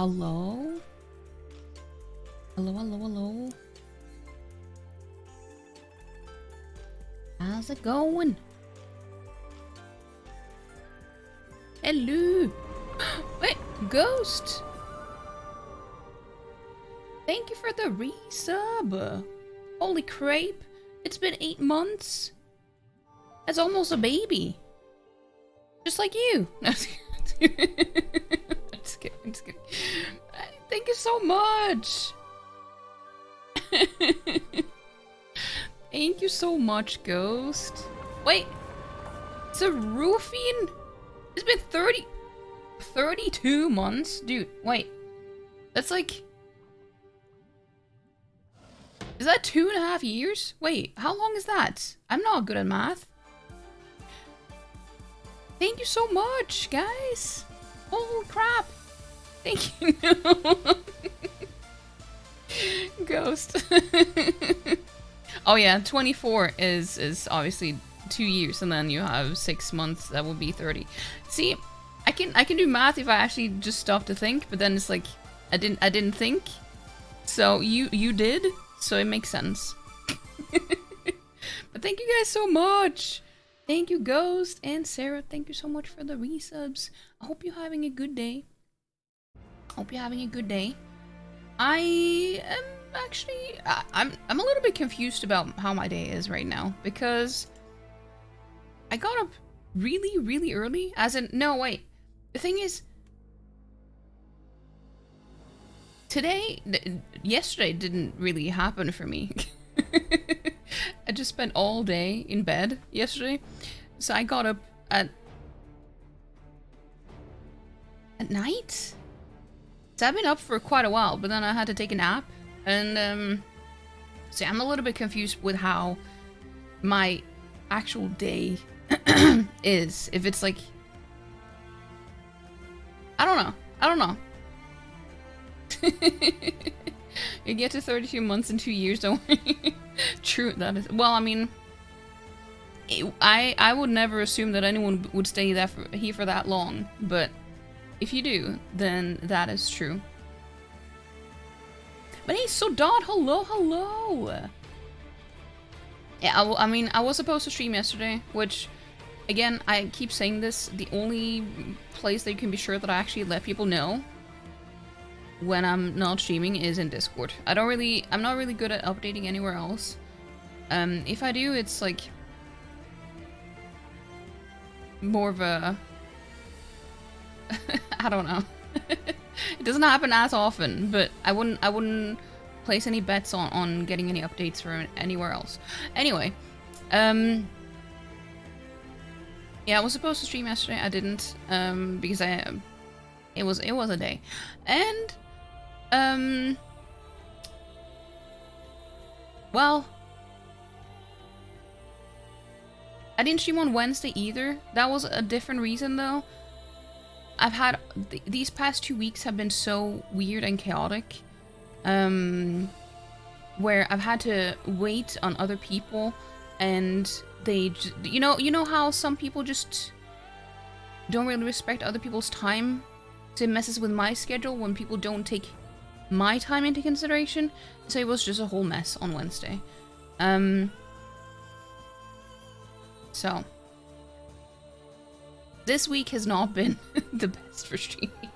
Hello? Hello, hello, hello. How's it going? Hello. Wait, Ghost. Thank you for the resub. Holy crepe. It's been 8 months. That's almost a baby. Just like you. Just kidding, just kidding. Thank you so much. Thank you so much, Ghost. Wait. It's a roofing? It's been 32 months? Dude, wait. That's like... Is that 2.5 years? Wait, how long is that? I'm not good at math. Thank you so much, guys. Holy crap. Thank you. Ghost. Oh yeah, 24 is obviously 2 years, and then you have 6 months. That would be 30. See, I can do math if I actually just stop to think, but then it's like I didn't think. So you did, so it makes sense. But thank you guys so much. Thank you, Ghost and Sarah. Thank you so much for the resubs. I hope you're having a good day. Hope you're having a good day. I am actually I'm a little bit confused about how my day is right now, because I got up really early. As in, no, wait. The thing is, yesterday didn't really happen for me. I just spent all day in bed yesterday, so I got up at night. So I've been up for quite a while, but then I had to take a nap, and so I'm a little bit confused with how my actual day is. If it's like, I don't know. You get to 32 months in 2 years, don't worry. True, that is. Well, I mean, I would never assume that anyone would stay here for that long, but if you do, then that is true. But hey, so Dot, hello. Yeah, I mean, I was supposed to stream yesterday, which, again, I keep saying this, the only place that you can be sure that I actually let people know when I'm not streaming is in Discord. I'm not really good at updating anywhere else. If I do, it's like more of a I don't know. It doesn't happen as often, but I wouldn't place any bets on getting any updates from anywhere else. Anyway, yeah, I was supposed to stream yesterday. I didn't, because it was a day, and well, I didn't stream on Wednesday either. That was a different reason though. I've had these past 2 weeks have been so weird and chaotic, where I've had to wait on other people, and they, you know how some people just don't really respect other people's time, so it messes with my schedule when people don't take my time into consideration. So it was just a whole mess on Wednesday. So this week has not been the best for streaming.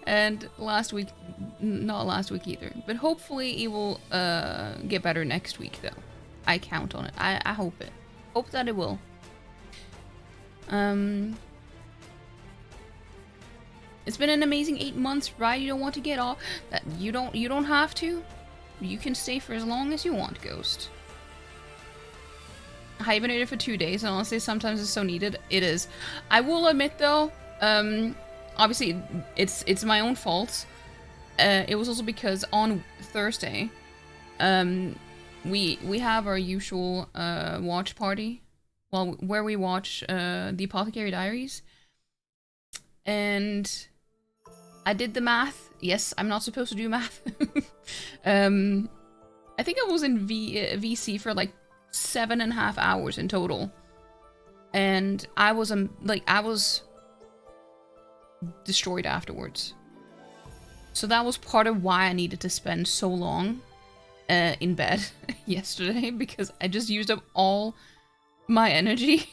And last week, not last week either. But hopefully it will get better next week though. I count on it. I hope it. Hope that it will. It's been an amazing 8 months, right? You don't want to get off. You don't have to. You can stay for as long as you want, Ghost. I hibernated for 2 days, and honestly, sometimes it's so needed. It is. I will admit, though, obviously, it's my own fault. It was also because on Thursday, we have our usual watch party, well, where we watch the Apothecary Diaries, and I did the math. Yes, I'm not supposed to do math. I think I was in VC for like 7.5 hours in total, and I was destroyed afterwards. So that was part of why I needed to spend so long in bed yesterday, because I just used up all my energy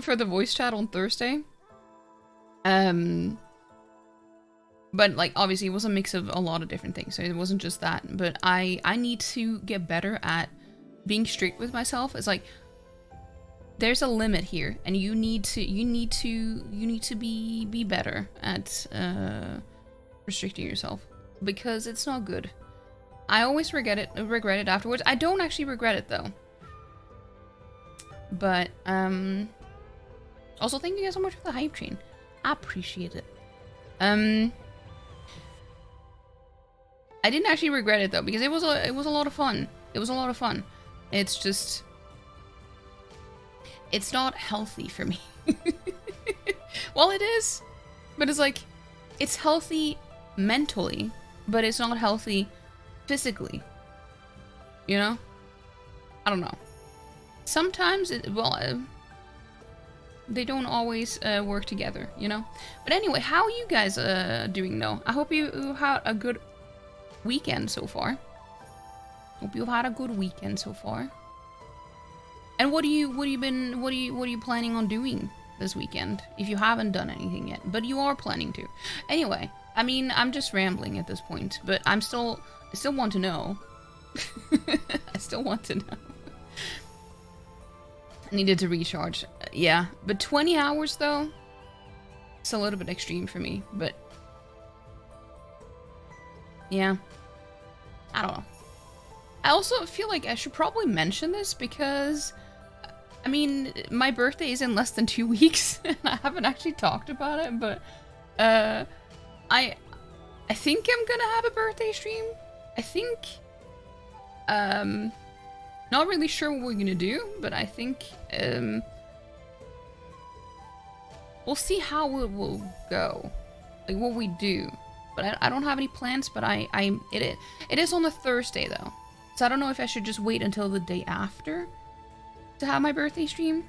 for the voice chat on Thursday. But like obviously it was a mix of a lot of different things, so it wasn't just that. But I need to get better at being strict with myself. It's like there's a limit here, and you need to be better at restricting yourself, because it's not good. I always regret it afterwards. I don't actually regret it though. But also thank you guys so much for the hype train. I appreciate it. I didn't actually regret it though, because it was a lot of fun. It was a lot of fun. It's just, it's not healthy for me. Well, it is, but it's like, it's healthy mentally, but it's not healthy physically. You know? I don't know. Sometimes they don't always work together, you know? But anyway, how are you guys doing though? I hope you had a good weekend so far. Hope you've had a good weekend so far. And what are you planning on doing this weekend? If you haven't done anything yet, but you are planning to. Anyway, I mean, I'm just rambling at this point, but I still want to know. I still want to know. I needed to recharge. Yeah, but 20 hours though, it's a little bit extreme for me, but yeah. I don't know. I also feel like I should probably mention this because, I mean, my birthday is in less than 2 weeks, and I haven't actually talked about it, but I think I'm gonna have a birthday stream. I think, not really sure what we're gonna do, but I think, we'll see how it will go, like what we do. But I don't have any plans, but it is on a Thursday though. So I don't know if I should just wait until the day after to have my birthday stream.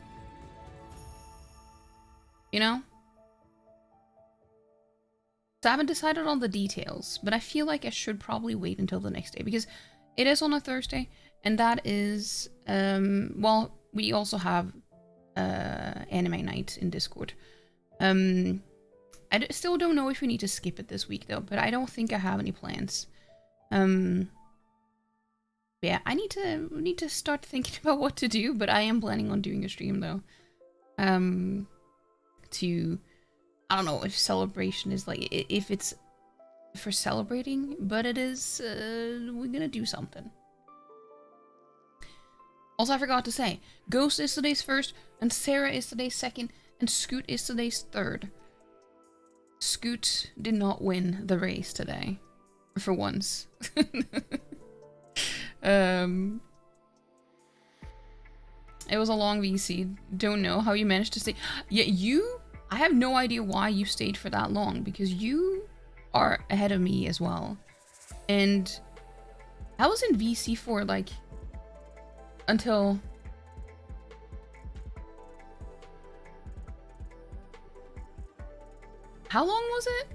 You know? So I haven't decided on the details, but I feel like I should probably wait until the next day, because it is on a Thursday, and that is, well, we also have anime night in Discord. I still don't know if we need to skip it this week though, but I don't think I have any plans. Yeah, I need to start thinking about what to do, but I am planning on doing a stream though. I don't know if celebration is like, if it's for celebrating, but it is, we're gonna do something. Also, I forgot to say, Ghost is today's first, and Sarah is today's second, and Scoot is today's third. Scoot did not win the race today, for once. It was a long VC. Don't know how you managed to stay. Yeah, I have no idea why you stayed for that long, because you are ahead of me as well. And I was in VC for like until how long was it?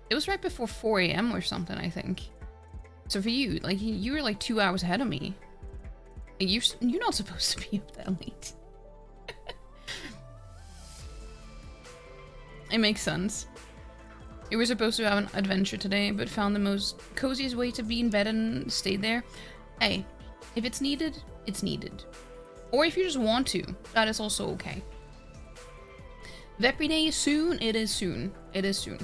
It was right before 4 AM or something, I think. So for you, like, you were like 2 hours ahead of me. You're not supposed to be up that late. It makes sense. You were supposed to have an adventure today, but found the most coziest way to be in bed and stayed there. Hey, if it's needed, it's needed. Or if you just want to, that is also okay. Vepri Day is soon. It is soon. It is soon.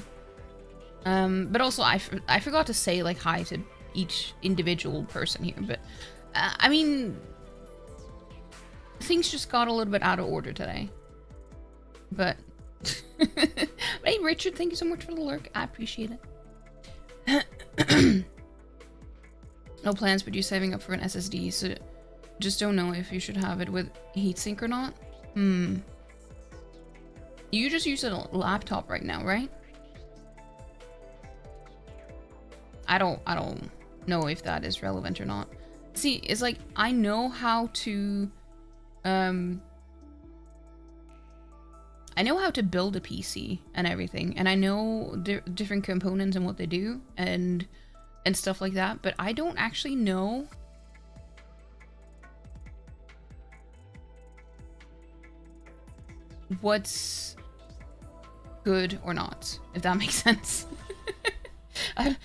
But also, I forgot to say, like, hi to each individual person here. But, I mean, things just got a little bit out of order today. But, hey, Richard, thank you so much for the lurk. I appreciate it. No plans, but you're saving up for an SSD, so just don't know if you should have it with heatsink or not. You just use a laptop right now, right? I don't know if that is relevant or not. See, it's like, I know how to, I I know how to build a PC and everything, and I know different components and what they do and stuff like that, but I don't actually know what's good or not, if that makes sense. I'm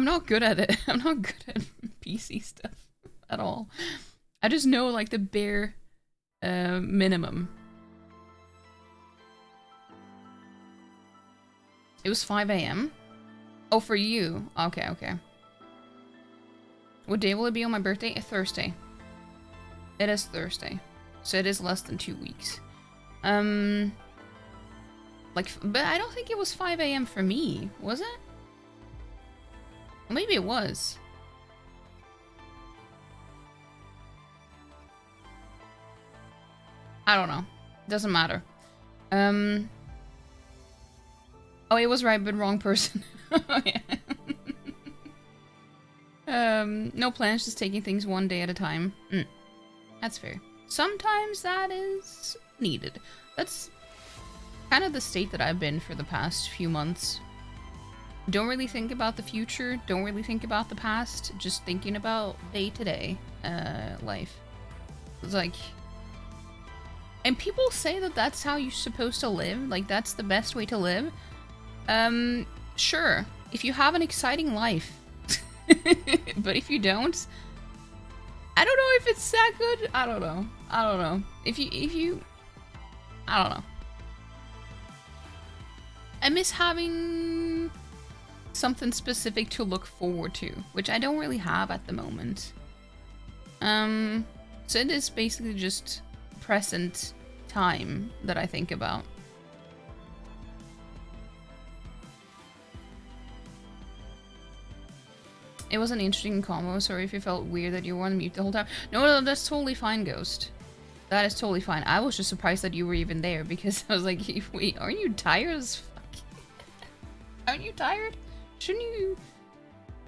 not good at it. I'm not good at PC stuff at all. I just know like the bare minimum. It was 5 a.m. Oh, for you. Okay, okay. What day will it be on my birthday? A Thursday. It is Thursday. So it is less than 2 weeks. Like, but I don't think it was 5 a.m. for me, was it? Maybe it was. I don't know. Doesn't matter. Oh, it was right, but wrong person. Oh, yeah. No plans, just taking things one day at a time. That's fair. Sometimes that is needed. That's kind of the state that I've been for the past few months. Don't really think about the future, don't really think about the past, just thinking about day-to-day life. It's like... And people say that that's how you're supposed to live, like that's the best way to live. Sure, if you have an exciting life. But if you don't, I don't know if it's that good. I don't know. I don't know. If you I don't know. I miss having something specific to look forward to, which I don't really have at the moment. So it is basically just present time that I think about. It was an interesting combo. Sorry if you felt weird that you were on mute the whole time. No, that's totally fine, Ghost. That is totally fine. I was just surprised that you were even there because I was like, wait, aren't you tired as fuck? Aren't you tired? Shouldn't you...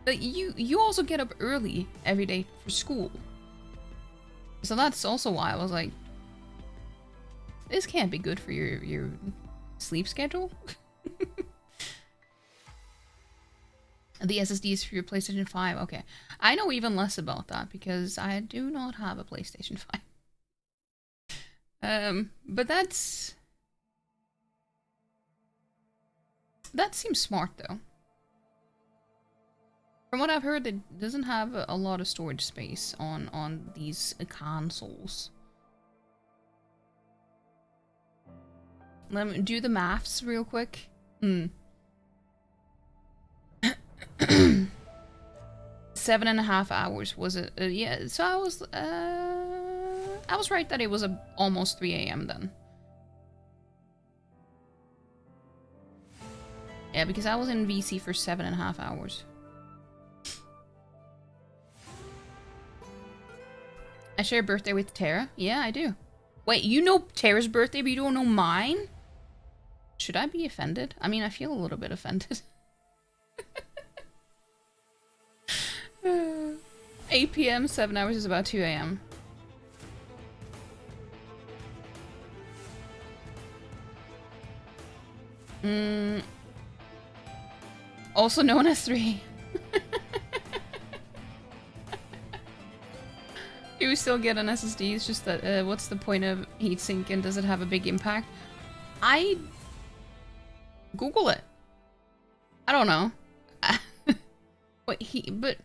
Like, you also get up early every day for school. So that's also why I was like, this can't be good for your sleep schedule. The SSD is for your PlayStation 5. Okay. I know even less about that because I do not have a PlayStation 5. But that seems smart though. From what I've heard, it doesn't have a lot of storage space on these consoles. Let me do the maths real quick. 7.5 hours was it? Yeah, so I was right that it was almost 3 a.m. then. Yeah, because I was in VC for 7.5 hours. I share a birthday with Tara. Yeah, I do. Wait, you know Tara's birthday, but you don't know mine? Should I be offended? I mean, I feel a little bit offended. 8 p.m., 7 hours is about 2 a.m. Also known as 3. You still get an SSD, it's just that, what's the point of heatsink and does it have a big impact? Google it. I don't know. But...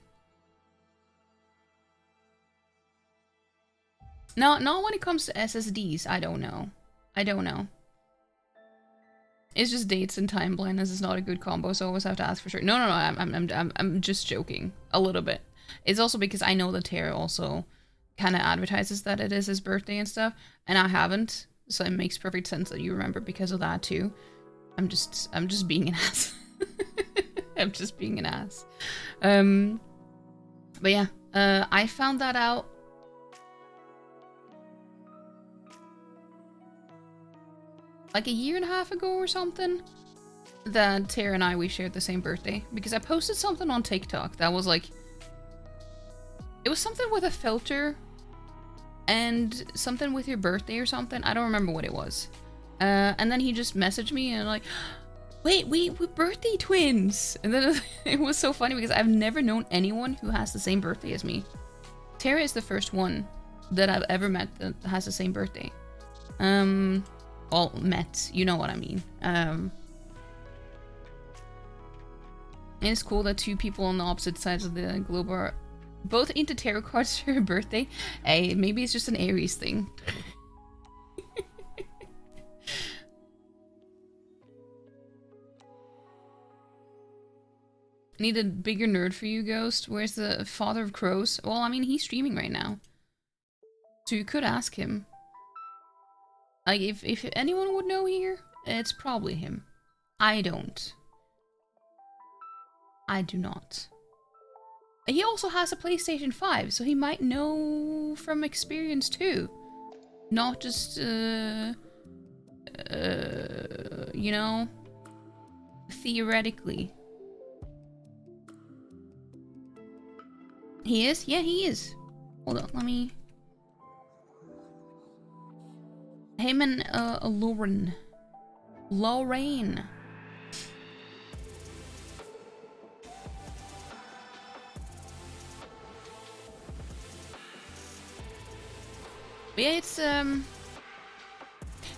Not when it comes to SSDs, I don't know. I don't know. It's just dates and time blindness is not a good combo, so I always have to ask for sure. No, I'm just joking. A little bit. It's also because I know that Tara also kind of advertises that it is his birthday and stuff, and I haven't, so it makes perfect sense that you remember because of that too. I'm just being an ass. I'm just being an ass. But yeah, I found that out like 1.5 years ago or something, that Tara and we shared the same birthday, because I posted something on TikTok that was like, it was something with a filter and something with your birthday or something. I don't remember what it was. And then he just messaged me and like, wait, we're birthday twins. And then it was so funny because I've never known anyone who has the same birthday as me. Tara is the first one that I've ever met that has the same birthday. Well, met, you know what I mean. And it's cool that two people on the opposite sides of the globe are both into tarot cards for her birthday. Hey, maybe it's just an Aries thing. Need a bigger nerd for you, Ghost. Where's the father of crows? Well, I mean, he's streaming right now. So you could ask him. Like, if anyone would know here, it's probably him. I don't. I do not. He also has a PlayStation 5, so he might know from experience too. Not just, you know, theoretically. He is? Yeah, he is. Hold on, let me... Him and, Lorraine. Lorraine. But yeah, it's,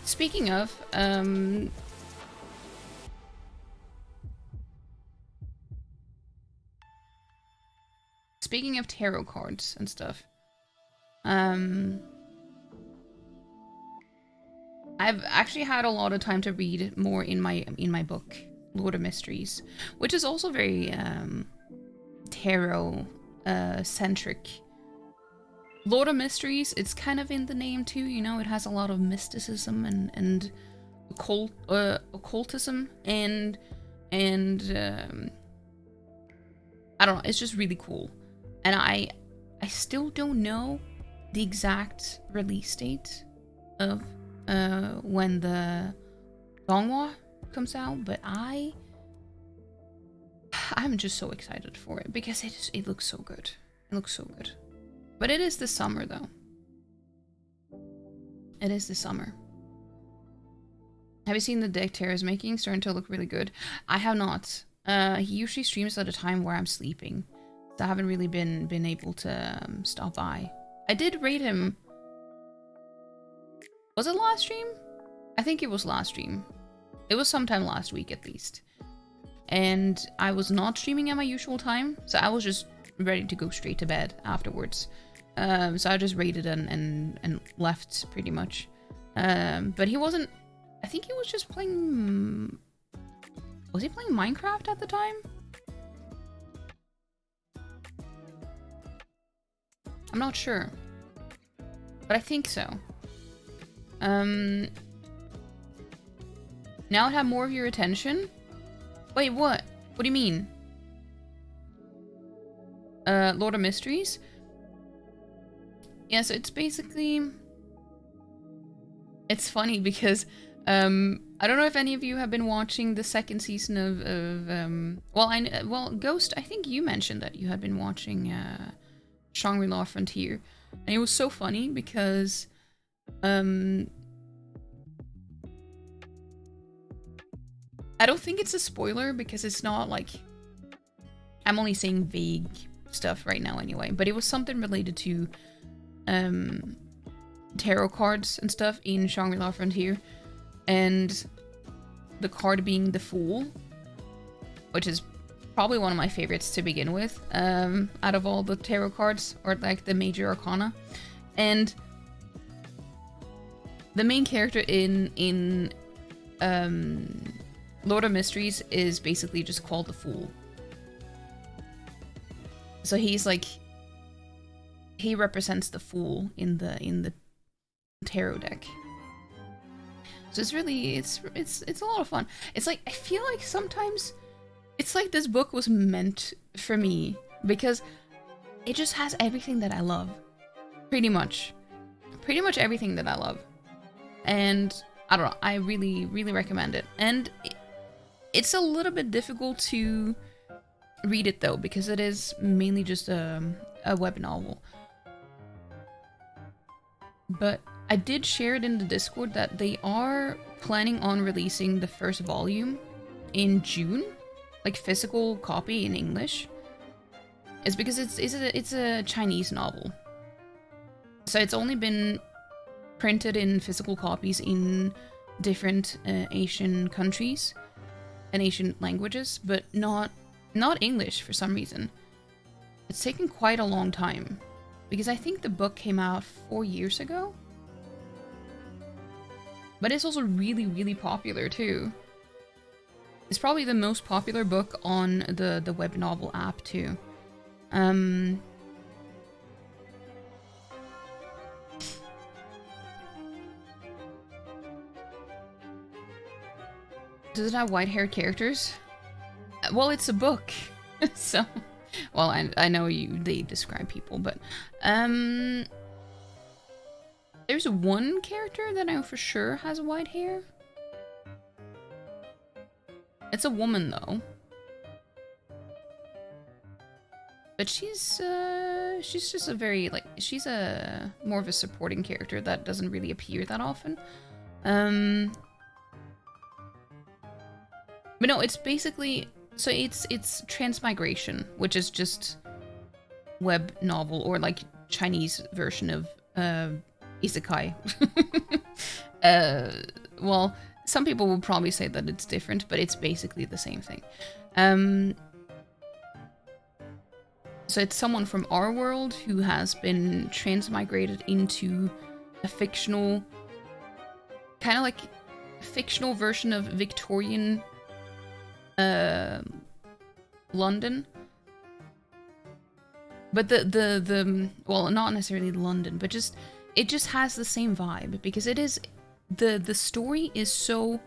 speaking of, speaking of tarot cards and stuff, I've actually had a lot of time to read more in my book, Lord of Mysteries, which is also very tarot centric. Lord of Mysteries, it's kind of in the name too, you know, it has a lot of mysticism and occultism and I don't know, it's just really cool. And I still don't know the exact release date of when the Donghua comes out, but I'm just so excited for it because it looks so good. It looks so good. But it is this summer though. It is this summer. Have you seen the deck Tara's making? Starting to look really good. I have not. He usually streams at a time where I'm sleeping, so I haven't really been able to stop by. I did rate him. Was it last stream? I think it was last stream. It was sometime last week at least. And I was not streaming at my usual time, so I was just ready to go straight to bed afterwards. So I just rated and left pretty much. But he wasn't... I think he was just playing... Was he playing Minecraft at the time? I'm not sure. But I think so. Now it had more of your attention? Wait, what? What do you mean? Lord of Mysteries? Yeah, so it's basically... It's funny because, I don't know if any of you have been watching the second season of well, Ghost, I think you mentioned that you had been watching, Shangri-La Frontier. And it was so funny because, I don't think it's a spoiler because it's not like... I'm only saying vague stuff right now anyway, but it was something related to tarot cards and stuff in Shangri-La Frontier, and the card being the Fool, which is probably one of my favorites to begin with, out of all the tarot cards, or like the major arcana. And the main character in Lord of Mysteries is basically just called the Fool. So he's like, he represents the Fool in the tarot deck. So it's really, it's a lot of fun. It's like, I feel like sometimes it's like this book was meant for me because it just has everything that I love. Pretty much everything that I love. And I don't know, I really, really recommend it. And it's a little bit difficult to read it though, because it is mainly just a web novel. But I did share it in the Discord that they are planning on releasing the first volume in June, like physical copy in English, is because it's a Chinese novel. So it's only been printed in physical copies in different Asian countries and Asian languages, but not English for some reason. It's taken quite a long time, because I think the book came out 4 years ago. But it's also really, really popular too. It's probably the most popular book on the web novel app too. Does it have white-haired characters? Well, it's a book, so... Well, I know they describe people, but... There's one character that I know for sure has white hair. It's a woman, though. But she's just a very, like... She's more of a supporting character that doesn't really appear that often. But no, it's basically... So it's transmigration, which is just web novel, or like Chinese version of isekai. Well, some people will probably say that it's different, but it's basically the same thing. So it's someone from our world who has been transmigrated into a fictional, kind of like fictional version of Victorian London, but the well, not necessarily London, but it just has the same vibe, because it is the story is so,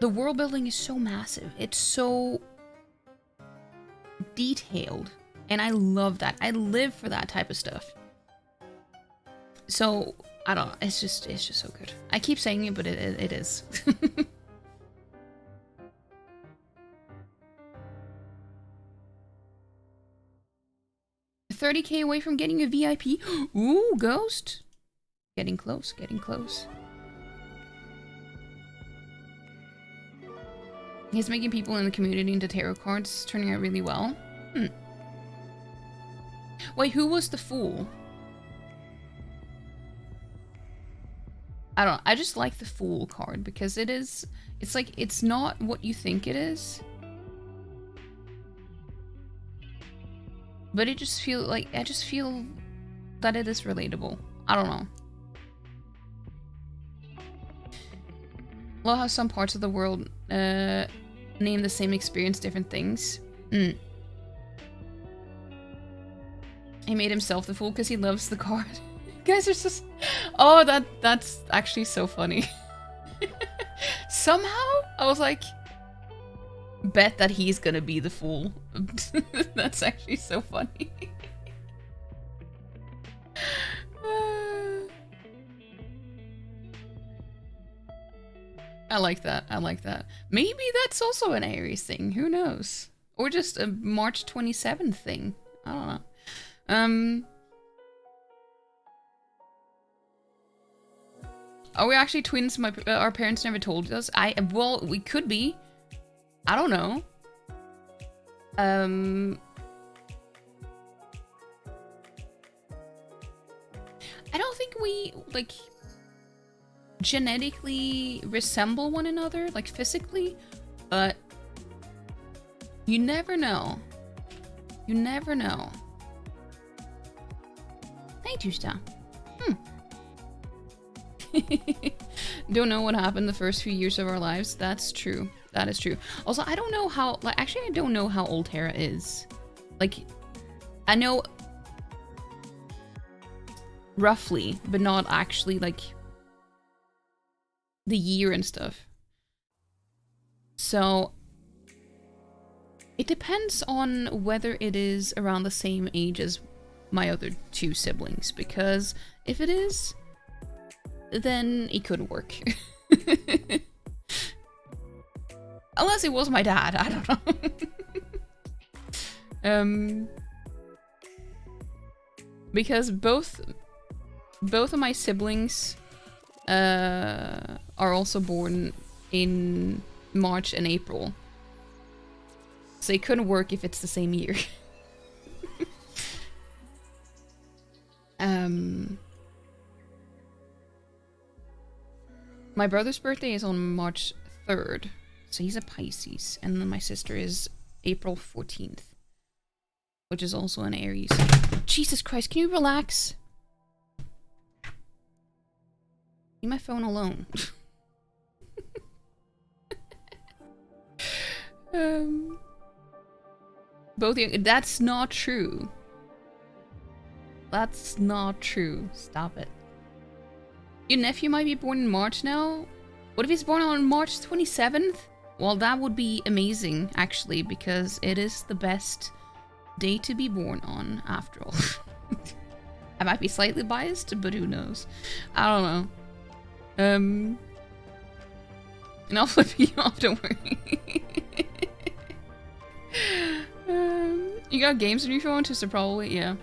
the world building is so massive, it's so detailed, and I love that. I live for that type of stuff. So I don't know, it's just so good. I keep saying it, but it is. 30k away from getting a VIP. Ooh, Ghost. Getting close, getting close. He's making people in the community into tarot cards, turning out really well. Wait, who was the fool? I don't know, I just like the fool card, because it's like, it's not what you think it is. But it just feels like, I just feel that it is relatable. I don't know. Love how some parts of the world name the same experience different things. He made himself the fool because he loves the card. You guys are just... Oh, that's actually so funny. Somehow, I was like... Bet that he's gonna be the fool. That's actually so funny. I like that. I like that. Maybe that's also an Aries thing. Who knows? Or just a March 27th thing. I don't know. Are we actually twins? Our parents never told us. Well, we could be. I don't know. I don't think we, like, genetically resemble one another, like, physically, but you never know. You never know. Hey, Tusta. Don't know what happened the first few years of our lives. That's true. That is true. Also, I don't know how, like, actually, I don't know how old Hera is. Like, I know roughly, but not actually, like, the year and stuff. So, it depends on whether it is around the same age as my other two siblings, because if it is, then it could work. Unless it was my dad, I don't know. Because both of my siblings are also born in March and April. So it couldn't work if it's the same year. My brother's birthday is on March 3rd, so he's a Pisces, and then my sister is April 14th, which is also an Aries. Jesus Christ, can you relax? Leave my phone alone. Both you. That's not true. That's not true. Stop it. Your nephew might be born in March now. What if he's born on March 27th? Well, that would be amazing, actually, because it is the best day to be born on, after all. I might be slightly biased, but who knows? I don't know. And I'll flip you off, don't worry. You got games on your phone? Just probably, yeah.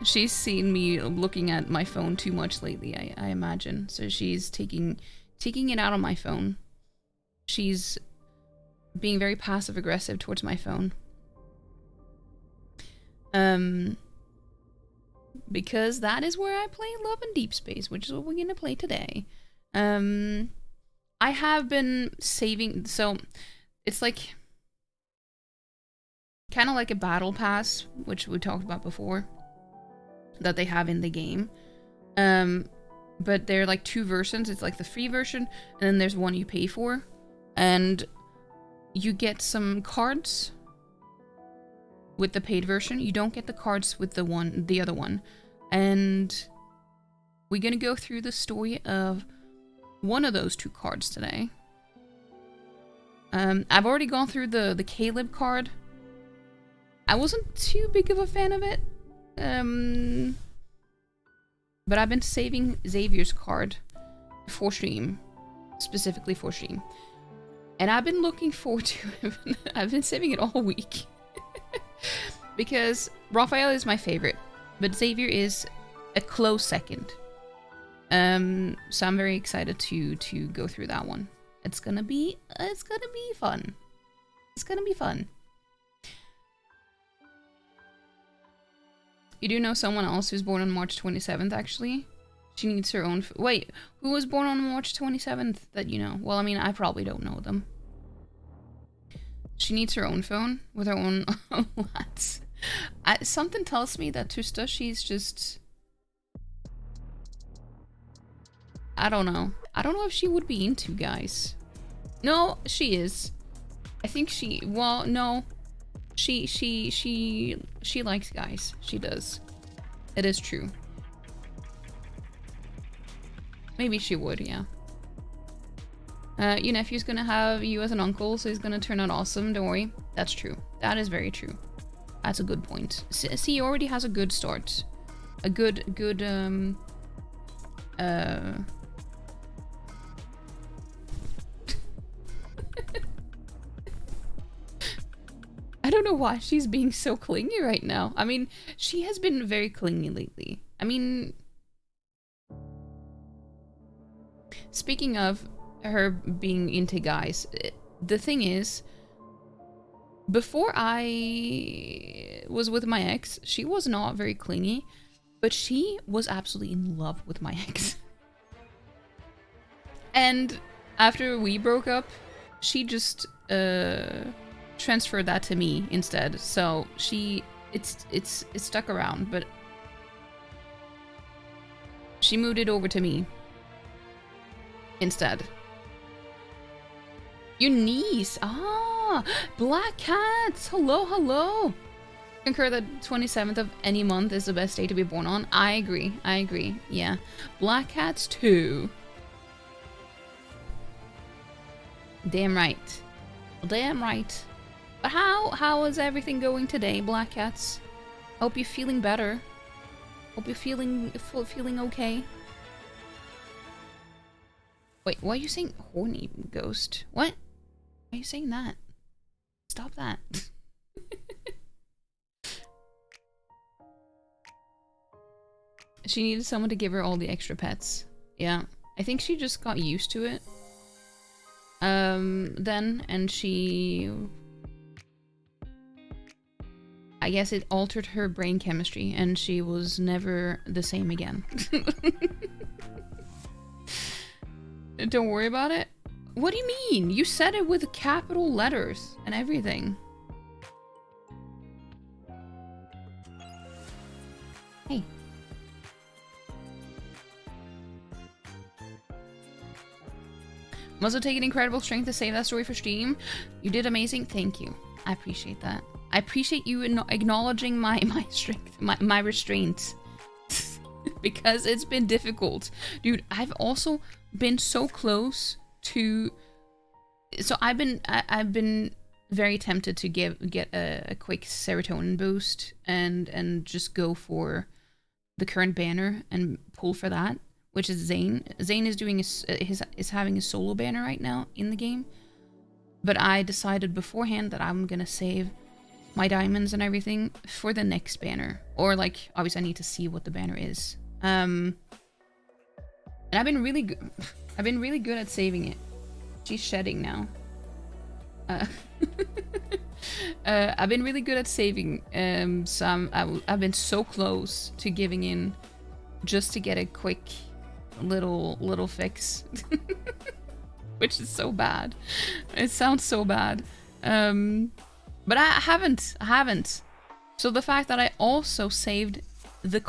She's seen me looking at my phone too much lately, I imagine. So she's taking it out on my phone. She's being very passive-aggressive towards my phone. Because that is where I play Love&DeepSpace, which is what we're gonna play today. I have been saving, so it's like kind of like a battle pass, which we talked about before, that they have in the game. But they're like two versions. It's like the free version, and then there's one you pay for, and you get some cards with the paid version. You don't get the cards with the other one. And we're gonna go through the story of one of those two cards today. I've already gone through the Caleb card. I wasn't too big of a fan of it. But I've been saving Xavier's card for stream, specifically for stream. And I've been looking forward to it. I've been saving it all week. Because Raphael is my favorite, but Xavier is a close second. So I'm very excited to go through that one. It's gonna be fun. It's gonna be fun. You do know someone else who's born on March 27th, actually? She needs her own... Wait, who was born on March 27th that you know? Well, I mean, I probably don't know them. She needs her own phone with her own LATs. Something tells me that Tusta, she's just... I don't know. I don't know if she would be into guys. No, she is. I think she... Well, no. She likes guys. She does. It is true. Maybe she would, yeah. Your nephew's gonna have you as an uncle, so he's gonna turn out awesome, don't worry. That's true. That is very true. That's a good point. See, he already has a good start. A good, I don't know why she's being so clingy right now. I mean, she has been very clingy lately. I mean... Speaking of her being into guys, the thing is, before I was with my ex, she was not very clingy, but she was absolutely in love with my ex. And after we broke up, she just transferred that to me instead. So it's stuck around, but she moved it over to me instead. Your niece. Ah, Black Cats. Hello, hello. Concur that 27th of any month is the best day to be born on. I agree. I agree. Yeah. Black Cats too. Damn right. Damn right. But how is everything going today, Black Cats? Hope you're feeling better. Hope you're feeling okay. Wait, why are you saying horny ghost? What? Why are you saying that? Stop that. She needed someone to give her all the extra pets. Yeah, I think she just got used to it. Then, and I guess it altered her brain chemistry, and she was never the same again. Don't worry about it. What do you mean? You said it with capital letters and everything. Hey. Must have taken incredible strength to save that story for stream. You did amazing. Thank you. I appreciate that. I appreciate you acknowledging my strength, my restraints. Because it's been difficult. Dude, I've also been so close to... So I've been very tempted to get a quick serotonin boost and just go for the current banner and pull for that, which is Zane. Zane is doing is having a solo banner right now in the game, but I decided beforehand that I'm gonna save my diamonds and everything for the next banner, or like obviously I need to see what the banner is. And I've been really good. I've been really good at saving it. She's shedding now. I've been really good at saving. So I've been so close to giving in, just to get a quick little fix, which is so bad. It sounds so bad. But I haven't. So the fact that I also saved the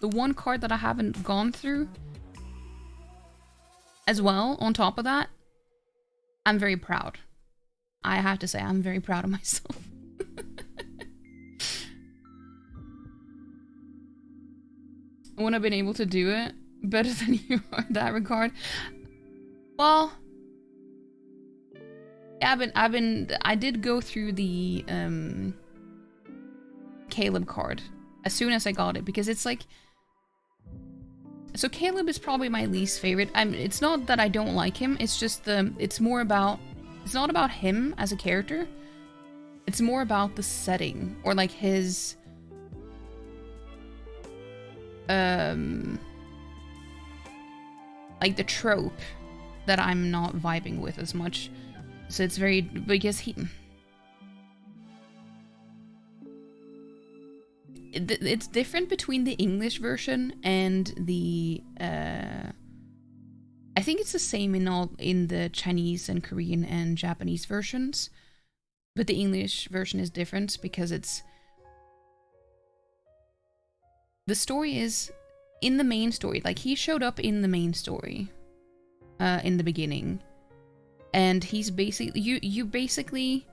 one card that I haven't gone through as well, on top of that, I'm very proud. I have to say, I'm very proud of myself. When I've been able to do it better than you are in that regard. Well, I did go through the Caleb card as soon as I got it, because it's like, so Caleb is probably my least favorite. It's not that I don't like him, it's just it's more about, it's not about him as a character. It's more about the setting, or like his like the trope that I'm not vibing with as much. So it's very, because it's different between the English version and the I think it's the same in the Chinese and Korean and Japanese versions, but the English version is different because the story is in the main story. Like, he showed up in the main story in the beginning, and he's basically you basically,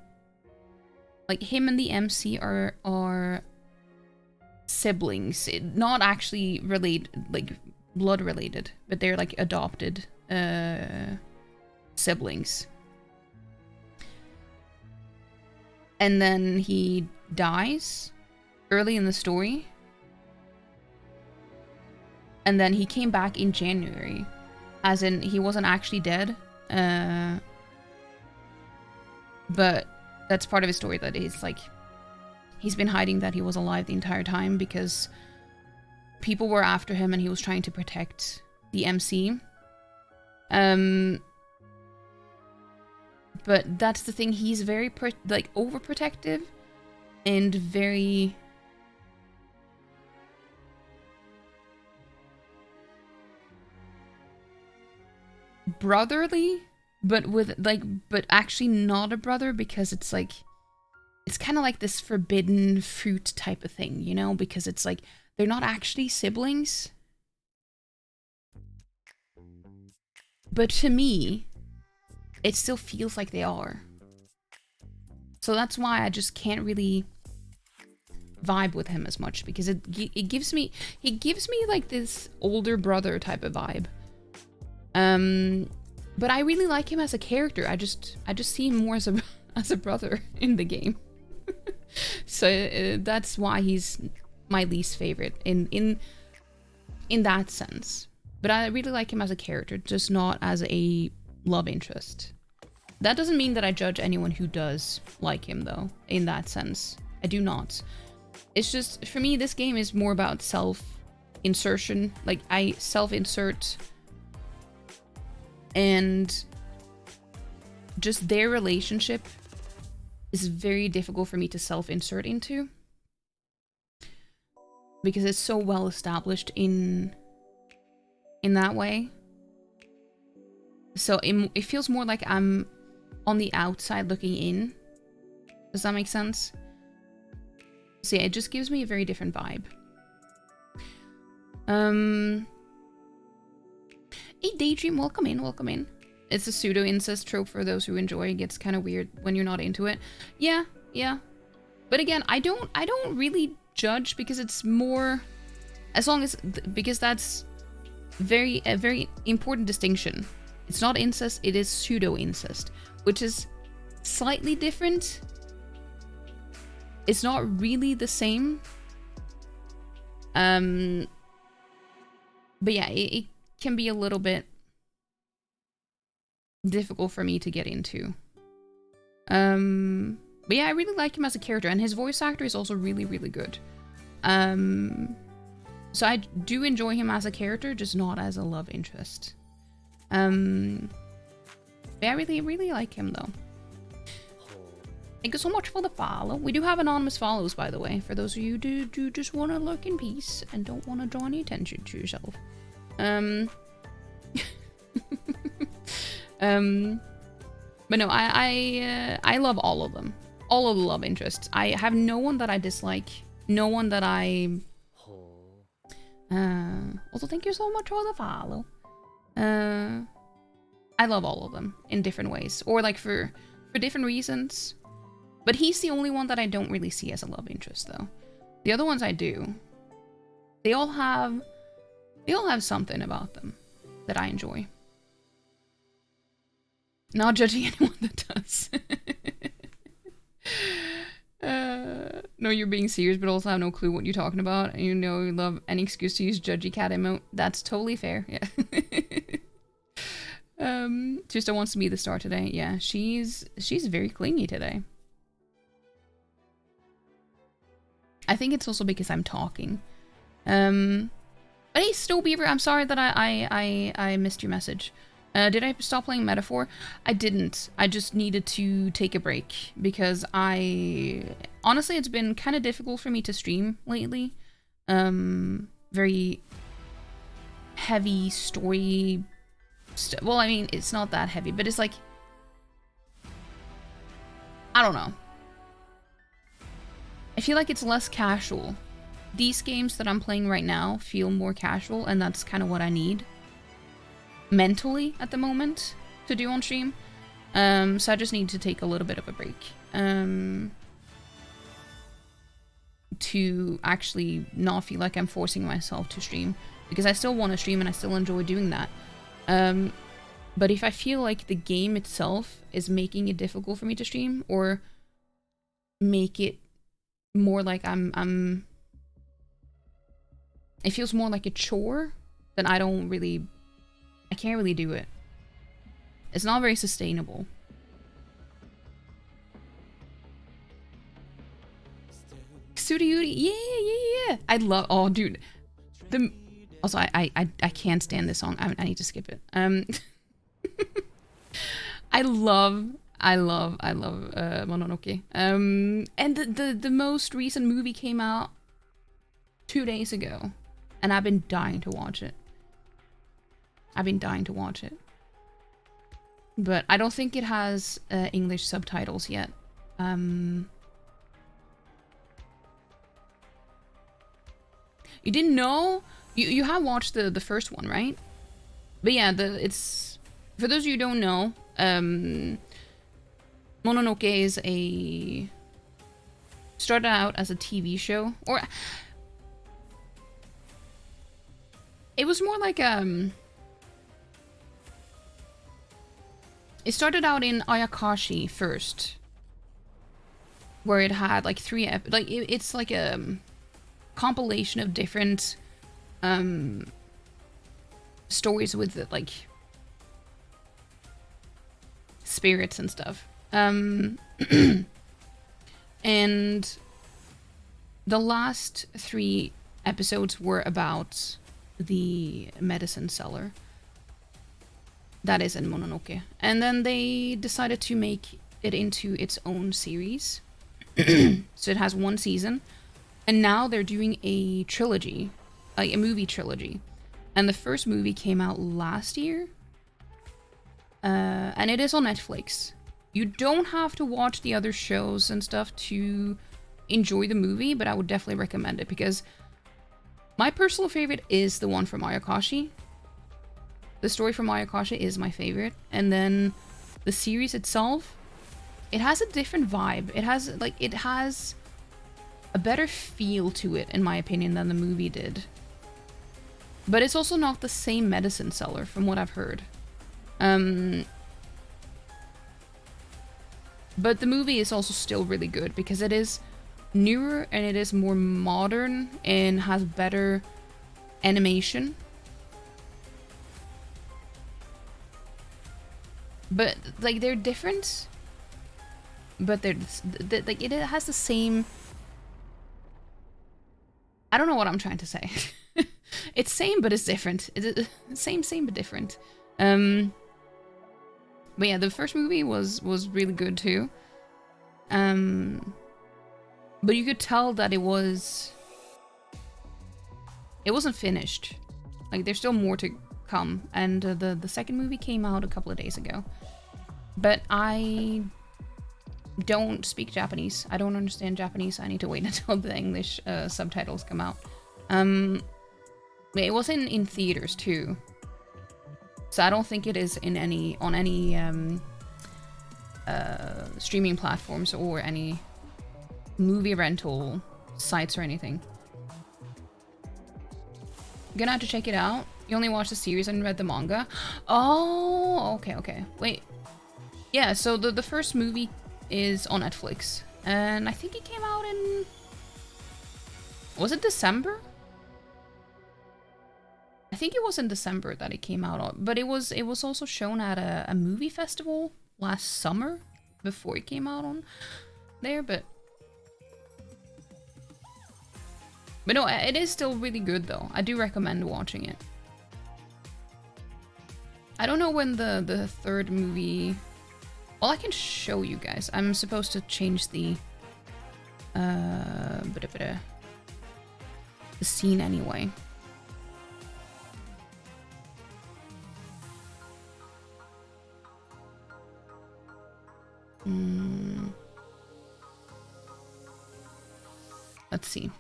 like, him and the MC are siblings, not actually related, like blood related, but they're like adopted siblings. And then he dies early in the story, and then he came back in January, as in he wasn't actually dead, but that's part of his story, that he's like, he's been hiding that he was alive the entire time because people were after him and he was trying to protect the MC. But that's the thing, he's very overprotective and very brotherly, but actually not a brother, because it's like, it's kind of like this forbidden fruit type of thing, you know, because it's like, they're not actually siblings. But to me, it still feels like they are. So that's why I just can't really vibe with him as much, because he gives me like this older brother type of vibe. But I really like him as a character. I just see him more as a brother in the game. So that's why he's my least favorite in that sense. But I really like him as a character, just not as a love interest. That doesn't mean that I judge anyone who does like him, though, in that sense. I do not. It's just, for me, this game is more about self-insertion. Like, I self-insert And just their relationship is very difficult for me to self-insert into. Because it's so well established in that way. So it feels more like I'm on the outside looking in. Does that make sense? So yeah, it just gives me a very different vibe. Hey Daydream, welcome in, welcome in. It's a pseudo-incest trope for those who enjoy. It gets kind of weird when you're not into it. Yeah, yeah. But again, I don't really judge, because it's more, as long as, because that's a very important distinction. It's not incest, it is pseudo-incest, which is slightly different. It's not really the same. But yeah, it can be a little bit difficult for me to get into. But yeah, I really like him as a character, and his voice actor is also really, really good. So I do enjoy him as a character, just not as a love interest. But I really, really like him though. Thank you so much for the follow. We do have anonymous follows, by the way, for those of you who do just want to lurk in peace and don't want to draw any attention to yourself. But no, I love all of them. All of the love interests. I have no one that I dislike. No one that I... Also, thank you so much for the follow. I love all of them in different ways. Or like for different reasons. But he's the only one that I don't really see as a love interest, though. The other ones I do. They all have something about them that I enjoy. Not judging anyone that does. No, you're being serious, but also have no clue what you're talking about. You know you love any excuse to use judgy cat emote. That's totally fair. Yeah. Trista wants to be the star today. Yeah, she's very clingy today. I think it's also because I'm talking. But hey, Snowbeaver, I'm sorry that I missed your message. Did I stop playing Metaphor? I didn't. I just needed to take a break because honestly, it's been kind of difficult for me to stream lately. Very heavy story well, I mean, it's not that heavy, but it's like, I don't know. I feel like it's less casual. These games that I'm playing right now feel more casual, and that's kind of what I need mentally at the moment to do on stream. So I just need to take a little bit of a break to actually not feel like I'm forcing myself to stream, because I still want to stream and I still enjoy doing that. But if I feel like the game itself is making it difficult for me to stream, or make it more like it feels more like a chore, then I can't really do it. It's not very sustainable. Studio, yeah. I love, oh dude. Also, I can't stand this song. I need to skip it. I love Mononoke. And the most recent movie came out 2 days ago, and I've been dying to watch it. But I don't think it has English subtitles yet. You didn't know? You have watched the first one, right? But yeah, it's for those of you who don't know, Mononoke is started out as a TV show, or it was more like it started out in Ayakashi first, where it had like it's like a compilation of different stories with like spirits and stuff. And the last 3 episodes were about the medicine seller. That is in Mononoke. And then they decided to make it into its own series. So it has one season. And now they're doing a trilogy, like a movie trilogy. And the first movie came out last year. And it is on Netflix. You don't have to watch the other shows and stuff to enjoy the movie, but I would definitely recommend it because my personal favorite is the one from Ayakashi. The story from Ayakashi is my favorite. And then the series itself, it has a different vibe. It has a better feel to it, in my opinion, than the movie did. But it's also not the same medicine seller, from what I've heard. But the movie is also still really good because it is newer and it is more modern and has better animation. But like they're different, but they're like it has the same. I don't know what I'm trying to say. It's same but it's different. It's same but different. But yeah, the first movie was really good too. But you could tell that it wasn't finished. Like there's still more to come. And the second movie came out a couple of days ago. But I don't speak Japanese. I don't understand Japanese. I need to wait until the English subtitles come out. It was in theaters too. So I don't think it is on any streaming platforms or any movie rental sites or anything. Gonna have to check it out. You only watched the series and read the manga? Oh, okay. Wait. Yeah, so the first movie is on Netflix. And I think it came out in... Was it December? I think it was in December that it came out, but it was also shown at a movie festival last summer before it came out on there, but no, it is still really good though. I do recommend watching it. I don't know when the third movie... Well, I can show you guys. I'm supposed to change the scene anyway. Let's see.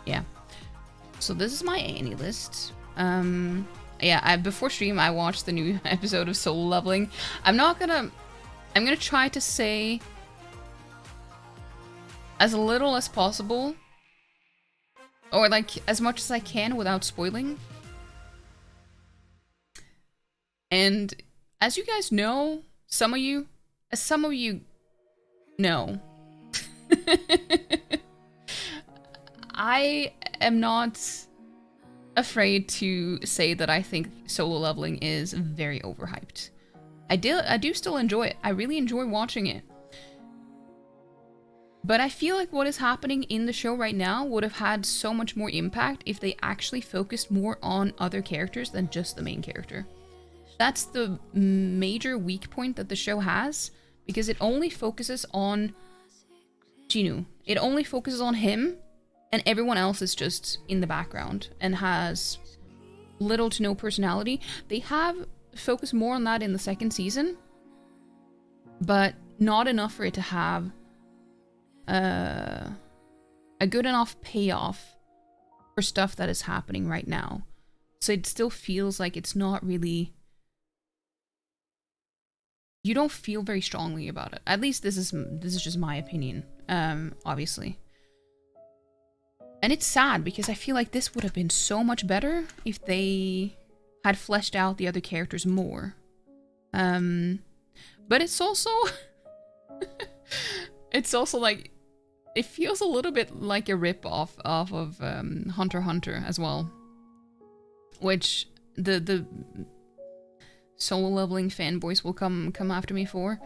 Yeah. So this is my Annie list. Yeah, before stream I watched the new episode of Solo Leveling. I'm gonna try to say as little as possible, or like as much as I can without spoiling. And as you guys know, some of you know, I am not afraid to say that I think Solo Leveling is very overhyped. I do still enjoy it. I really enjoy watching it. But I feel like what is happening in the show right now would have had so much more impact if they actually focused more on other characters than just the main character. That's the major weak point that the show has, because it only focuses on Chinu. It only focuses on him, and everyone else is just in the background and has little to no personality. They have focused more on that in the second season, but not enough for it to have a good enough payoff for stuff that is happening right now. So it still feels like it's not really... You don't feel very strongly about it. At least this is just my opinion, obviously. And it's sad because I feel like this would have been so much better if they had fleshed out the other characters more. But it's also... it's also like... It feels a little bit like a rip-off of Hunter x Hunter as well. Which the Solo Leveling fanboys will come after me for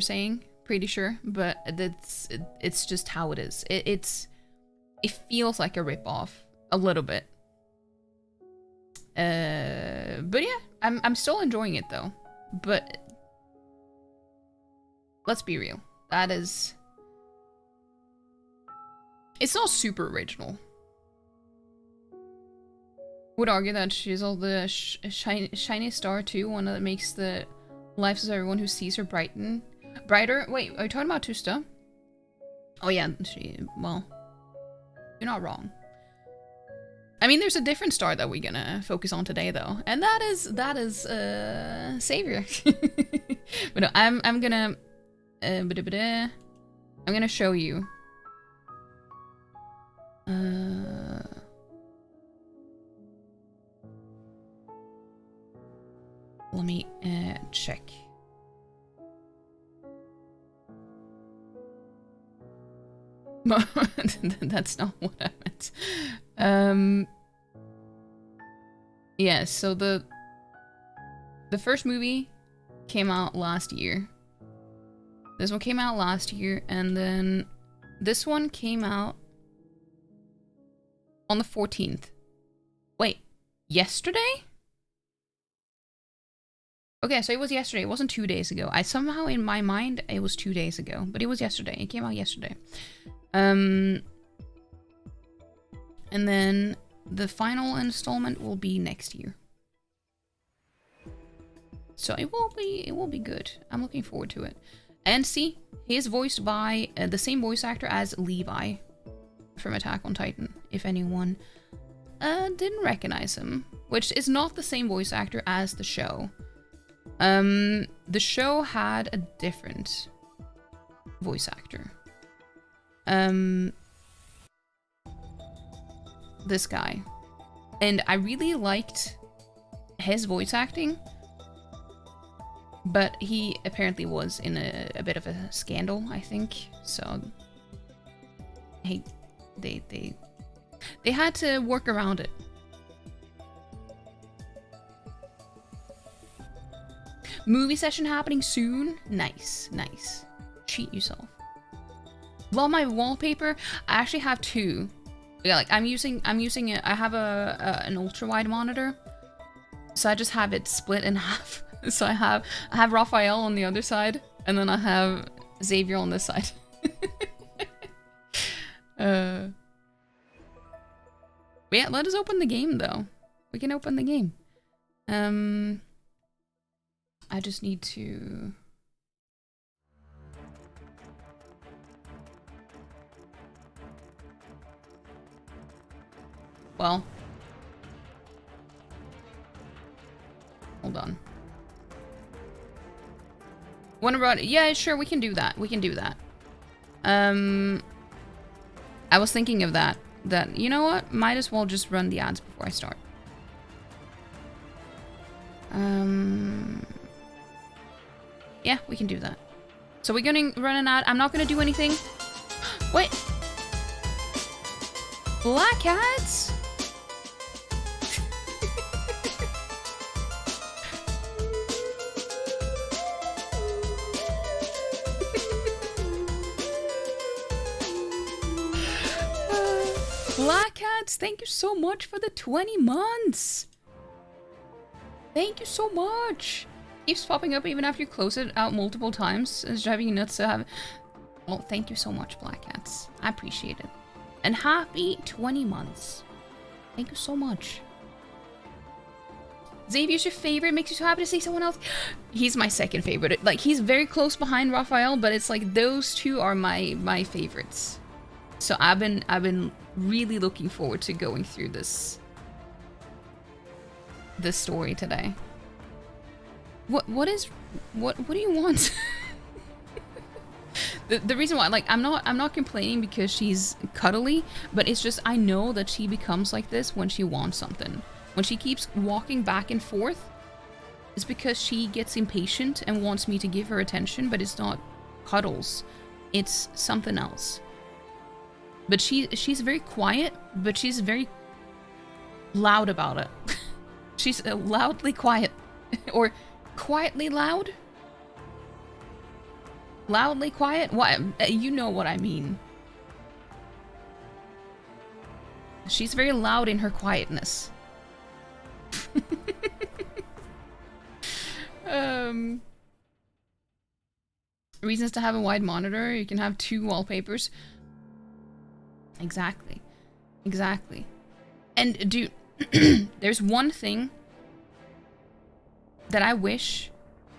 saying, pretty sure. But it's just how it is. It feels like a rip-off a little bit. But yeah, I'm still enjoying it though. But let's be real. That is... It's not super original. Would argue that she's all the shiny star too, one that makes the lives of everyone who sees her brighter. Wait, are you talking about Tusta? Oh yeah, well, you're not wrong. I mean, there's a different star that we're gonna focus on today though, and that is Xavier. But no, I'm gonna show you. Let me check. That's not what I meant. Yeah, so the first movie came out last year. This one came out last year, and then this one came out on the 14th. Wait, yesterday? Okay, so it was yesterday. It wasn't 2 days ago. I somehow, in my mind, it was 2 days ago. But it was yesterday. It came out yesterday. And then the final installment will be next year. So it will be good. I'm looking forward to it. And see, he's voiced by the same voice actor as Levi from Attack on Titan, if anyone didn't recognize him. Which is not the same voice actor as the show. The show had a different voice actor. This guy. And I really liked his voice acting. But he apparently was in a bit of a scandal, I think. So they had to work around it. Movie session happening soon. Nice, nice. Cheat yourself. Love my wallpaper. I actually have two. Yeah, like I'm using it. I have an ultra wide monitor, so I just have it split in half. So I have Raphael on the other side, and then I have Xavier on this side. But yeah, let us open the game though. We can open the game. I just need to... Well... Hold on. Wanna run? Yeah, sure, we can do that. We can do that. I was thinking of that. That, you know what? Might as well just run the ads before I start. Yeah, we can do that. So we're gonna run an ad. I'm not gonna do anything. Wait. Black Cats? Black Cats, thank you so much for the 20 months. Thank you so much. Keeps popping up even after you close it out multiple times. It's driving you nuts to have... Well, thank you so much, Black Cats. I appreciate it. And happy 20 months. Thank you so much. Xavier's your favorite. Makes you so happy to see someone else. He's my second favorite. Like, he's very close behind Raphael, but it's like those two are my favorites. So I've been really looking forward to going through this story today. What do you want? the reason why, like, I'm not complaining because she's cuddly, but it's just I know that she becomes like this when she wants something. When she keeps walking back and forth, it's because she gets impatient and wants me to give her attention, but it's not cuddles. It's something else. But she's very quiet, but she's very loud about it. She's loudly quiet. Or quietly loud? Loudly quiet? What? You know what I mean. She's very loud in her quietness. Reasons to have a wide monitor. You can have 2 wallpapers. Exactly. Exactly. And dude, there's one thing that I wish,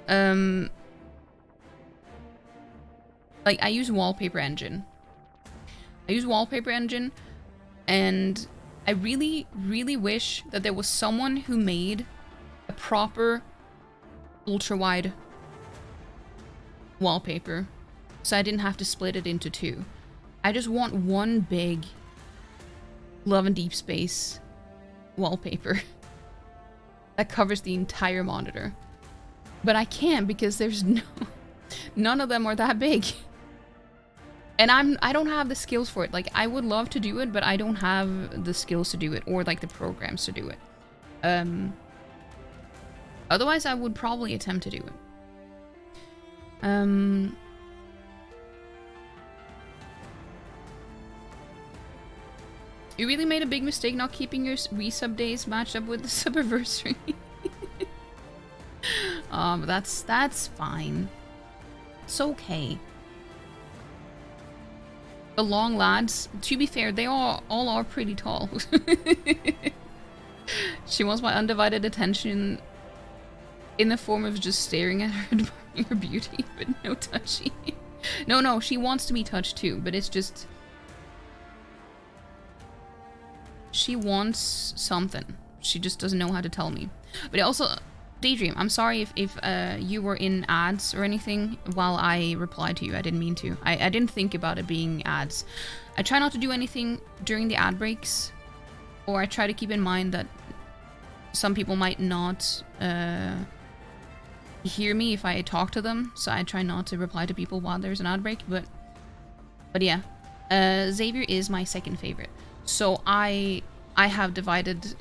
like I use Wallpaper Engine. And I really, really wish that there was someone who made a proper ultra-wide wallpaper, so I didn't have to split it into 2. I just want one big Love&DeepSpace wallpaper that covers the entire monitor. But I can't because there's none of them are that big. And I don't have the skills for it. Like, I would love to do it, but I don't have the skills to do it, or like the programs to do it. Otherwise I would probably attempt to do it. You really made a big mistake not keeping your resub days matched up with the subiversary. But that's fine. It's okay. The long lads, to be fair, they all are pretty tall. She wants my undivided attention in the form of just staring at her, admiring her beauty, but no touching. No, she wants to be touched too, but it's just... She wants something. She just doesn't know how to tell me. But also, Daydream, I'm sorry if you were in ads or anything while I replied to you. I didn't mean to. I didn't think about it being ads. I try not to do anything during the ad breaks, or I try to keep in mind that some people might not hear me if I talk to them, so I try not to reply to people while there's an ad break, but yeah. Xavier is my second favorite. So I have divided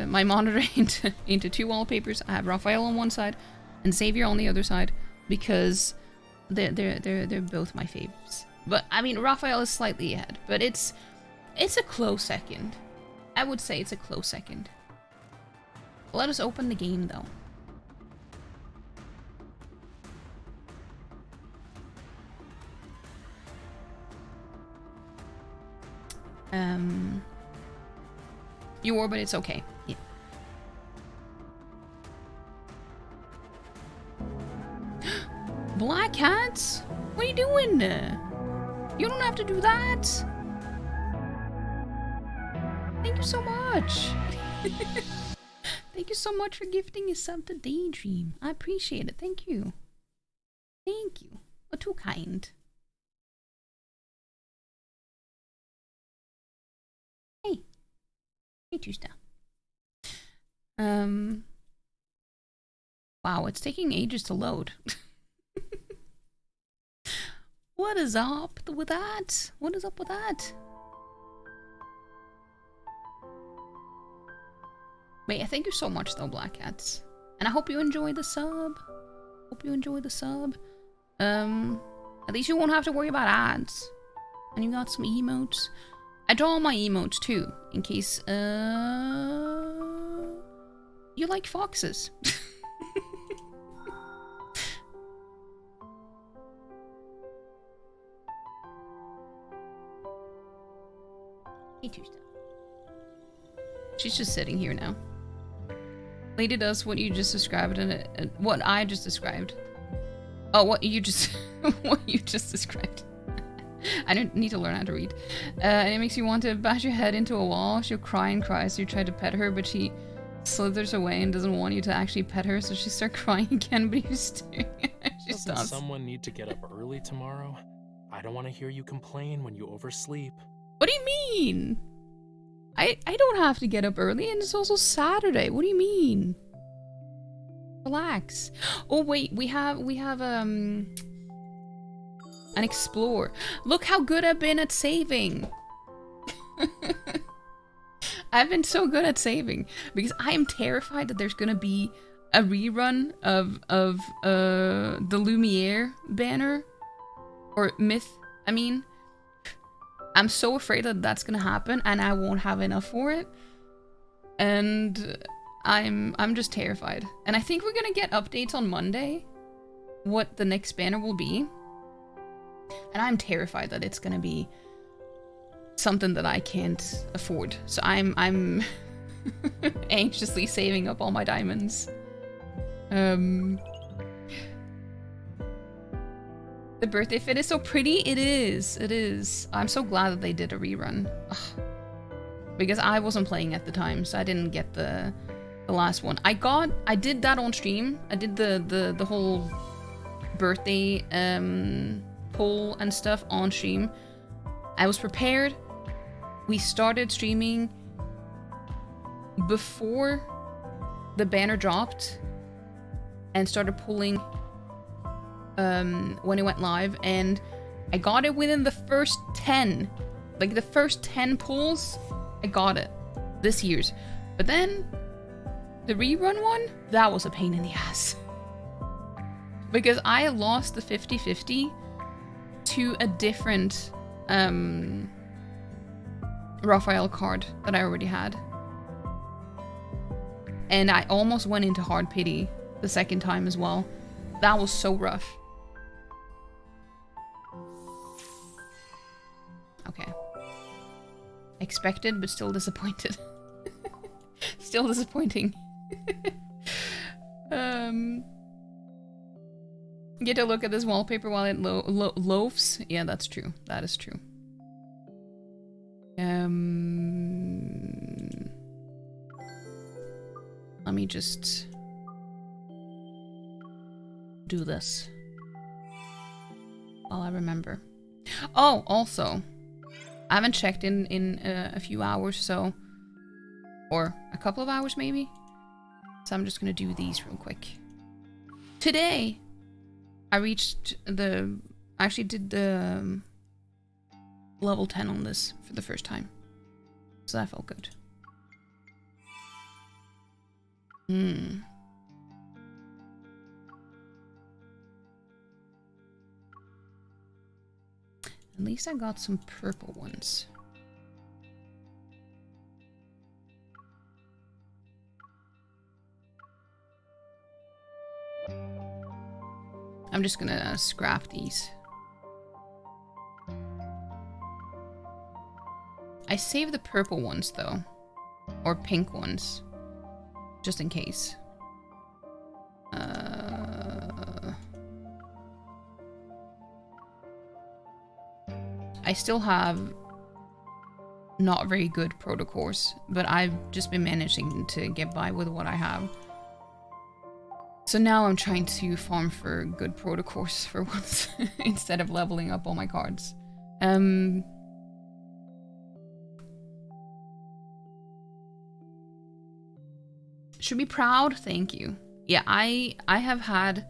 my monitor into 2 wallpapers. I have Raphael on one side and Xavier on the other side because they're both my favorites. But I mean, Raphael is slightly ahead, but it's a close second. I would say it's a close second. Let us open the game though. You were, but it's okay. Yeah. Black hats? What are you doing? You don't have to do that. Thank you so much. Thank you so much for gifting a sub to Daydream. I appreciate it. Thank you. Thank you. You're too kind. Hey. Hey, Tuesday. Wow, it's taking ages to load. What is up with that? What is up with that? Wait, thank you so much though, Black Cats. And I hope you enjoy the sub. Hope you enjoy the sub. At least you won't have to worry about ads. And you got some emotes. I draw all my emotes too, in case you like foxes. Hey, Tuesday. She's just sitting here now. Lady does what you just described and what I just described. Oh, what you just what you just described. I don't need to learn how to read. And it makes you want to bash your head into a wall. She'll cry and cry, so you try to pet her, but she slithers away and doesn't want you to actually pet her, so she starts crying again, but you're staring at her. She Doesn't stops. someone need to get up early tomorrow? I don't want to hear you complain when you oversleep. What do you mean? I don't have to get up early, and it's also Saturday. What do you mean? Relax. Oh wait, we have an explore. Look how good I've been at saving. I've been so good at saving because I am terrified that there's gonna be a rerun of the Lumiere banner or myth. I mean, I'm so afraid that that's gonna happen and I won't have enough for it. And I'm just terrified. And I think we're gonna get updates on Monday, what the next banner will be. And I'm terrified that it's gonna be something that I can't afford. So I'm anxiously saving up all my diamonds. The birthday fit is so pretty. It is. It is. I'm so glad that they did a rerun. Ugh. Because I wasn't playing at the time, so I didn't get the last one. I did that on stream. I did the whole birthday poll and stuff on stream. I was prepared. We started streaming before the banner dropped and started pulling when it went live, and I got it within the first 10. Like the first 10 pulls, I got it this year's. But then the rerun one, that was a pain in the ass. Because I lost the 50-50 to a different Raphael card that I already had. And I almost went into hard pity the second time as well. That was so rough. Okay. Expected, but still disappointed. Still disappointing. Get a look at this wallpaper while it loafs. Yeah, that's true. That is true. Let me just do this while I remember. Oh, also, I haven't checked in a few hours, so, or a couple of hours maybe. So I'm just gonna do these real quick. Today, I actually did the level 10 on this for the first time. So that felt good. At least I got some purple ones. I'm just gonna scrap these. I saved the purple ones though, or pink ones, just in case. I still have not very good protocols, but I've just been managing to get by with what I have. So now I'm trying to farm for good protocols for once, instead of leveling up all my cards. Should be proud, thank you. Yeah, I have had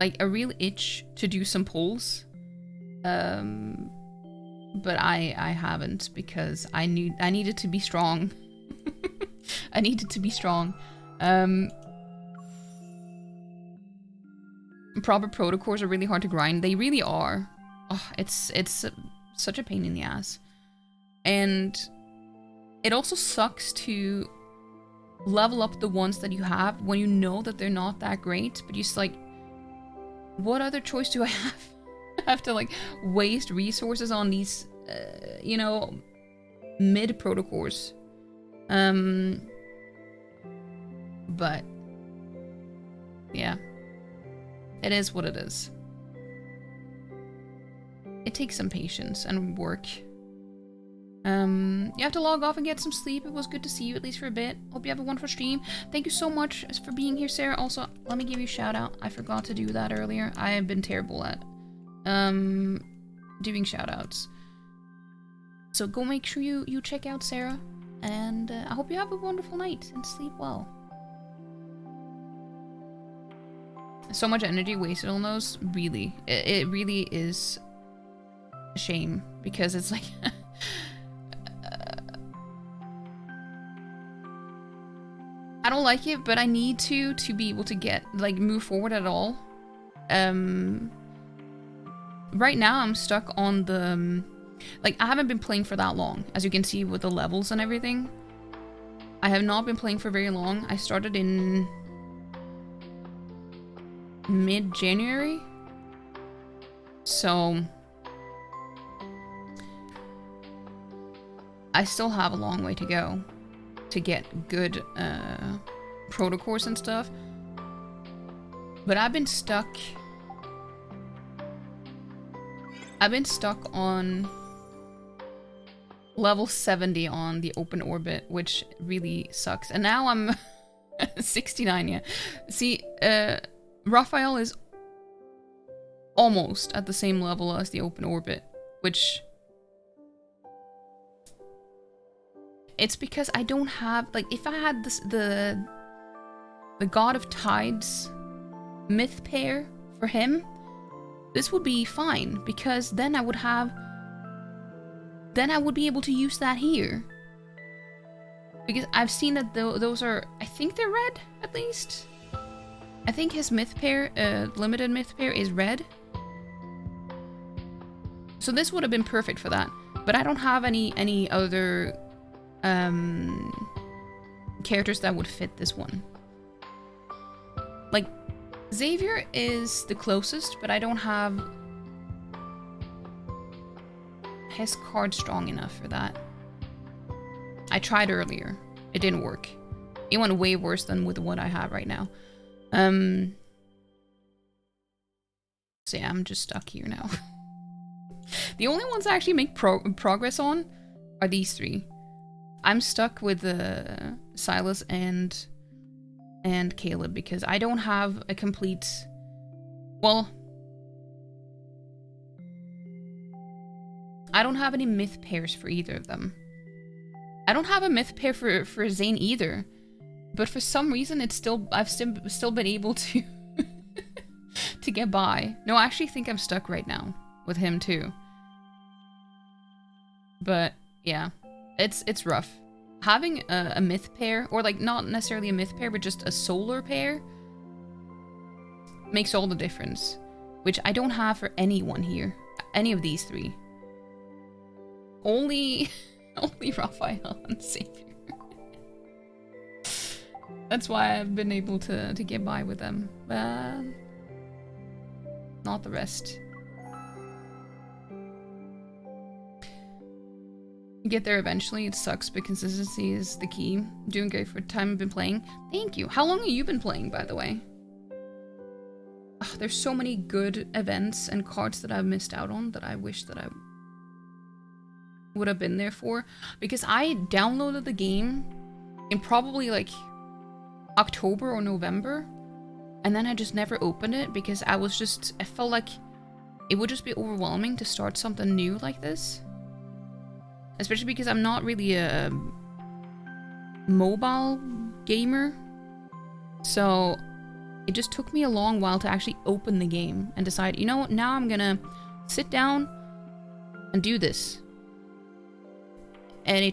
like a real itch to do some pulls. But I haven't, because I needed to be strong. I needed to be strong. Proper protocols are really hard to grind. They really are. Oh, it's such a pain in the ass. And it also sucks to level up the ones that you have when you know that they're not that great, but you're just like, what other choice do I have? I have to like waste resources on these, you know, mid protocols. But yeah, it is what it is. It takes some patience and work. You have to log off and get some sleep. It was good to see you, at least for a bit. Hope you have a wonderful stream. Thank you so much for being here, Sarah. Also, let me give you a shout out. I forgot to do that earlier. I have been terrible at doing shout outs. So go make sure you check out Sarah. And I hope you have a wonderful night and sleep well. So much energy wasted on those. Really. It really is a shame, because it's like... I don't like it, but I need to be able to get, like, move forward at all. Right now I'm stuck on the, like, I haven't been playing for that long, as you can see with the levels and everything. I have not been playing for very long. I started in mid-January. So I still have a long way to go to get good protocols and stuff. But I've been stuck on level 70 on the open orbit, which really sucks. And now I'm 69, yeah. See, Raphael is almost at the same level as the open orbit, which... It's because I don't have... Like, if I had this, the God of Tides myth pair for him, this would be fine, because then I would have... Then I would be able to use that here. Because I've seen that those are... I think they're red, at least. I think his myth pair, limited myth pair, is red. So this would have been perfect for that. But I don't have any other characters that would fit this one. Like, Xavier is the closest, but I don't have his card strong enough for that. I tried earlier. It didn't work. It went way worse than with what I have right now. So yeah, I'm just stuck here now. The only ones I actually make progress on are these three. I'm stuck with Silas and Caleb because I don't have a complete... Well... I don't have any myth pairs for either of them. I don't have a myth pair for Zane either. But for some reason, I've still been able to to get by. No, I actually think I'm stuck right now with him too. But yeah, it's rough. Having a myth pair, or like not necessarily a myth pair, but just a solar pair, makes all the difference. Which I don't have for anyone here. Any of these three. Only Raphael and Xavier. That's why I've been able to get by with them. But not the rest. Get there eventually. It sucks, but consistency is the key. Doing great for the time I've been playing. Thank you. How long have you been playing, by the way? Ugh, there's so many good events and cards that I've missed out on that I wish that I would have been there for. Because I downloaded the game in probably like October or November, and then I just never opened it because I felt like it would just be overwhelming to start something new like this. Especially because I'm not really a mobile gamer. So it just took me a long while to actually open the game and decide, you know what, now I'm gonna sit down and do this. And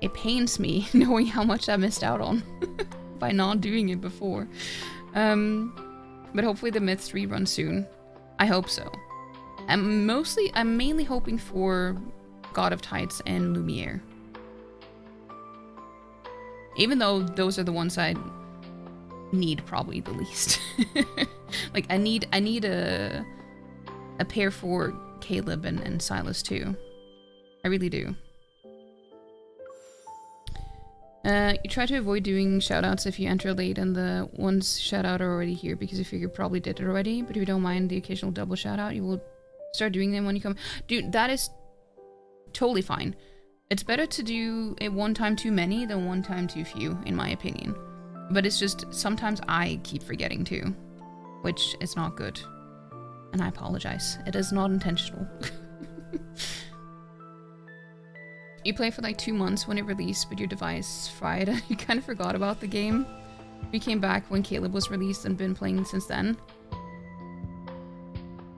it pains me knowing how much I missed out on by not doing it before. But hopefully the Myths rerun soon. I hope so. I'm mainly hoping for God of Tides and Lumiere. Even though those are the ones I need probably the least. Like I need a pair for Caleb and Silas too. I really do. You try to avoid doing shoutouts if you enter late and the ones shoutout are already here because you figure probably did it already, but if you don't mind the occasional double shoutout, you will start doing them when you come. Dude, that is totally fine. It's better to do it one time too many than one time too few, in my opinion. But it's just, sometimes I keep forgetting to, which is not good. And I apologize. It is not intentional. You play for like 2 months when it released, but your device fried. You kind of forgot about the game. We came back when Caleb was released and been playing since then.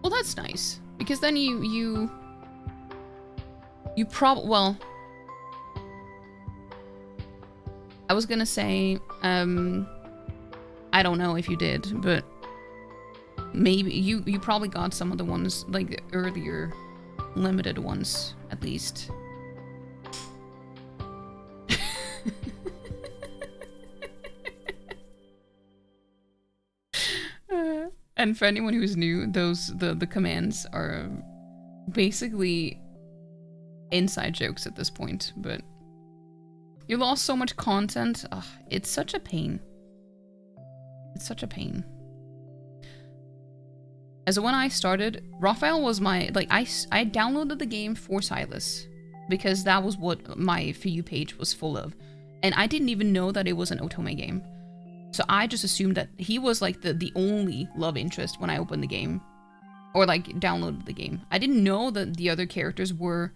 Well, that's nice. Because then you well, I was gonna say, I don't know if you did, but maybe you probably got some of the ones, like the earlier limited ones, at least. And for anyone who's new, the commands are basically inside jokes at this point, but you lost so much content. Ugh, it's such a pain. It's such a pain. As when I started, Raphael was my, like, I downloaded the game for Silas because that was what my For You page was full of. And I didn't even know that it was an Otome game. So I just assumed that he was like the only love interest when I opened the game. Or like downloaded the game. I didn't know that the other characters were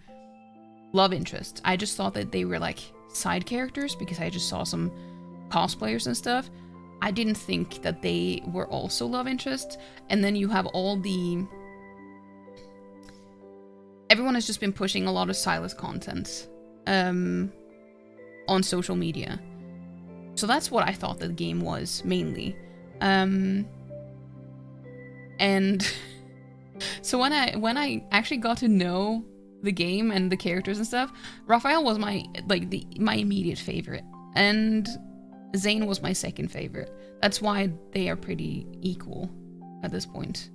love interests. I just thought that they were like side characters because I just saw some cosplayers and stuff. I didn't think that they were also love interests. And then you have all the... Everyone has just been pushing a lot of Silas content on social media. So that's what I thought the game was, mainly. And so when I actually got to know the game and the characters and stuff, Raphael was my immediate favorite. And Zane was my second favorite. That's why they are pretty equal at this point.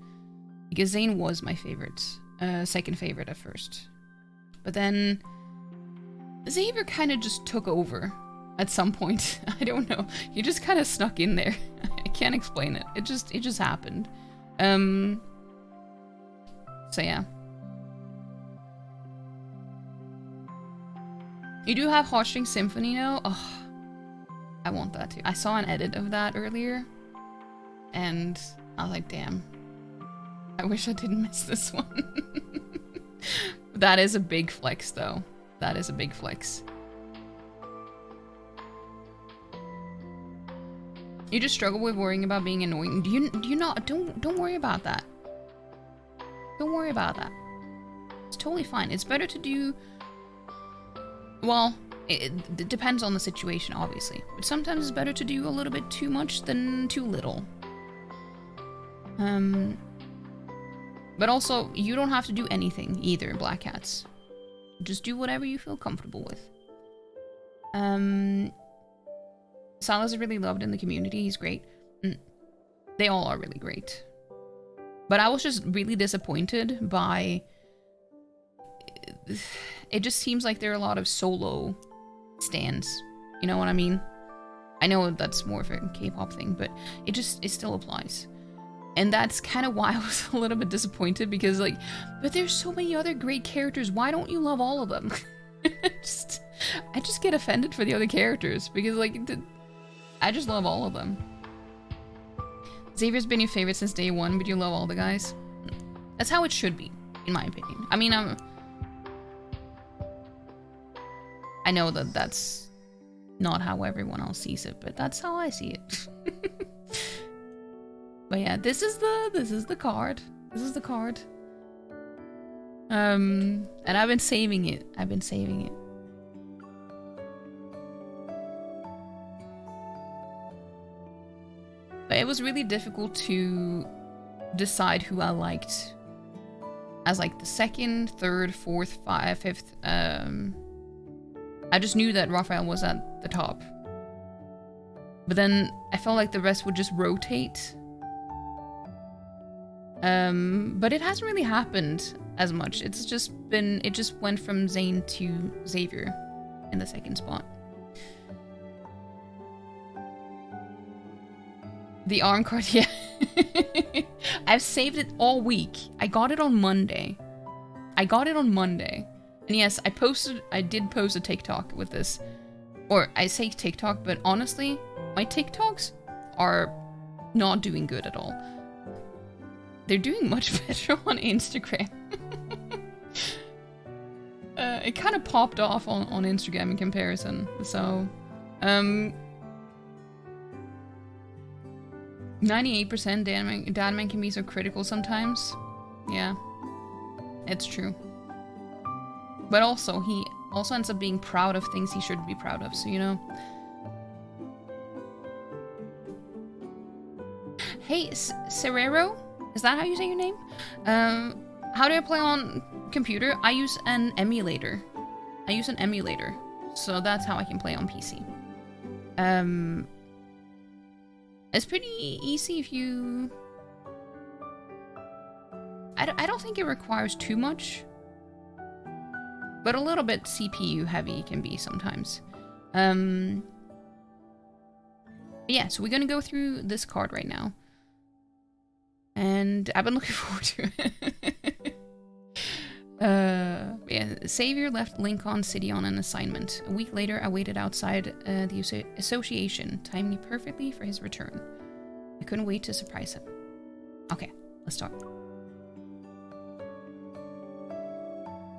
Because Zane was my favorite, second favorite at first. But then Xavier kind of just took over at some point. I don't know. He just kind of snuck in there. I can't explain it. It just happened. So yeah. You do have Heartstring Symphony now? Oh, I want that too. I saw an edit of that earlier, and I was like, damn. I wish I didn't miss this one. That is a big flex, though. That is a big flex. You just struggle with worrying about being annoying. Do you not? Don't worry about that. Don't worry about that. It's totally fine. It's better to do. Well, it depends on the situation, obviously. But sometimes it's better to do a little bit too much than too little. But also, you don't have to do anything either, Black Cats. Just do whatever you feel comfortable with. Silas is really loved in the community. He's great. They all are really great. But I was just really disappointed by... It just seems like there are a lot of solo stands. You know what I mean? I know that's more of a K-pop thing, but it still applies. And that's kind of why I was a little bit disappointed, because like, but there's so many other great characters. Why don't you love all of them? I just get offended for the other characters, because like, I just love all of them. Xavier's been your favorite since day one, but you love all the guys. That's how it should be, in my opinion. I mean, I know that that's not how everyone else sees it, but that's how I see it. But yeah, this is the card. This is the card. And I've been saving it. I've been saving it. But it was really difficult to decide who I liked as like the second, third, fourth, fifth. I just knew that Raphael was at the top. But then I felt like the rest would just rotate. But it hasn't really happened as much. It just went from Zane to Xavier in the second spot. The arm card, yeah. I've saved it all week. I got it on Monday. And yes, I did post a TikTok with this. Or I say TikTok, but honestly, my TikToks are not doing good at all. They're doing much better on Instagram. It kind of popped off on Instagram in comparison. So, 98% Dadman can be so critical sometimes. Yeah, it's true. But also, he also ends up being proud of things he shouldn't be proud of, so you know. Hey, Serrero? Is that how you say your name? How do I play on computer? I use an emulator. So that's how I can play on PC. It's pretty easy if you I don't think it requires too much, but a little bit CPU heavy can be sometimes. Yeah, so we're gonna go through this card right now. And I've been looking forward to it. Yeah, Xavier left Lincoln City on an assignment. A week later, I waited outside the association, timing me perfectly for his return. I couldn't wait to surprise him. Okay, let's start.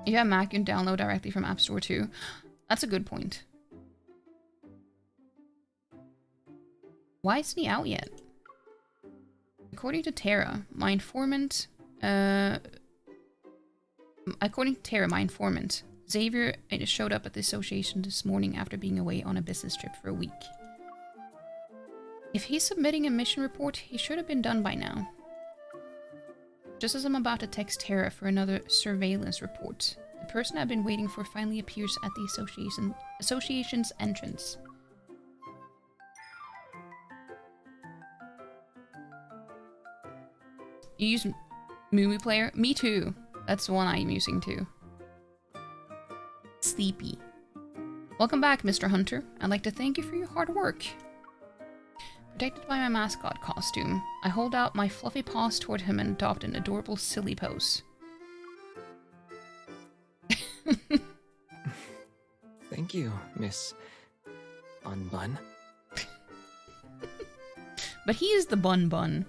If you have Mac, you can download directly from App Store too. That's a good point. Why isn't he out yet? According to Tara, my informant, Xavier showed up at the association this morning after being away on a business trip for a week. If he's submitting a mission report, he should have been done by now. Just as I'm about to text Tara for another surveillance report, the person I've been waiting for finally appears at the association's entrance. You use Movie Player? Me too. That's the one I'm using too. Sleepy. Welcome back, Mr. Hunter. I'd like to thank you for your hard work. Protected by my mascot costume, I hold out my fluffy paws toward him and adopt an adorable silly pose. Thank you, Miss Bun Bun. But he is the Bun Bun.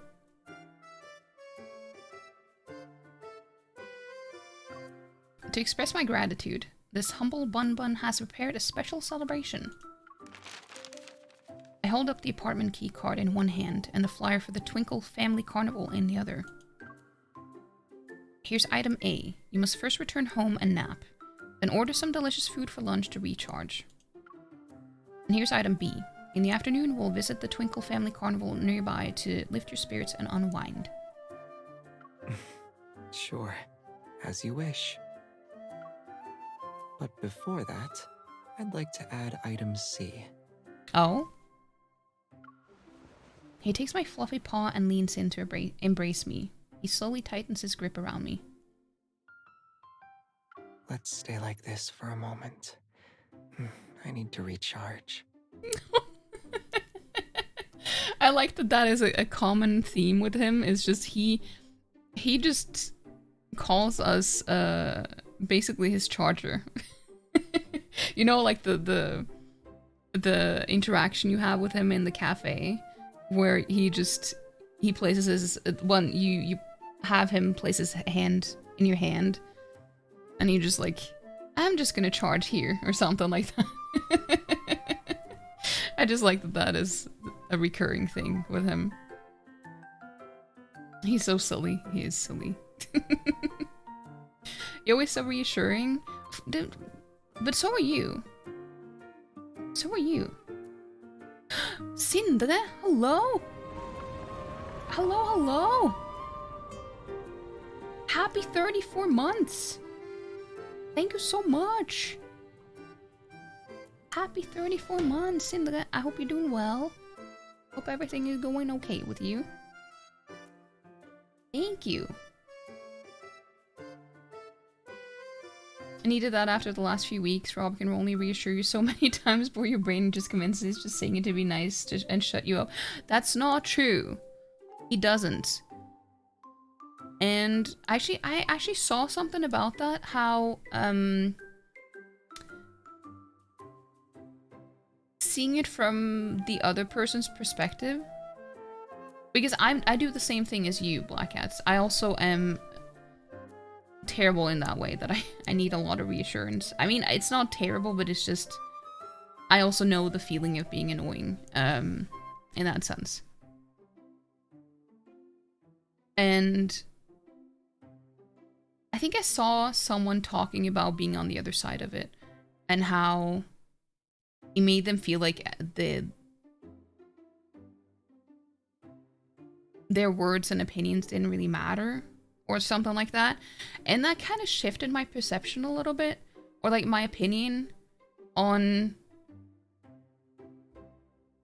To express my gratitude, this humble Bun Bun has prepared a special celebration. I hold up the apartment key card in one hand and the flyer for the Twinkle Family Carnival in the other. Here's item A. You must first return home and nap, then order some delicious food for lunch to recharge. And here's item B. In the afternoon, we'll visit the Twinkle Family Carnival nearby to lift your spirits and unwind. Sure, as you wish. But before that, I'd like to add item C. Oh? He takes my fluffy paw and leans in to embrace me. He slowly tightens his grip around me. Let's stay like this for a moment. I need to recharge. I like that is a common theme with him. Is just he just calls us basically his charger. You know, like the interaction you have with him in the cafe, where he places his you have him place his hand in your hand, and you just like, I'm just gonna charge here or something like that. I just like that is a recurring thing with him. He's so silly. He is silly. You're always so reassuring. But so are you. So are you. Sindre, hello? Hello, hello. Happy 34 months. Thank you so much. Happy 34 months, Sindre. I hope you're doing well. Hope everything is going okay with you. Thank you. I needed that after the last few weeks. Rob can only reassure you so many times before your brain just convinces just saying it to be nice and shut you up. That's not true. He doesn't. And I actually saw something about that, how seeing it from the other person's perspective, because I do the same thing as you, Black Cats. I also am terrible in that way, that I need a lot of reassurance. I mean, it's not terrible, but it's just, I also know the feeling of being annoying in that sense. And I think I saw someone talking about being on the other side of it and how it made them feel like their words and opinions didn't really matter or something like that. And that kind of shifted my perception a little bit, or like my opinion on,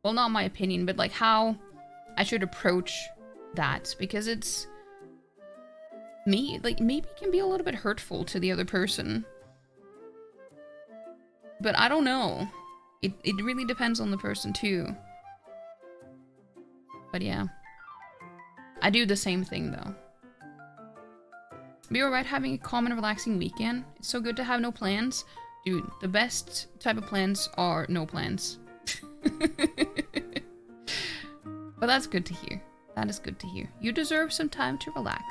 well, not my opinion, but like how I should approach that, because it's, maybe it can be a little bit hurtful to the other person. But I don't know. It really depends on the person too. But yeah. I do the same thing though. Be alright having a calm and relaxing weekend. It's so good to have no plans. Dude, the best type of plans are no plans. But that's good to hear. That is good to hear. You deserve some time to relax.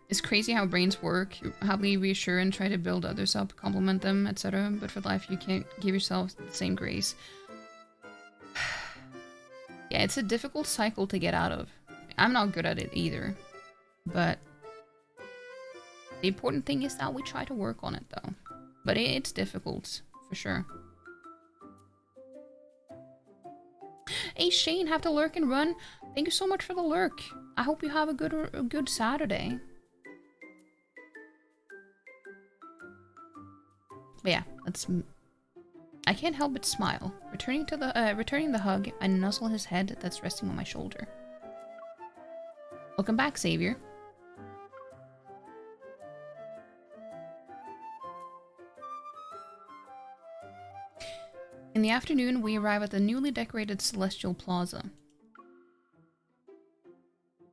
It's crazy how brains work. You happily reassure and try to build others up, compliment them, etc. But for life, you can't give yourself the same grace. Yeah, it's a difficult cycle to get out of. I'm not good at it either. But the important thing is that we try to work on it, though. But it's difficult, for sure. Hey Shane, have to lurk and run. Thank you so much for the lurk. I hope you have a good Saturday. But yeah, that's. I can't help but smile. Returning the hug, I nuzzle his head that's resting on my shoulder. Welcome back, Xavier. In the afternoon, we arrive at the newly decorated Celestial Plaza.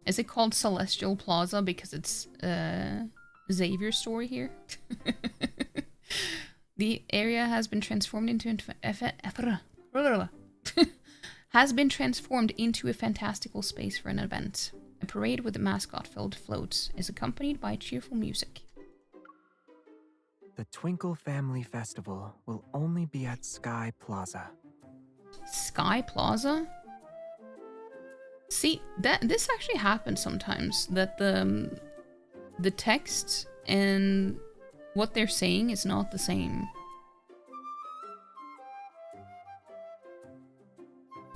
Is it called Celestial Plaza because it's Xavier's story here? The area has been transformed into a fantastical space for an event. A parade with mascot-filled floats is accompanied by cheerful music. The Twinkle Family Festival will only be at Sky Plaza. Sky Plaza? See, this actually happens sometimes, that the text and what they're saying is not the same.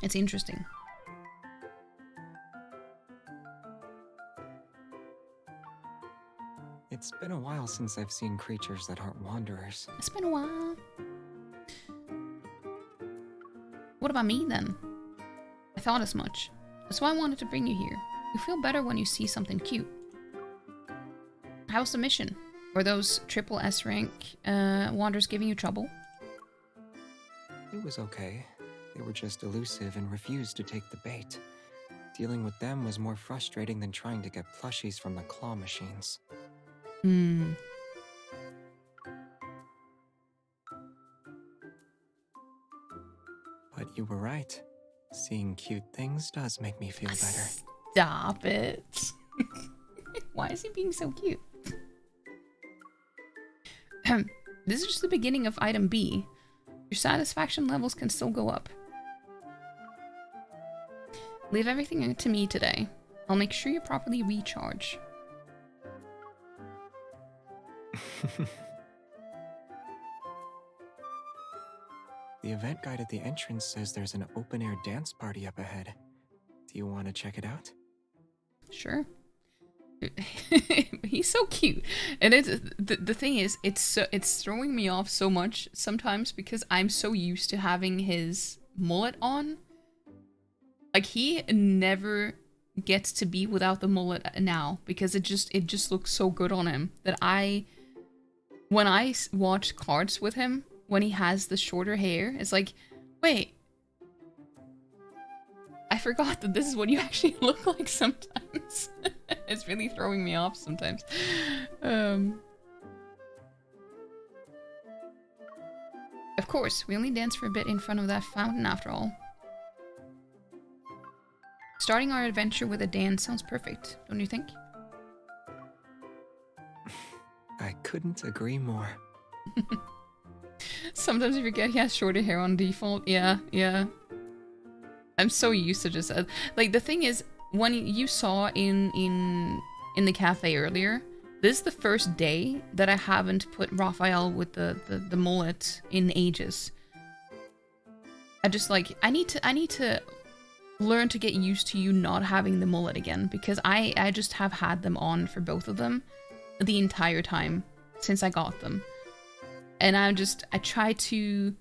It's interesting. It's been a while since I've seen creatures that aren't wanderers. It's been a while. What about me then? I thought as much. That's why I wanted to bring you here. You feel better when you see something cute. How's the mission? Were those triple S rank wanderers giving you trouble? It was okay. They were just elusive and refused to take the bait. Dealing with them was more frustrating than trying to get plushies from the claw machines. But you were right. Seeing cute things does make me feel better. Stop it. Why is he being so cute? This is just the beginning of item B. Your satisfaction levels can still go up. Leave everything to me today. I'll make sure you properly recharge. The event guide at the entrance says there's an open-air dance party up ahead. Do you want to check it out? Sure. He's so cute, and the thing is, it's throwing me off so much sometimes because I'm so used to having his mullet on. Like, he never gets to be without the mullet now because it just looks so good on him that when I watch cards with him when he has the shorter hair, it's like, wait, I forgot that this is what you actually look like sometimes. It's really throwing me off sometimes. Of course, we only danced for a bit in front of that fountain after all. Starting our adventure with a dance sounds perfect, don't you think? I couldn't agree more. Sometimes you forget he has shorter hair on default. Yeah. I'm so used to just like, the thing is, when you saw in the cafe earlier, this is the first day that I haven't put Raphael with the mullet in ages. I just like, I need to learn to get used to you not having the mullet again, because I just have had them on for both of them the entire time since I got them. And I try to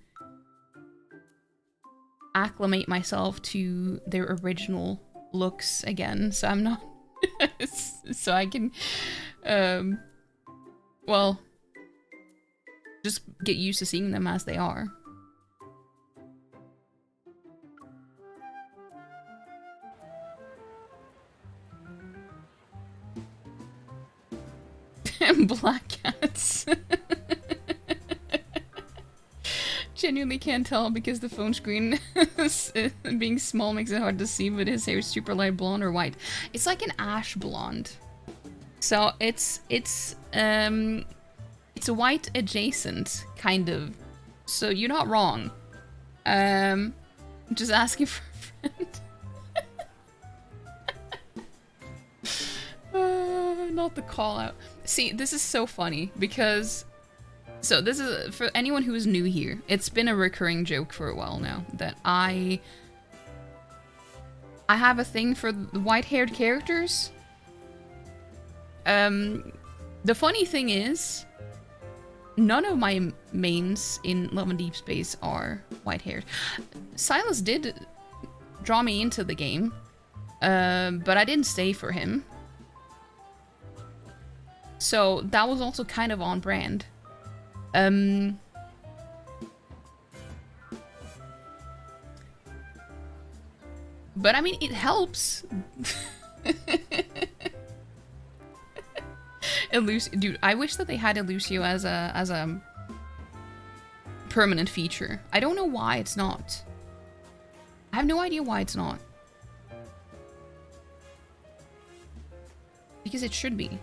acclimate myself to their original looks again, so I'm not... so I can, well, just get used to seeing them as they are. Black cats. Genuinely can't tell because the phone screen being small makes it hard to see, but his hair is super light blonde or white. It's like an ash blonde. So it's white adjacent, kind of. So you're not wrong. Just asking for a friend. Not the call out. See, this is so funny because... So this is, for anyone who is new here, it's been a recurring joke for a while now, that I have a thing for the white-haired characters. The funny thing is, none of my mains in Love&DeepSpace are white-haired. Silas did draw me into the game, but I didn't stay for him. So that was also kind of on brand. But I mean, it helps. Dude, I wish that they had Elucio as a permanent feature. I don't know why it's not. I have no idea why it's not. Because it should be.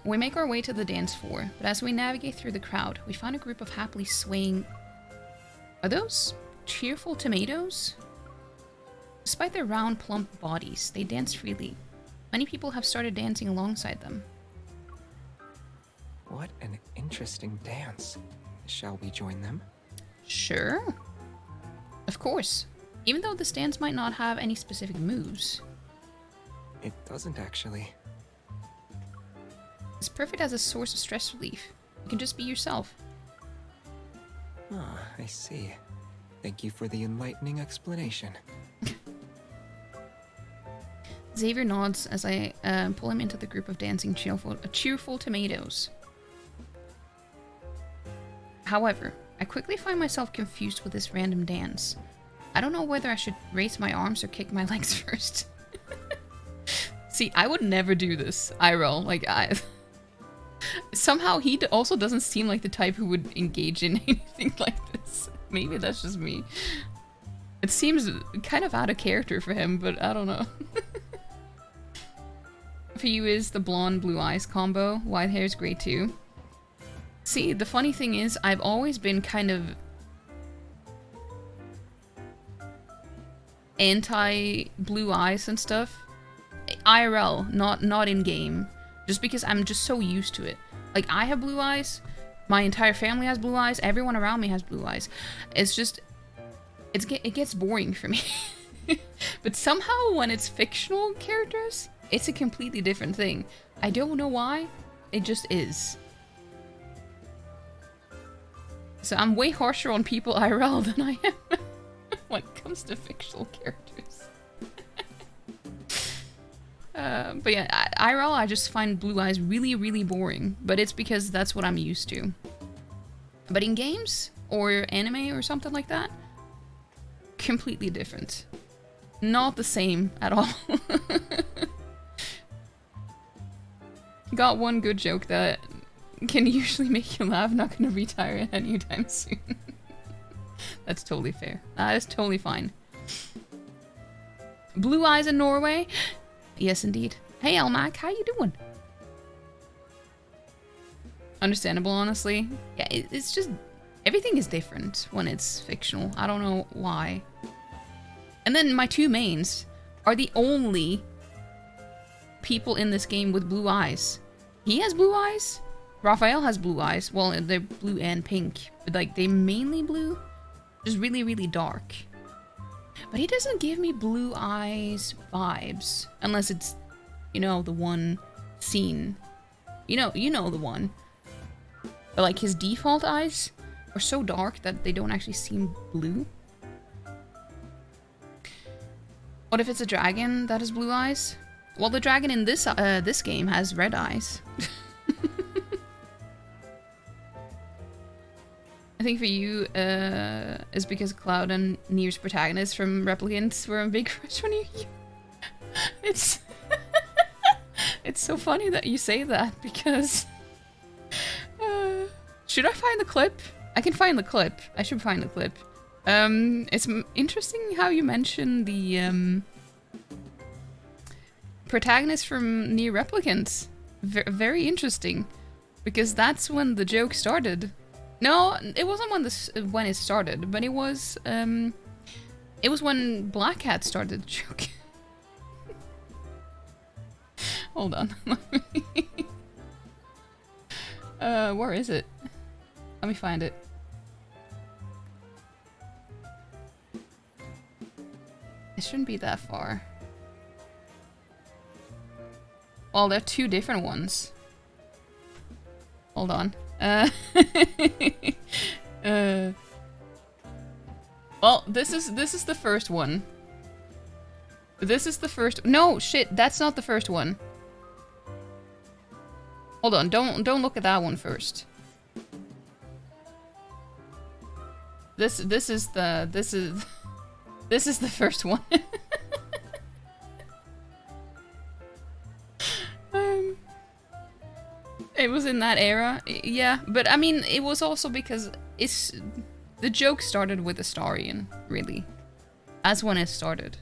We make our way to the dance floor, but as we navigate through the crowd, we find a group of happily swaying... Are those cheerful tomatoes? Despite their round, plump bodies, they dance freely. Many people have started dancing alongside them. What an interesting dance. Shall we join them? Sure. Of course. Even though this dance might not have any specific moves. It doesn't actually. It's perfect as a source of stress relief. You can just be yourself. Ah, I see. Thank you for the enlightening explanation. Xavier nods as I pull him into the group of dancing cheerful tomatoes. However, I quickly find myself confused with this random dance. I don't know whether I should raise my arms or kick my legs first. See, I would never do this, IRL. Like, somehow he also doesn't seem like the type who would engage in anything like this. Maybe that's just me. It seems kind of out of character for him, but I don't know. For you is the blonde blue eyes combo. White hair is great too. See, the funny thing is, I've always been kind of anti-blue eyes and stuff. IRL, not in-game. Just because I'm just so used to it. Like, I have blue eyes, my entire family has blue eyes, everyone around me has blue eyes. It's just, it gets boring for me. But somehow when it's fictional characters, it's a completely different thing. I don't know why, it just is. So I'm way harsher on people IRL than I am when it comes to fictional characters. But yeah, IRL, I just find blue eyes really, really boring. But it's because that's what I'm used to. But in games, or anime, or something like that, completely different. Not the same at all. Got one good joke that can usually make you laugh, not gonna retire anytime soon. That's totally fair. That is totally fine. Blue eyes in Norway? Yes, indeed. Hey, Elmac, how you doing? Understandable, honestly. Yeah, it's just... Everything is different when it's fictional. I don't know why. And then my two mains are the only people in this game with blue eyes. He has blue eyes. Raphael has blue eyes. Well, they're blue and pink. But, like, they're mainly blue. Just really, really dark. But he doesn't give me blue eyes vibes. Unless it's, you know, the one scene. You know the one. But like his default eyes are so dark that they don't actually seem blue. What if it's a dragon that has blue eyes? Well, the dragon in this this game has red eyes. I think for you, is because Cloud and Nier's protagonists from Replicants were a big crush on you. It's it's so funny that you say that because should I find the clip? I can find the clip. I should find the clip. It's interesting how you mention the protagonist from Nier Replicants. Very interesting, because that's when the joke started. No, it wasn't when it started, but it was when Black Hat started the joke. Hold on. Where is it? Let me find it. It shouldn't be that far. Well, there are two different ones. Hold on. Well, this is the first one. This is the first. No, shit, that's not the first one. Hold on, don't look at that one first. This is the first one. It was in that era, yeah, but I mean, it was also because the joke started with Astarion, really. That's when it started.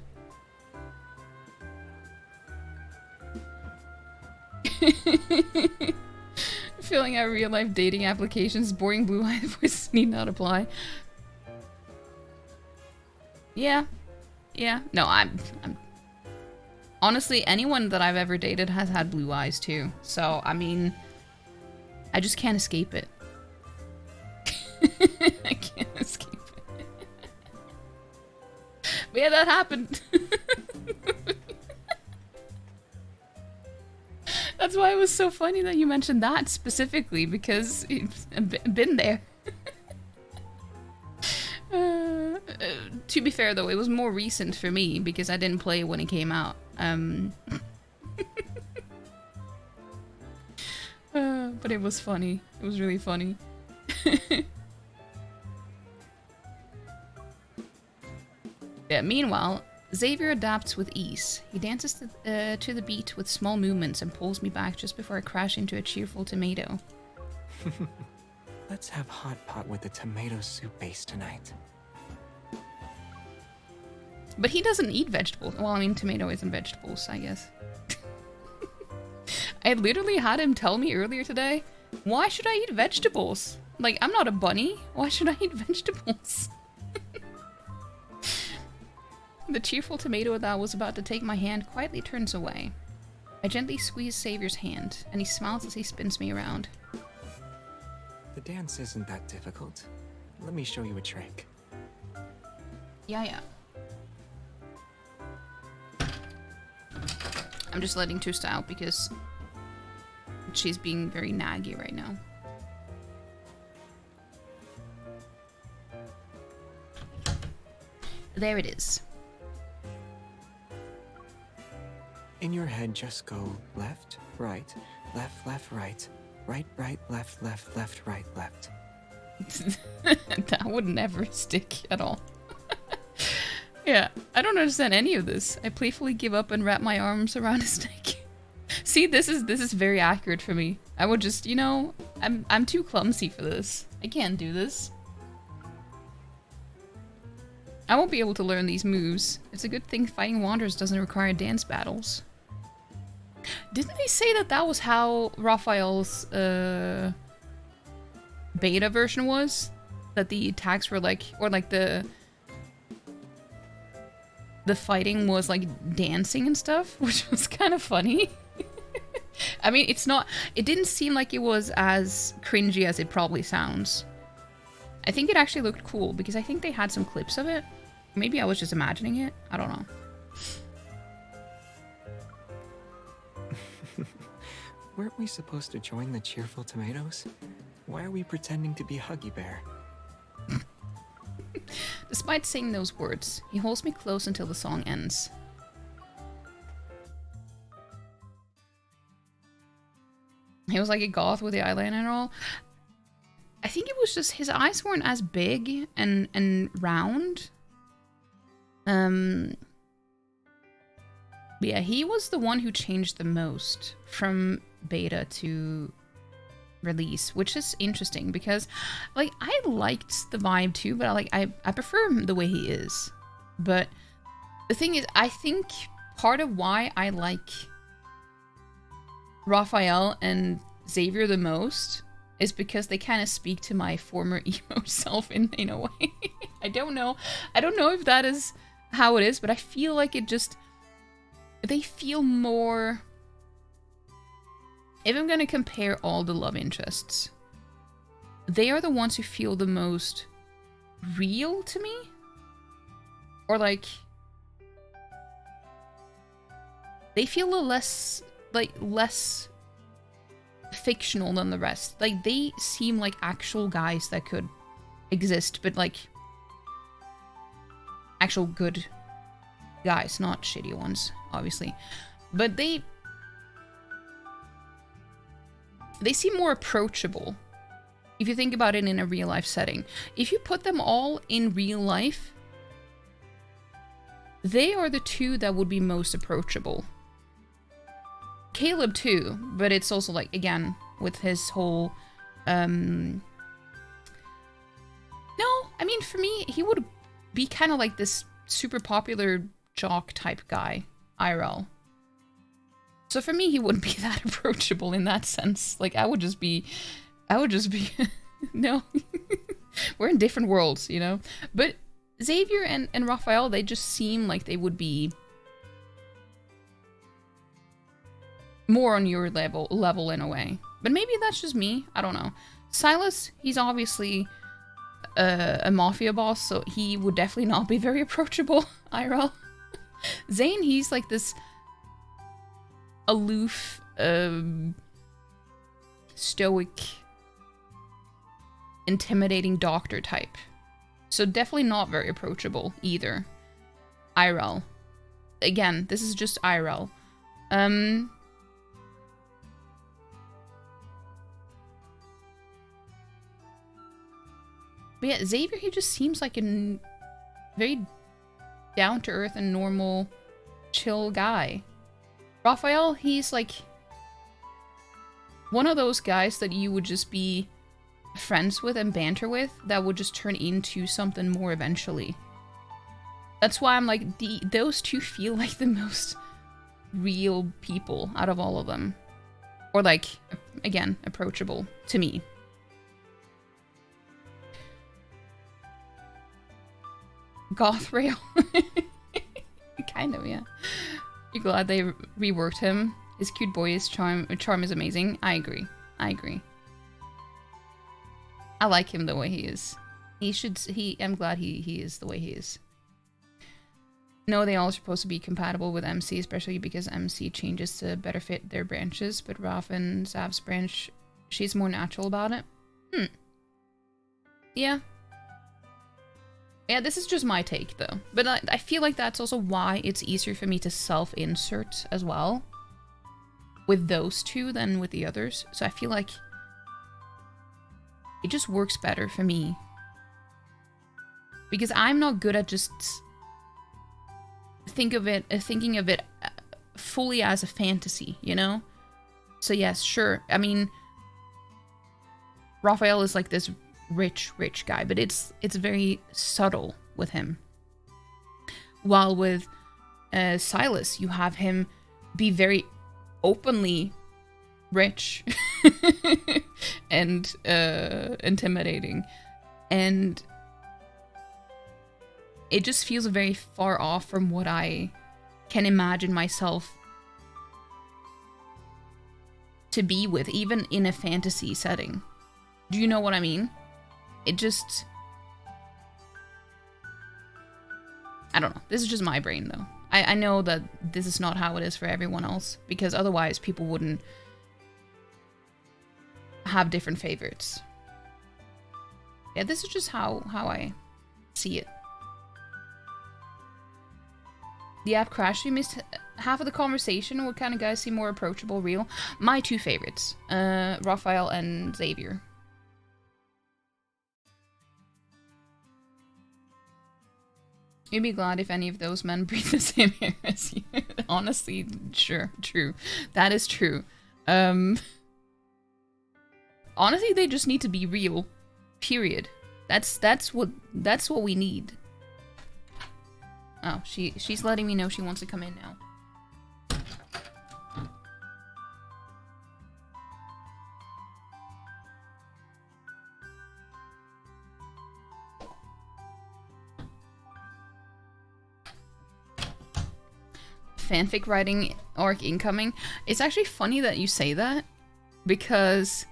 Feeling our real-life dating applications, boring blue-eyed voices need not apply. Yeah. No, I'm honestly, anyone that I've ever dated has had blue eyes too. So, I mean, I just can't escape it. I can't escape it. But yeah, that happened. That's why it was so funny that you mentioned that specifically, because it's been there. To be fair though, it was more recent for me because I didn't play when it came out. But it was funny. It was really funny. Yeah, meanwhile, Xavier adapts with ease. He dances to the beat with small movements and pulls me back just before I crash into a cheerful tomato. Let's have hot pot with the tomato soup base tonight. But he doesn't eat vegetables. Well, I mean, tomato isn't vegetables, I guess. I literally had him tell me earlier today, why should I eat vegetables? Like, I'm not a bunny. Why should I eat vegetables? The cheerful tomato that was about to take my hand quietly turns away. I gently squeeze Xavier's hand, and he smiles as he spins me around. The dance isn't that difficult. Let me show you a trick. Yeah. I'm just letting Tusta out because she's being very naggy right now. There it is. In your head, just go left, right, left, left, right, right, right, left, left, left, right, left. That would never stick at all. Yeah, I don't understand any of this. I playfully give up and wrap my arms around his neck. See, this is very accurate for me. I would just, you know, I'm too clumsy for this. I can't do this. I won't be able to learn these moves. It's a good thing fighting Wanderers doesn't require dance battles. Didn't they say that that was how Raphael's beta version was? That the attacks were like, or like the fighting was like dancing and stuff, which was kind of funny. I mean, it didn't seem like it was as cringy as it probably sounds. I think it actually looked cool because I think they had some clips of it. Maybe I was just imagining it. I don't know. Weren't we supposed to join the cheerful tomatoes? Why are we pretending to be Huggy Bear? Despite saying those words, he holds me close until the song ends. He was like a goth with the eyeliner and all. I think it was just his eyes weren't as big and round. But yeah, he was the one who changed the most from beta to release, which is interesting because, like, I liked the vibe too, but I prefer him the way he is. But the thing is, I think part of why I like Raphael and Xavier the most is because they kind of speak to my former emo self in a way. I don't know if that is how it is, but I feel like they feel more... If I'm gonna compare all the love interests, they are the ones who feel the most real to me. Or like... They feel a little less fictional than the rest. Like, they seem like actual guys that could exist, but like actual good guys, not shitty ones, obviously. But they seem more approachable if you think about it in a real life setting. If you put them all in real life, they are the two that would be most approachable. Caleb too, but it's also like, again, with his whole, no, I mean, for me, he would be kind of like this super popular jock type guy, IRL. So for me, he wouldn't be that approachable in that sense. Like, I would just be, no, we're in different worlds, you know? But Xavier and Raphael, they just seem like they would be more on your level in a way. But maybe that's just me. I don't know. Silas, he's obviously a mafia boss, so he would definitely not be very approachable, IRL. Zane, he's like this aloof, stoic, intimidating doctor type. So definitely not very approachable either. IRL. Again, this is just IRL. But yeah, Xavier, he just seems like a very down-to-earth and normal, chill guy. Raphael, he's like one of those guys that you would just be friends with and banter with that would just turn into something more eventually. That's why I'm like, those two feel like the most real people out of all of them. Or like, again, approachable to me. Goth Rail. Kind of, yeah. You're glad they reworked him. His cute boyish charm is amazing. I agree. I like him the way he is. I'm glad he is the way he is. No, they all are supposed to be compatible with MC, especially because MC changes to better fit their branches, but Raph and Zav's branch, she's more natural about it. Yeah. Yeah, this is just my take, though. But I feel like that's also why it's easier for me to self-insert as well with those two than with the others. So I feel like it just works better for me. Because I'm not good at just thinking of it fully as a fantasy, you know? So yes, sure. I mean, Raphael is like this rich guy, but it's very subtle with him. While with Silas, you have him be very openly rich and intimidating, and it just feels very far off from what I can imagine myself to be with, even in a fantasy setting. Do you know what I mean? It just... I don't know. This is just my brain, though. I know that this is not how it is for everyone else, because otherwise people wouldn't have different favorites. Yeah, this is just how I see it. The app crashed. You missed half of the conversation. What kind of guys seem more approachable, real? My two favorites, Raphael and Xavier. You'd be glad if any of those men breathe the same air as you. Honestly, sure, true. That is true. Honestly, they just need to be real. Period. That's what we need. Oh, she's letting me know she wants to come in now. Fanfic writing arc incoming. It's actually funny that you say that, because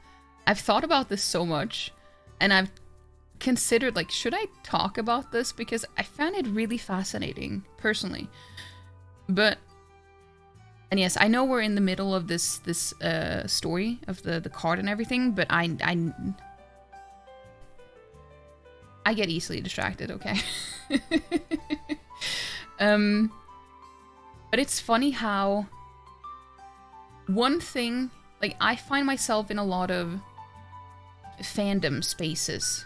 I've thought about this so much, and I've considered, like, should I talk about this? Because I found it really fascinating, personally. But, and yes, I know we're in the middle of this story of the card and everything, but I get easily distracted, okay? But it's funny how one thing, like, I find myself in a lot of fandom spaces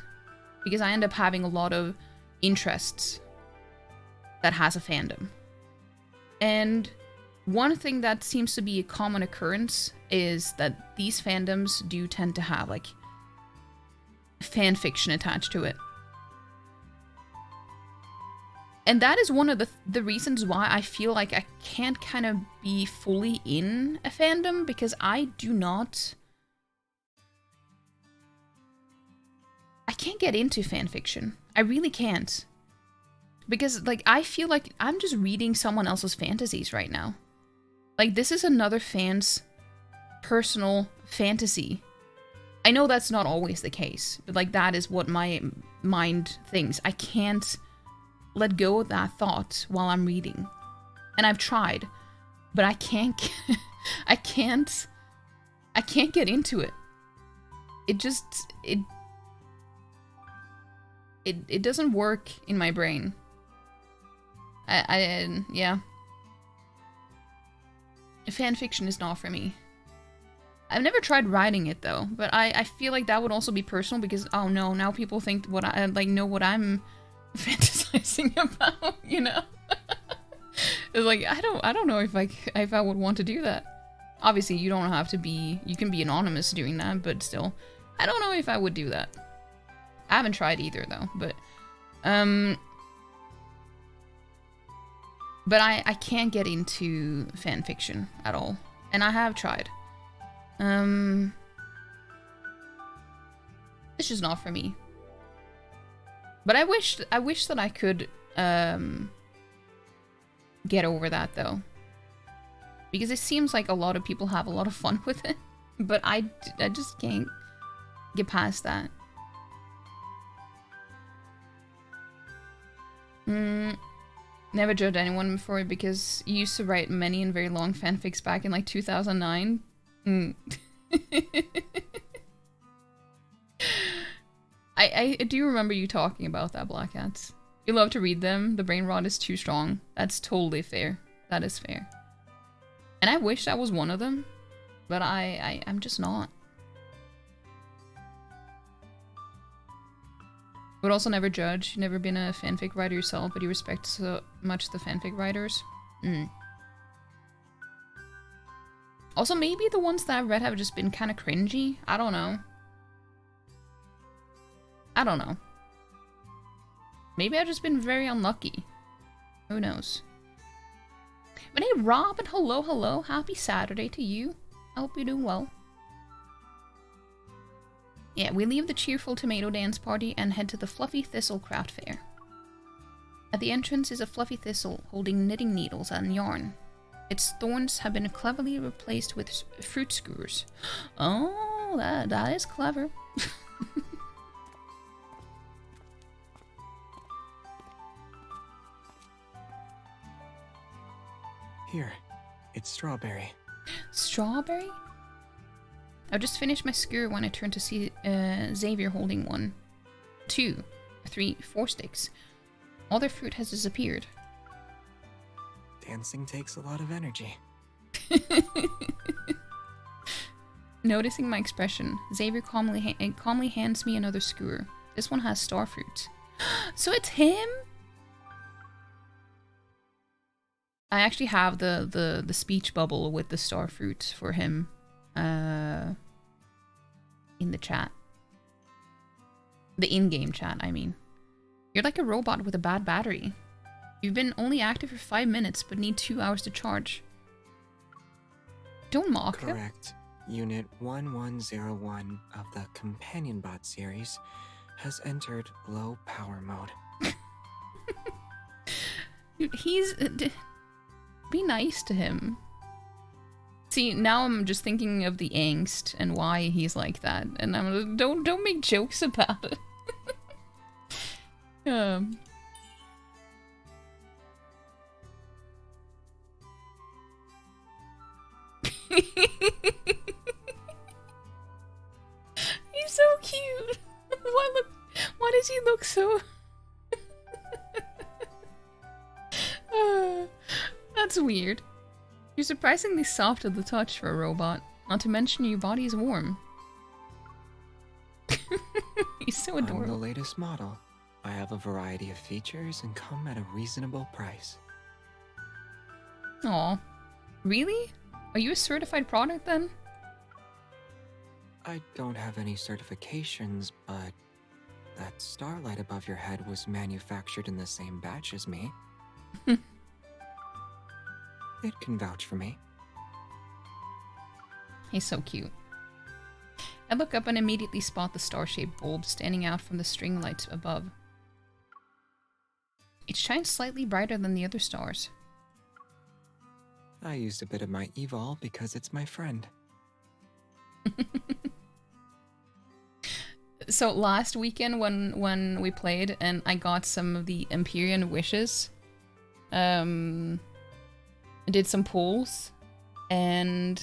because I end up having a lot of interests that has a fandom. And one thing that seems to be a common occurrence is that these fandoms do tend to have, like, fan fiction attached to it. And that is one of the reasons why I feel like I can't kind of be fully in a fandom, because I can't get into fanfiction. I really can't. Because, like, I feel like I'm just reading someone else's fantasies right now. Like, this is another fan's personal fantasy. I know that's not always the case, but, like, that is what my mind thinks. I can't let go of that thought while I'm reading. And I've tried, but I can't get into it. It doesn't work in my brain. Yeah. Fanfiction is not for me. I've never tried writing it though, but I feel like that would also be personal because, oh no, now people think what I know what I'm fantasizing about, you know? It's like, I don't know if I would want to do that. Obviously, you don't have to be, you can be anonymous doing that, but still, I don't know if I would do that. I haven't tried either though, but I can't get into fanfiction at all, and I have tried. It's just not for me. But I wish that I could get over that though, because it seems like a lot of people have a lot of fun with it, but I just can't get past that. Never judged anyone before because you used to write many and very long fanfics back in like 2009. I do remember you talking about that, Black Hats. You love to read them. The brain rot is too strong. That's totally fair. That is fair. And I wish I was one of them, but I'm just not. Would also never judge. You've never been a fanfic writer yourself, but you respect so much the fanfic writers. Also, maybe the ones that I've read have just been kind of cringy. I don't know. Maybe I've just been very unlucky. Who knows? But hey, Rob, and hello. Happy Saturday to you. I hope you're doing well. Yeah, we leave the cheerful tomato dance party and head to the Fluffy Thistle craft fair. At the entrance is a fluffy thistle holding knitting needles and yarn. Its thorns have been cleverly replaced with fruit skewers. Oh, that is clever. Here, it's strawberry. Strawberry? I just finished my skewer when I turned to see Xavier holding 1, 2, 3, 4 sticks. All their fruit has disappeared. Dancing takes a lot of energy. Noticing my expression, Xavier calmly hands me another skewer. This one has star fruit. So it's him? I actually have the speech bubble with the star fruit for him in the chat. The in-game chat, I mean. You're like a robot with a bad battery. You've been only active for 5 minutes, but need 2 hours to charge. Don't mock him. Correct. Unit 1101 of the Companion Bot series has entered low power mode. Dude, he's... be nice to him. See, now I'm just thinking of the angst and why he's like that, and I'm like, don't make jokes about it. He's so cute. Why does he look so... That's weird. You're surprisingly soft to the touch for a robot. Not to mention your body is warm. He's so adorable. I'm the latest model. I have a variety of features and come at a reasonable price. Aw. Really? Are you a certified product then? I don't have any certifications, but that starlight above your head was manufactured in the same batch as me. It can vouch for me. He's so cute. I look up and immediately spot the star-shaped bulb standing out from the string lights above. It shines slightly brighter than the other stars. I used a bit of my evol because it's my friend. So last weekend when we played and I got some of the Empyrean wishes, I did some pulls, and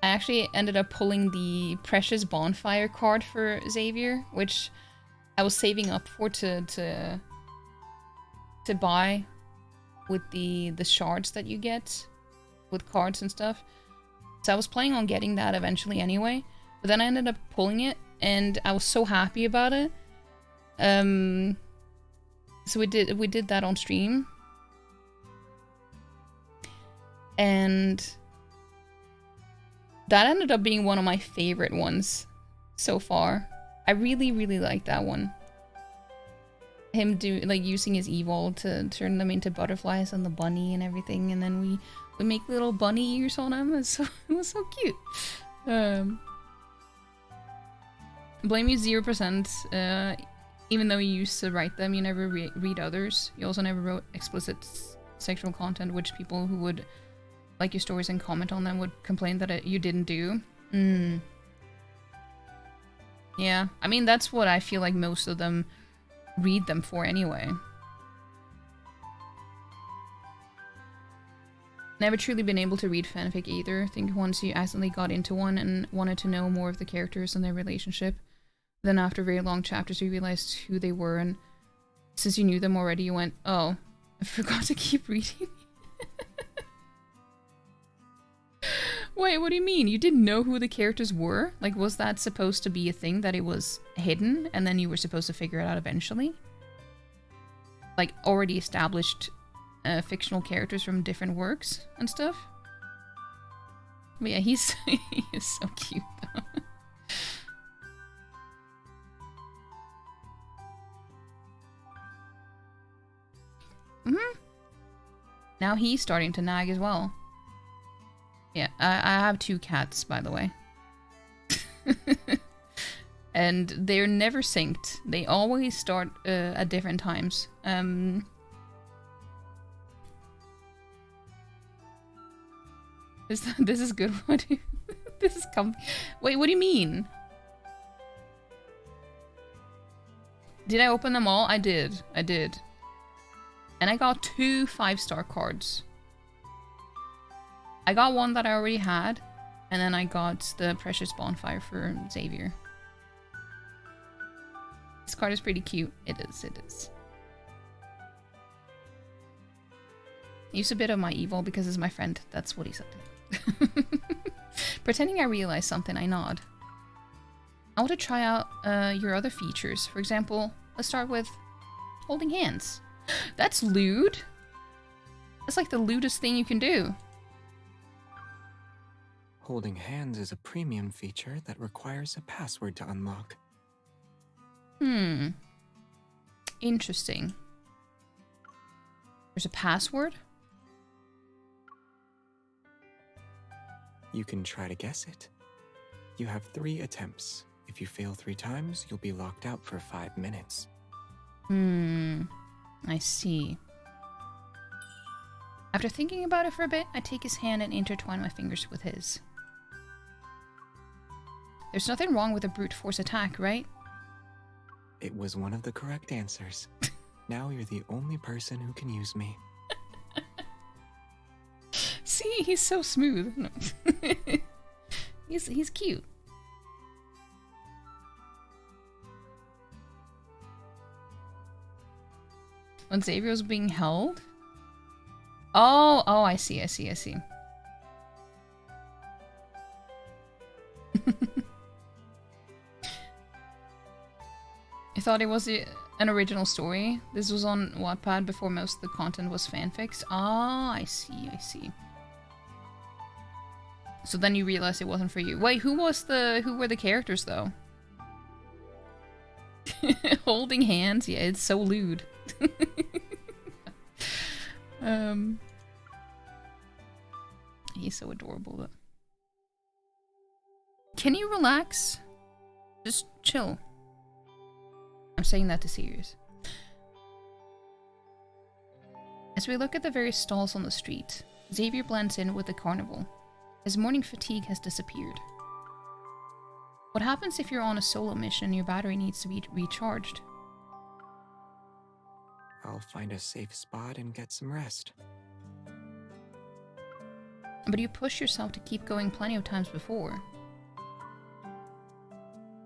I actually ended up pulling the Precious Bonfire card for Xavier, which I was saving up for to buy with the shards that you get with cards and stuff. So I was planning on getting that eventually anyway, but then I ended up pulling it, and I was so happy about it. So we did that on stream. And that ended up being one of my favorite ones so far. I really, really like that one. Him using his evil to turn them into butterflies and the bunny and everything, and then we make little bunny ears on him. It was so cute. Blame you 0%. Even though you used to write them, you never read others. You also never wrote explicit sexual content, which people who would like your stories and comment on them would complain that you didn't do. Yeah, I mean, that's what I feel like most of them read them for anyway. Never truly been able to read fanfic either. I think once you accidentally got into one and wanted to know more of the characters and their relationship, then after very long chapters you realized who they were, and since you knew them already you went, oh, I forgot to keep reading. Wait, what do you mean? You didn't know who the characters were? Like, was that supposed to be a thing that it was hidden and then you were supposed to figure it out eventually? Like, already established fictional characters from different works and stuff? But yeah, he is so cute though. Now he's starting to nag as well. Yeah, I have 2 cats, by the way. And they're never synced. They always start at different times. This is good. This is Wait, what do you mean? Did I open them all? I did. And I got 2 5-star cards. I got one that I already had, and then I got the Precious Bonfire for Xavier. This card is pretty cute. It is. Use a bit of my evil because it's my friend. That's what he said. Pretending I realize something, I nod. I want to try out your other features. For example, let's start with holding hands. That's lewd. That's like the lewdest thing you can do. Holding hands is a premium feature that requires a password to unlock. Interesting. There's a password? You can try to guess it. You have 3 attempts. If you fail 3 times, you'll be locked out for 5 minutes. I see. After thinking about it for a bit, I take his hand and intertwine my fingers with his. There's nothing wrong with a brute force attack, right? It was one of the correct answers. Now you're the only person who can use me. See, he's so smooth. No. He's cute. When Xavier was being held? Oh, I see. I thought it was an original story. This was on Wattpad before most of the content was fanfics. Ah, I see. So then you realized it wasn't for you. Wait, who were the characters though? Holding hands? Yeah, it's so lewd. He's so adorable though. Can you relax? Just chill. I'm saying that to serious. As we look at the various stalls on the street, Xavier blends in with the carnival. His morning fatigue has disappeared. What happens if you're on a solo mission and your battery needs to be recharged? I'll find a safe spot and get some rest. But you push yourself to keep going plenty of times before.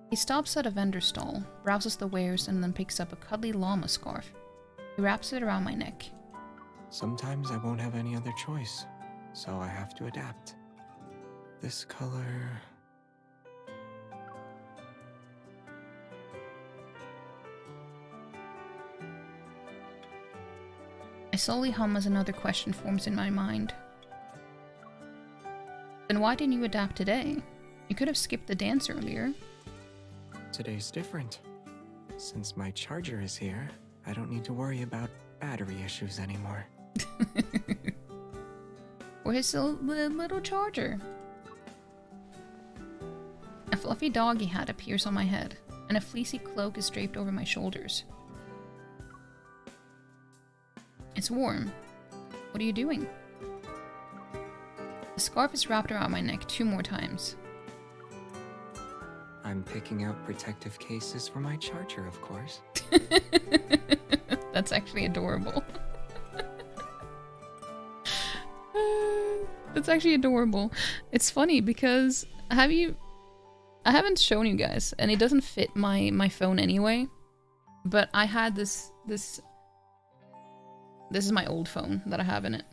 He stops at a vendor stall, browses the wares, and then picks up a cuddly llama scarf. He wraps it around my neck. Sometimes I won't have any other choice, so I have to adapt. This color... I slowly hum as another question forms in my mind. Then why didn't you adapt today? You could have skipped the dance earlier. Today's different. Since my charger is here, I don't need to worry about battery issues anymore. Where's the little charger? A fluffy doggy hat appears on my head, and a fleecy cloak is draped over my shoulders. It's warm. What are you doing? The scarf is wrapped around my neck 2 more times. I'm picking out protective cases for my charger, of course. That's actually adorable. That's actually adorable. It's funny because I haven't shown you guys, and it doesn't fit my phone anyway. But I had this is my old phone that I have in it.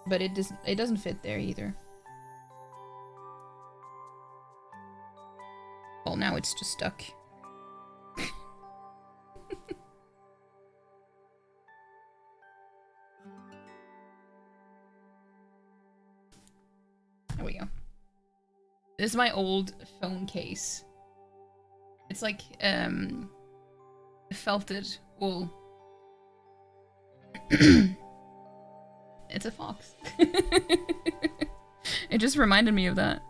But it doesn't fit there either. Well, now it's just stuck. There we go. This is my old phone case. It's like felted wool. It's a fox. It just reminded me of that.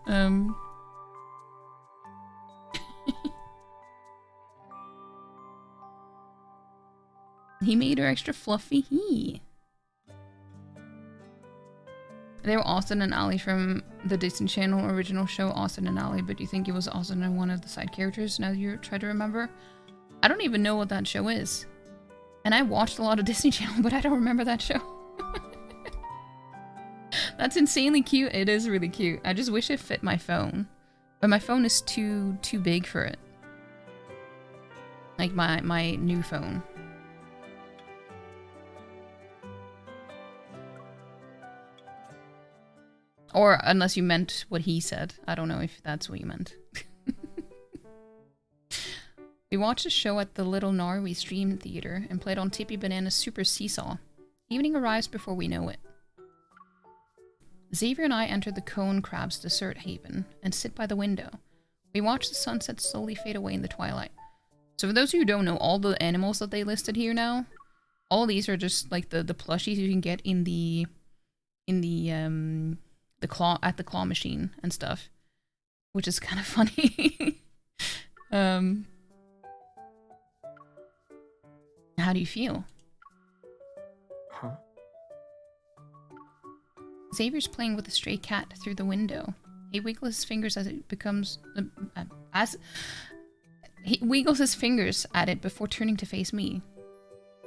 He made her extra fluffy. They were Austin and Ally from the Disney Channel original show Austin and Ally, but do you think it was Austin and one of the side characters now you try to remember? I don't even know what that show is. And I watched a lot of Disney Channel, but I don't remember that show. That's insanely cute. It is really cute. I just wish it fit my phone. But my phone is too big for it. Like my new phone. Or unless you meant what he said. I don't know if that's what you meant. We watched a show at the Little Norway Stream Theater and played on Tippy Banana's Super Seesaw. Evening arrives before we know it. Xavier and I enter the Cone Crab's dessert haven and sit by the window. We watch the sunset slowly fade away in the twilight. So for those of you who don't know, all the animals that they listed here now, all these are just like the plushies you can get in the claw at the claw machine and stuff, which is kind of funny. How do you feel? Huh? Xavier's playing with a stray cat through the window. He wiggles his fingers as it becomes he wiggles his fingers at it before turning to face me.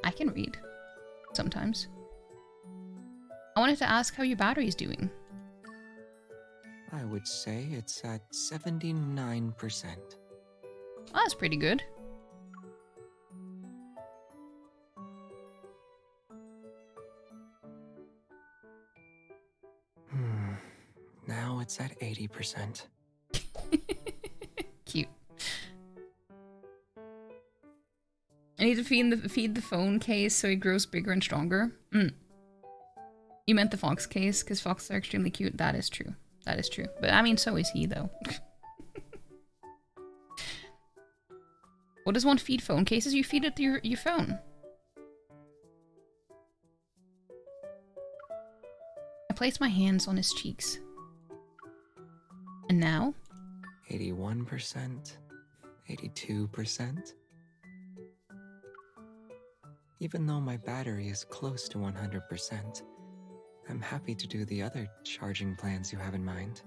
I can read sometimes. I wanted to ask how your battery's doing. I would say it's at 79%. Oh, that's pretty good. Now it's at 80%. Cute. I need to feed the phone case so it grows bigger and stronger. You meant the fox case, because foxes are extremely cute. That is true. That is true. But I mean, so is he, though. What does one feed phone cases? You feed it to your phone. I place my hands on his cheeks. And now? 81%. 82%. Even though my battery is close to 100%, I'm happy to do the other charging plans you have in mind.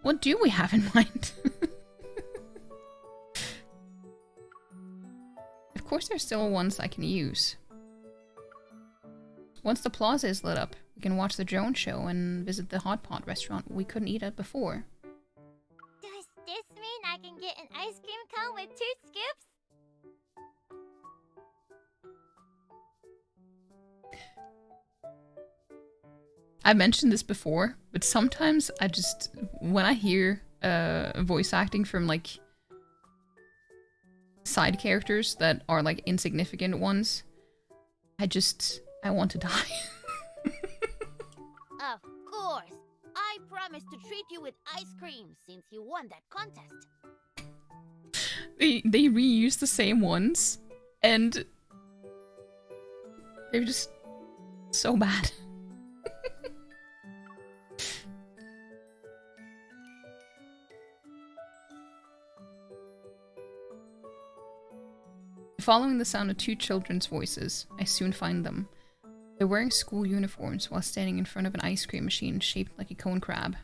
What do we have in mind? Of course there's still ones I can use. Once the plaza is lit up, we can watch the drone show and visit the hot pot restaurant we couldn't eat at before. Does this mean I can get an ice cream cone with 2 scoops? I've mentioned this before, but sometimes I just, when I hear voice acting from like side characters that are like insignificant ones, I want to die. Of course. I promised to treat you with ice cream since you won that contest. They reuse the same ones, and they're just so bad. Following the sound of 2 children's voices, I soon find them. They're wearing school uniforms while standing in front of an ice cream machine shaped like a cone crab.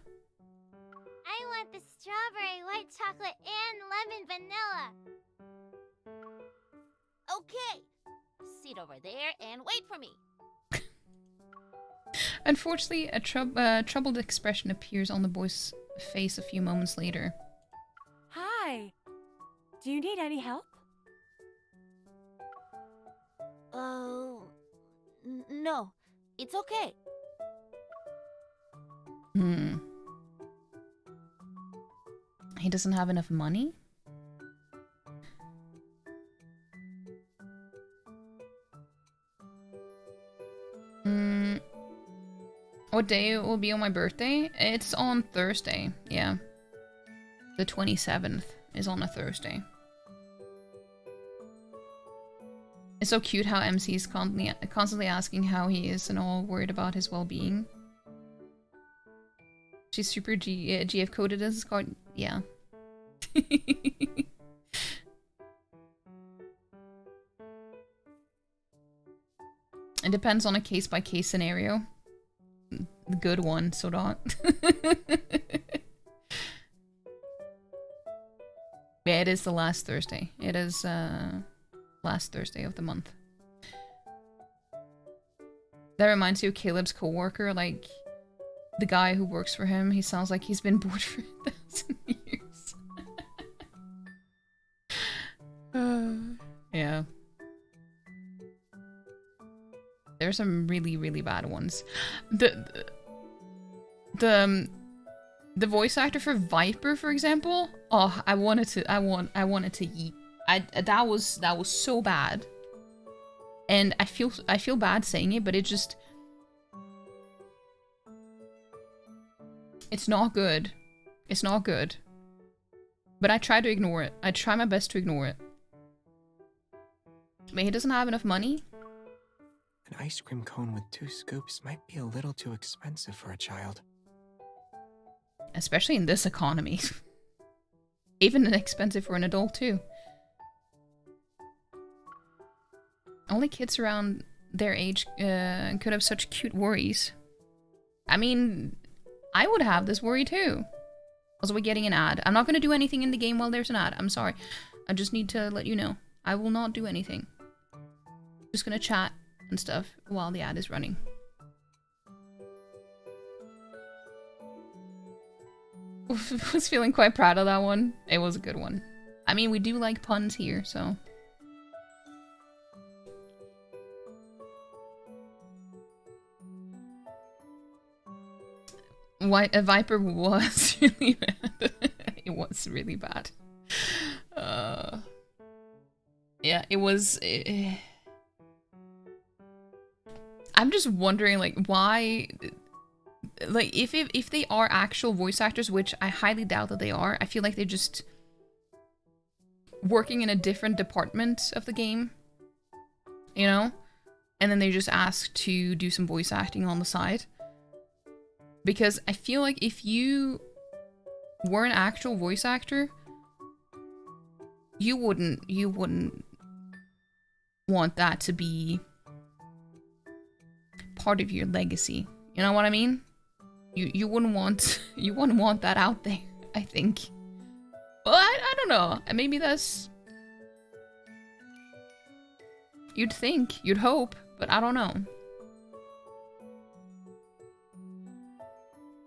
I want the strawberry, white chocolate, and lemon vanilla. Okay. Sit over there and wait for me. Unfortunately, a troubled expression appears on the boy's face a few moments later. Hi. Do you need any help? No. It's okay. He doesn't have enough money? What day it will be on my birthday? It's on Thursday, yeah. The 27th is on a Thursday. It's so cute how MC is constantly asking how he is and all worried about his well-being. She's super GF coded as card. Yeah. It depends on a case-by-case scenario. The good one, so not. Yeah, it is the last Thursday. It is, last Thursday of the month. That reminds you of Caleb's co-worker, like the guy who works for him. He sounds like he's been bored for 1,000 years. Yeah. There's some really, really bad ones. The voice actor for Viper, for example. Oh, I wanted to eat. That was so bad. And I feel bad saying it, but it just, it's not good. It's not good. But I try to ignore it. I try my best to ignore it. But he doesn't have enough money. An ice cream cone with 2 scoops might be a little too expensive for a child. Especially in this economy. Even expensive for an adult, too. Only kids around their age could have such cute worries. I mean, I would have this worry, too. Also, we're getting an ad. I'm not going to do anything in the game while there's an ad. I'm sorry. I just need to let you know. I will not do anything. Just going to chat and stuff while the ad is running. Was feeling quite proud of that one. It was a good one. I mean, we do like puns here, so. A Viper was really bad. It was really bad. Yeah, it was. I'm just wondering, like, why. Like, if they are actual voice actors, which I highly doubt that they are, I feel like they're just working in a different department of the game, you know? And then they're just asked to do some voice acting on the side. Because I feel like if you were an actual voice actor, you wouldn't want that to be part of your legacy. You know what I mean? You wouldn't want that out there, I think. Well, I don't know. Maybe that's... You'd think, you'd hope, but I don't know.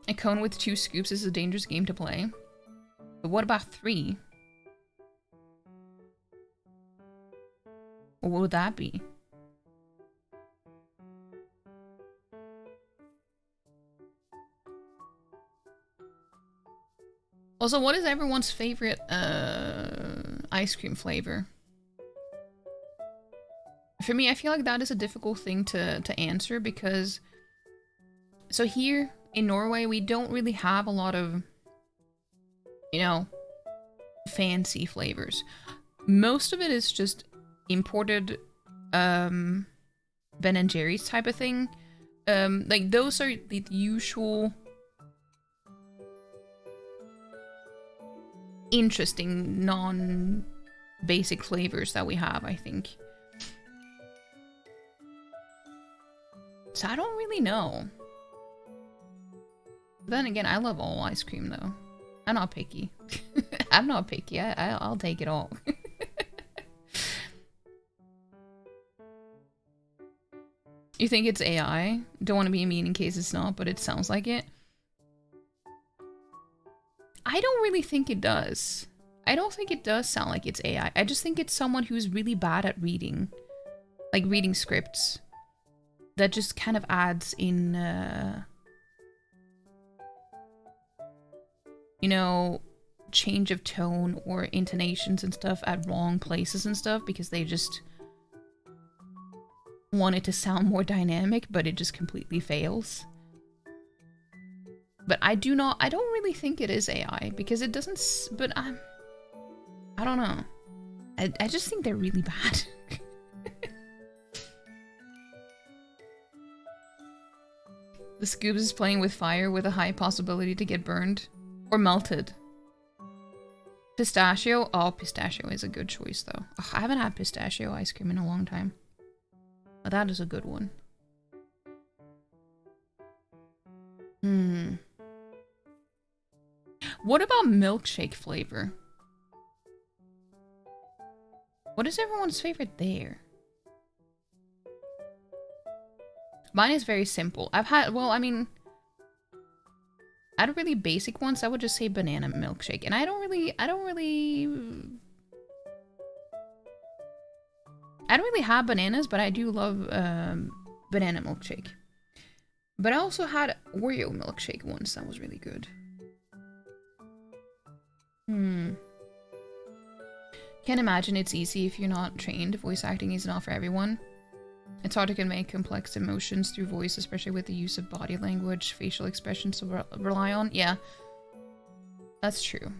A cone with 2 scoops is a dangerous game to play. But what about 3? What would that be? Also, what is everyone's favorite ice cream flavor? For me, I feel like that is a difficult thing to answer because... So here in Norway, we don't really have a lot of, you know, fancy flavors. Most of it is just imported Ben and Jerry's type of thing. Like, those are the usual... interesting non-basic flavors that we have, I think. So I don't really know. But then again, I love all ice cream though. I'm not picky. I'm not picky. I'll take it all. You think it's AI? Don't want to be mean in case it's not, but it sounds like it. I don't really think it does. I don't think it does sound like it's AI. I just think it's someone who's really bad at reading. Like reading scripts. That just kind of adds in, you know, change of tone or intonations and stuff at wrong places and stuff because they just want it to sound more dynamic, but it just completely fails. But I don't really think it is AI because it doesn't, but I don't know. I just think they're really bad. The Scoobs is playing with fire with a high possibility to get burned or melted. Pistachio? Oh, pistachio is a good choice though. Ugh, I haven't had pistachio ice cream in a long time. But that is a good one. What about milkshake flavor? What is everyone's favorite there? Mine is very simple. I've had, well, I mean, out of really basic ones, I would just say banana milkshake. And I don't really have bananas, but I do love the banana milkshake. But I also had Oreo milkshake once. That was really good. Can't imagine it's easy if you're not trained. Voice acting is not for everyone. It's hard to convey complex emotions through voice, especially with the use of body language, facial expressions to rely on. Yeah, that's true.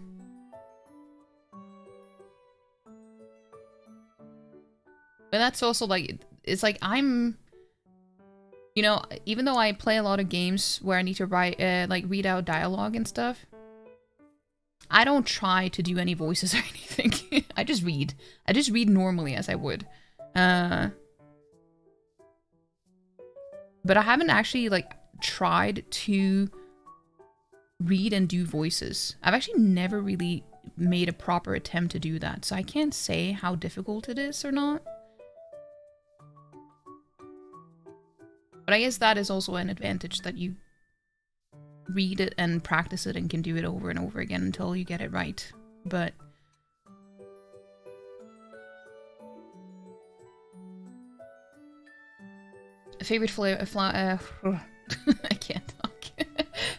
But that's also like, it's like I'm, you know, even though I play a lot of games where I need to write, like read out dialogue and stuff, I don't try to do any voices or anything. I just read. I just read normally as I would. But I haven't actually like tried to read and do voices. I've actually never really made a proper attempt to do that, so I can't say how difficult it is or not. But I guess that is also an advantage, that you read it and practice it and can do it over and over again until you get it right. But favorite flavor, I can't talk.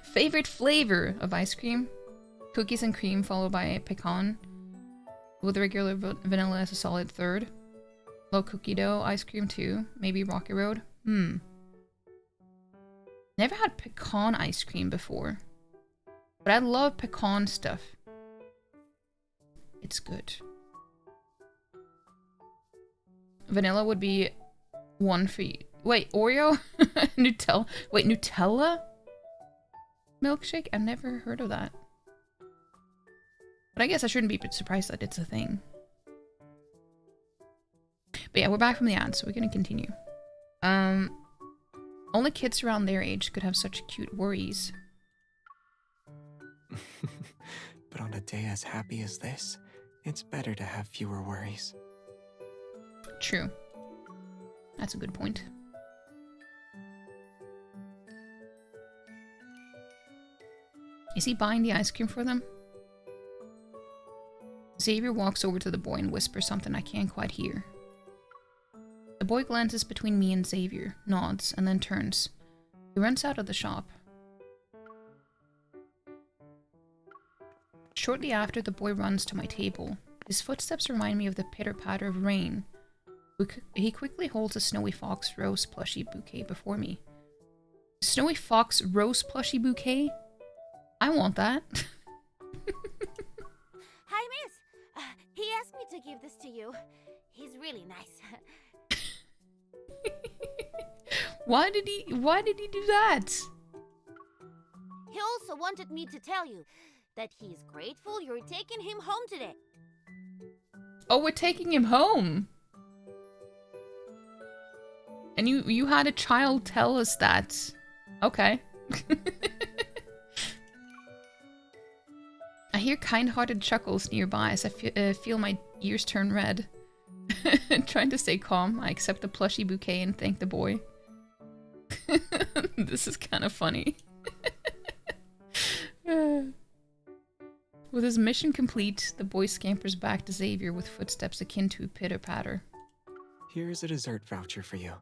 Favorite flavor of ice cream? Cookies and cream followed by pecan, with regular vanilla as a solid third. Low cookie dough ice cream too. Maybe Rocky Road. Never had pecan ice cream before, but I love pecan stuff. It's good. Vanilla would be one for you. Wait, Oreo? Nutella? Wait, Nutella? Milkshake? I've never heard of that. But I guess I shouldn't be surprised that it's a thing. But yeah, we're back from the ad, so we're gonna continue. Only kids around their age could have such cute worries. But on a day as happy as this, it's better to have fewer worries. True. That's a good point. Is he buying the ice cream for them? Xavier walks over to the boy and whispers something I can't quite hear. The boy glances between me and Xavier, nods, and then turns. He runs out of the shop. Shortly after, the boy runs to my table. His footsteps remind me of the pitter-patter of rain. He quickly holds a Snowy Fox rose plushie bouquet before me. Snowy Fox rose plushie bouquet? I want that. Hi, miss. He asked me to give this to you. He's really nice. Why did he do that? He also wanted me to tell you that he's grateful you're taking him home today. Oh, we're taking him home. And you had a child tell us that. Okay. I hear kind-hearted chuckles nearby as I feel my ears turn red. Trying to stay calm, I accept the plushie bouquet and thank the boy. This is kind of funny. With his mission complete, the boy scampers back to Xavier with footsteps akin to pitter-patter. Here's a dessert voucher for you.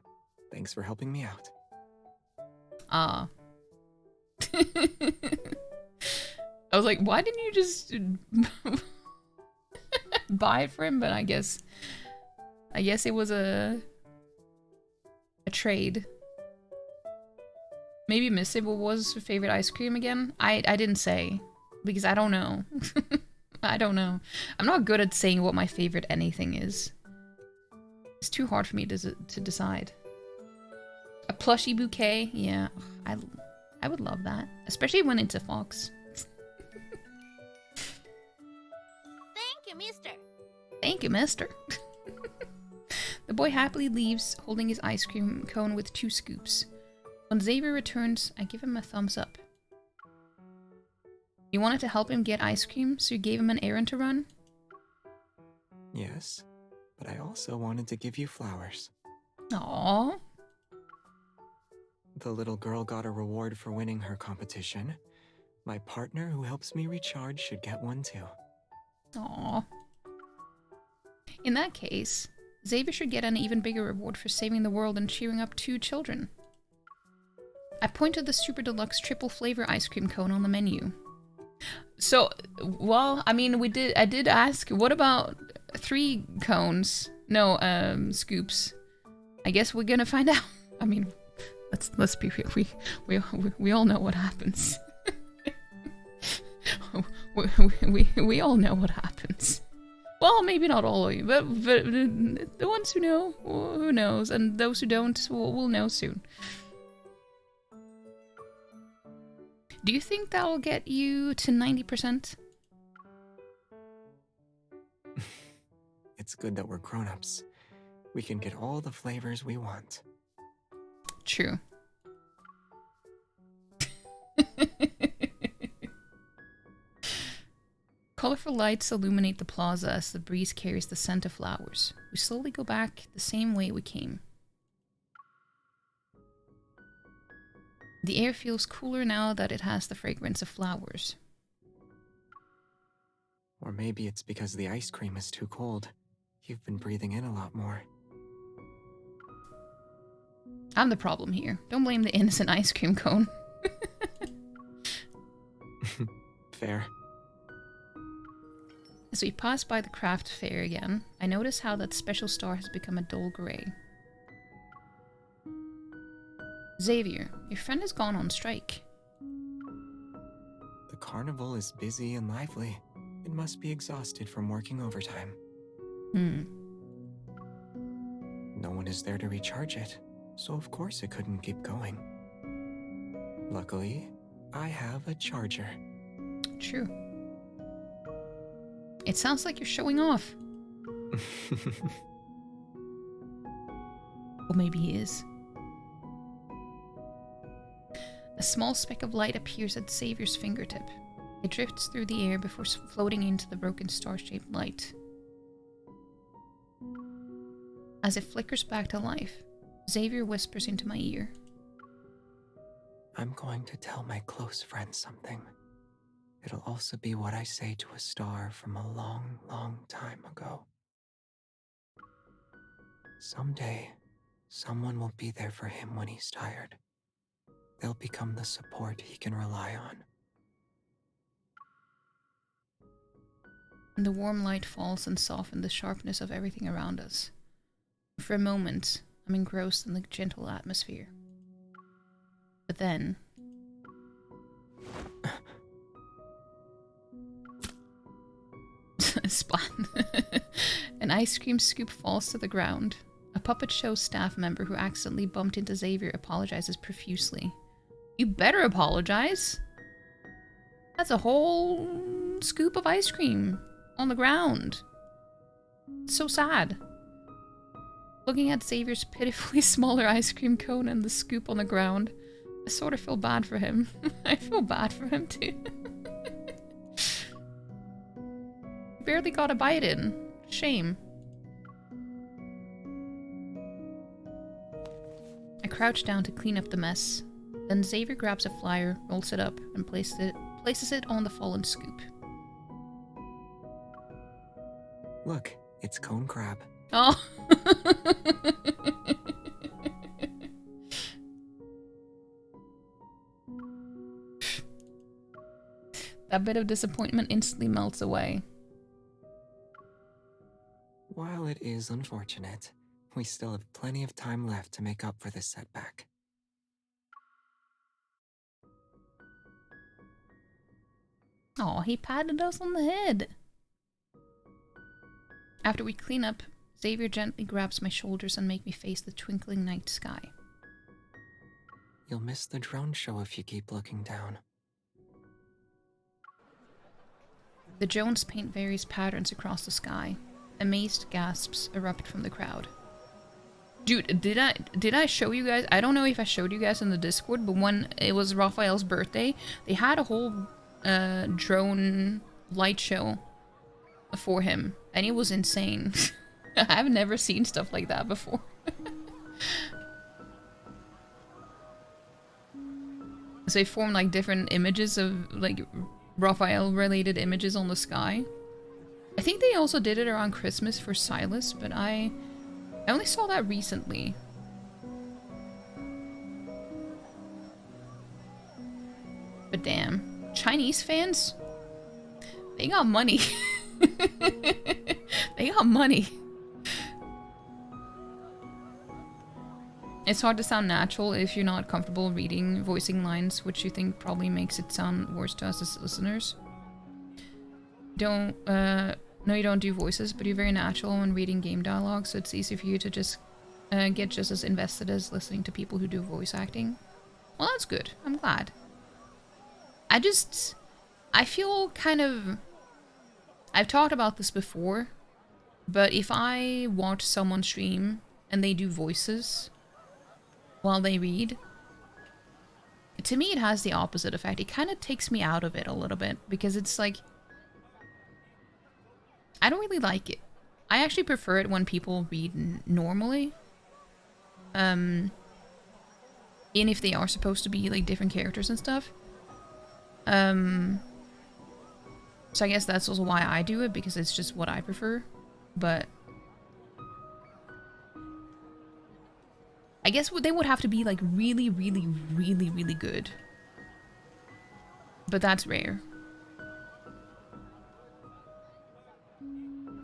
Thanks for helping me out. Ah. I was like, why didn't you just buy it for him? But I guess it was a trade. Maybe Missy, what was her favorite ice cream again? I didn't say, because I don't know. I don't know. I'm not good at saying what my favorite anything is. It's too hard for me to decide. A plushie bouquet? Yeah, I would love that. Especially when it's a fox. Thank you, mister. Thank you, mister. The boy happily leaves, holding his ice cream cone with 2 scoops. When Xavier returns, I give him a thumbs up. You wanted to help him get ice cream, so you gave him an errand to run? Yes, but I also wanted to give you flowers. Aww. The little girl got a reward for winning her competition. My partner who helps me recharge should get one too. Aww. In that case, Xavier should get an even bigger reward for saving the world and cheering up 2 children. I pointed the super deluxe triple flavor ice cream cone on the menu. So, well, I mean, I did ask, what about 3 cones? No, scoops. I guess we're gonna find out. I mean, let's be real. We all know what happens. we all know what happens. Well, maybe not all of you, but the ones who know, who knows, and those who don't will know soon. Do you think that will get you to 90%? It's good that we're grown-ups. We can get all the flavors we want. True. Colorful lights illuminate the plaza as the breeze carries the scent of flowers. We slowly go back the same way we came. The air feels cooler now that it has the fragrance of flowers. Or maybe it's because the ice cream is too cold. You've been breathing in a lot more. I'm the problem here. Don't blame the innocent ice cream cone. Fair. As we pass by the craft fair again, I notice how that special star has become a dull grey. Xavier, your friend has gone on strike. The carnival is busy and lively. It must be exhausted from working overtime. No one is there to recharge it, so of course it couldn't keep going. Luckily, I have a charger. True. It sounds like you're showing off. Or maybe he is. A small speck of light appears at Xavier's fingertip. It drifts through the air before floating into the broken star-shaped light. As it flickers back to life, Xavier whispers into my ear. I'm going to tell my close friend something. It'll also be what I say to a star from a long, long time ago. Someday, someone will be there for him when he's tired. They'll become the support he can rely on. The warm light falls and softens the sharpness of everything around us. For a moment, I'm engrossed in the gentle atmosphere. But then... Splat. An ice cream scoop falls to the ground. A puppet show staff member who accidentally bumped into Xavier apologizes profusely. You better apologize. That's a whole scoop of ice cream on the ground. It's so sad. Looking at Xavier's pitifully smaller ice cream cone and the scoop on the ground, I sort of feel bad for him. I feel bad for him too. Barely got a bite in. Shame. I crouch down to clean up the mess. Then Xavier grabs a flyer, rolls it up, and places it on the fallen scoop. Look, it's cone crab. Oh! That bit of disappointment instantly melts away. While it is unfortunate, we still have plenty of time left to make up for this setback. Oh, he patted us on the head. After we clean up, Xavier gently grabs my shoulders and makes me face the twinkling night sky. You'll miss the drone show if you keep looking down. The drones paint various patterns across the sky. Amazed gasps erupt from the crowd. Dude, did I show you guys? I don't know if I showed you guys in the Discord, but when it was Raphael's birthday, they had a whole drone light show for him, and it was insane. I've never seen stuff like that before. So they formed like different images of like Raphael related images on the sky. I think they also did it around Christmas for Silas, but I I only saw that recently. But damn, Chinese fans? They got money. They got money. It's hard to sound natural if you're not comfortable reading voicing lines, which you think probably makes it sound worse to us as listeners. No, you don't do voices, but you're very natural when reading game dialogue, so it's easy for you to just get just as invested as listening to people who do voice acting. Well, that's good. I'm glad. I feel kind of... I've talked about this before, but if I watch someone stream and they do voices while they read, to me it has the opposite effect. It kind of takes me out of it a little bit, because it's like... I don't really like it. I actually prefer it when people read normally. And if they are supposed to be like different characters and stuff. So I guess that's also why I do it, because it's just what I prefer. But I guess they would have to be like really, really, really, really good. But that's rare.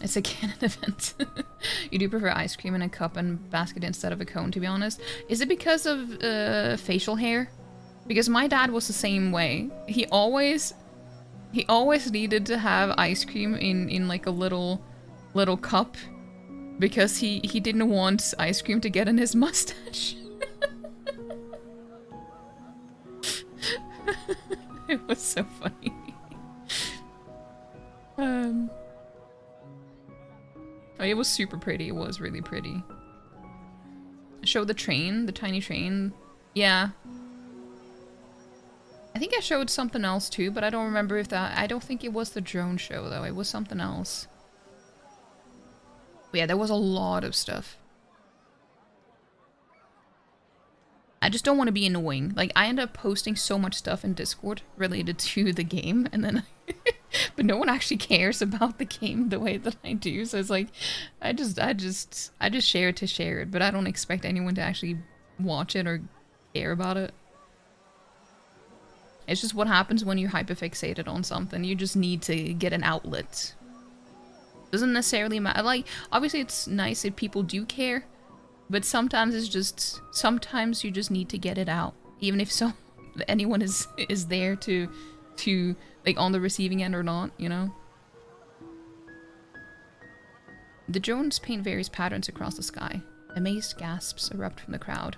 It's a canon event. You do prefer ice cream in a cup and basket instead of a cone, to be honest. Is it because of facial hair? Because my dad was the same way. He always needed to have ice cream in like a little cup, because he didn't want ice cream to get in his mustache. It was so funny. Oh, it was super pretty. It was really pretty. Show the train, the tiny train. Yeah. I think I showed something else too, but I don't remember if that... I don't think it was the drone show though. It was something else. But yeah, there was a lot of stuff. I just don't want to be annoying. Like, I end up posting so much stuff in Discord related to the game, and then... but no one actually cares about the game the way that I do, so it's like... I just share it to share it, but I don't expect anyone to actually watch it or care about it. It's just what happens when you're hyperfixated on something. You just need to get an outlet. Doesn't necessarily matter. Like, obviously it's nice if people do care, but sometimes it's just... Sometimes you just need to get it out. Even if anyone is there to like on the receiving end or not, you know? The drones paint various patterns across the sky. Amazed gasps erupt from the crowd.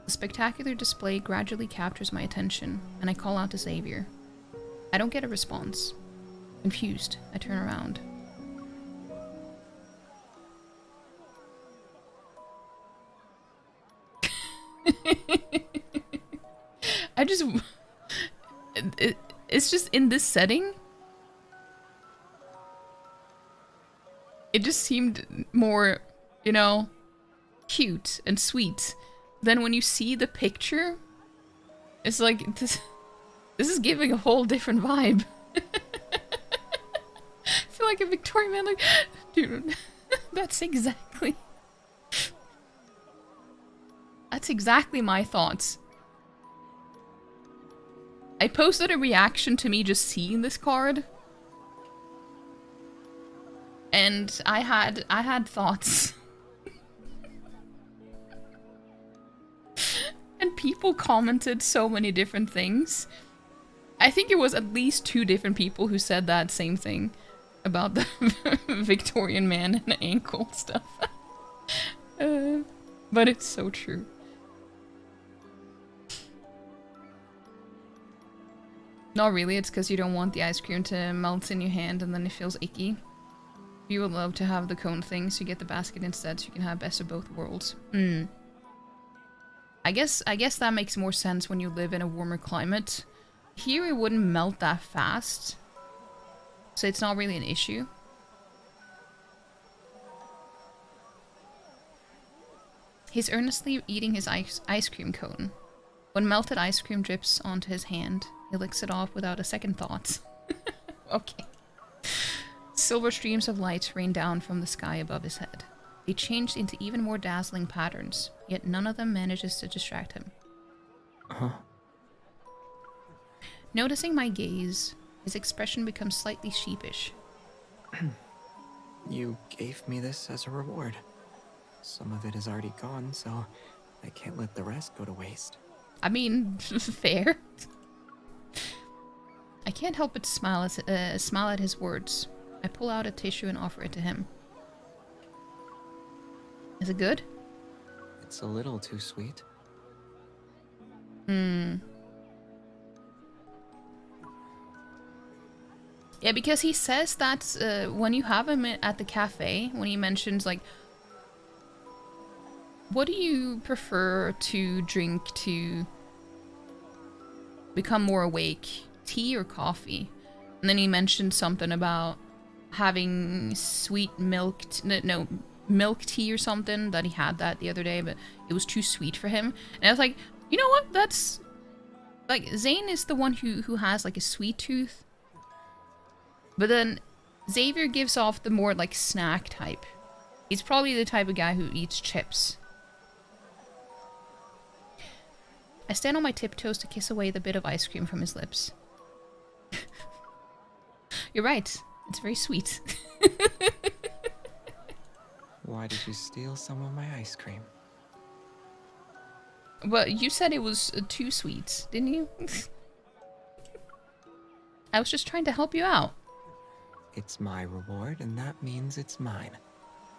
The spectacular display gradually captures my attention, and I call out to Xavier. I don't get a response. Confused, I turn around. It's just in this setting, it just seemed more, you know, cute and sweet. Then when you see the picture, it's like, this is giving a whole different vibe. I feel like a Victorian man, like, dude, that's exactly my thoughts. I posted a reaction to me just seeing this card, and I had thoughts. And people commented so many different things. I think it was at least 2 different people who said that same thing about the Victorian man and ankle stuff. But it's so true. Not really, it's because you don't want the ice cream to melt in your hand and then it feels icky. You would love to have the cone thing, so you get the basket instead so you can have best of both worlds. I guess that makes more sense when you live in a warmer climate. Here it wouldn't melt that fast, so it's not really an issue. He's earnestly eating his ice cream cone. When melted ice cream drips onto his hand, he licks it off without a second thought. Okay. Silver streams of light rained down from the sky above his head. They changed into even more dazzling patterns, yet none of them manages to distract him. Huh? Noticing my gaze, his expression becomes slightly sheepish. You gave me this as a reward. Some of it is already gone, so I can't let the rest go to waste. I mean, fair. I can't help but smile at his words. I pull out a tissue and offer it to him. Is it good? It's a little too sweet. Yeah, because he says that when you have him at the cafe, when he mentions, like, what do you prefer to drink to become more awake? Tea or coffee? And then he mentioned something about having sweet milk, milk tea or something, that he had that the other day, but it was too sweet for him. And I was like, you know what? That's, like, Zane is the one who has, like, a sweet tooth. But then Xavier gives off the more, like, snack type. He's probably the type of guy who eats chips. I stand on my tiptoes to kiss away the bit of ice cream from his lips. You're right. It's very sweet. Why did you steal some of my ice cream? Well, you said it was too sweet, didn't you? I was just trying to help you out. It's my reward, and that means it's mine.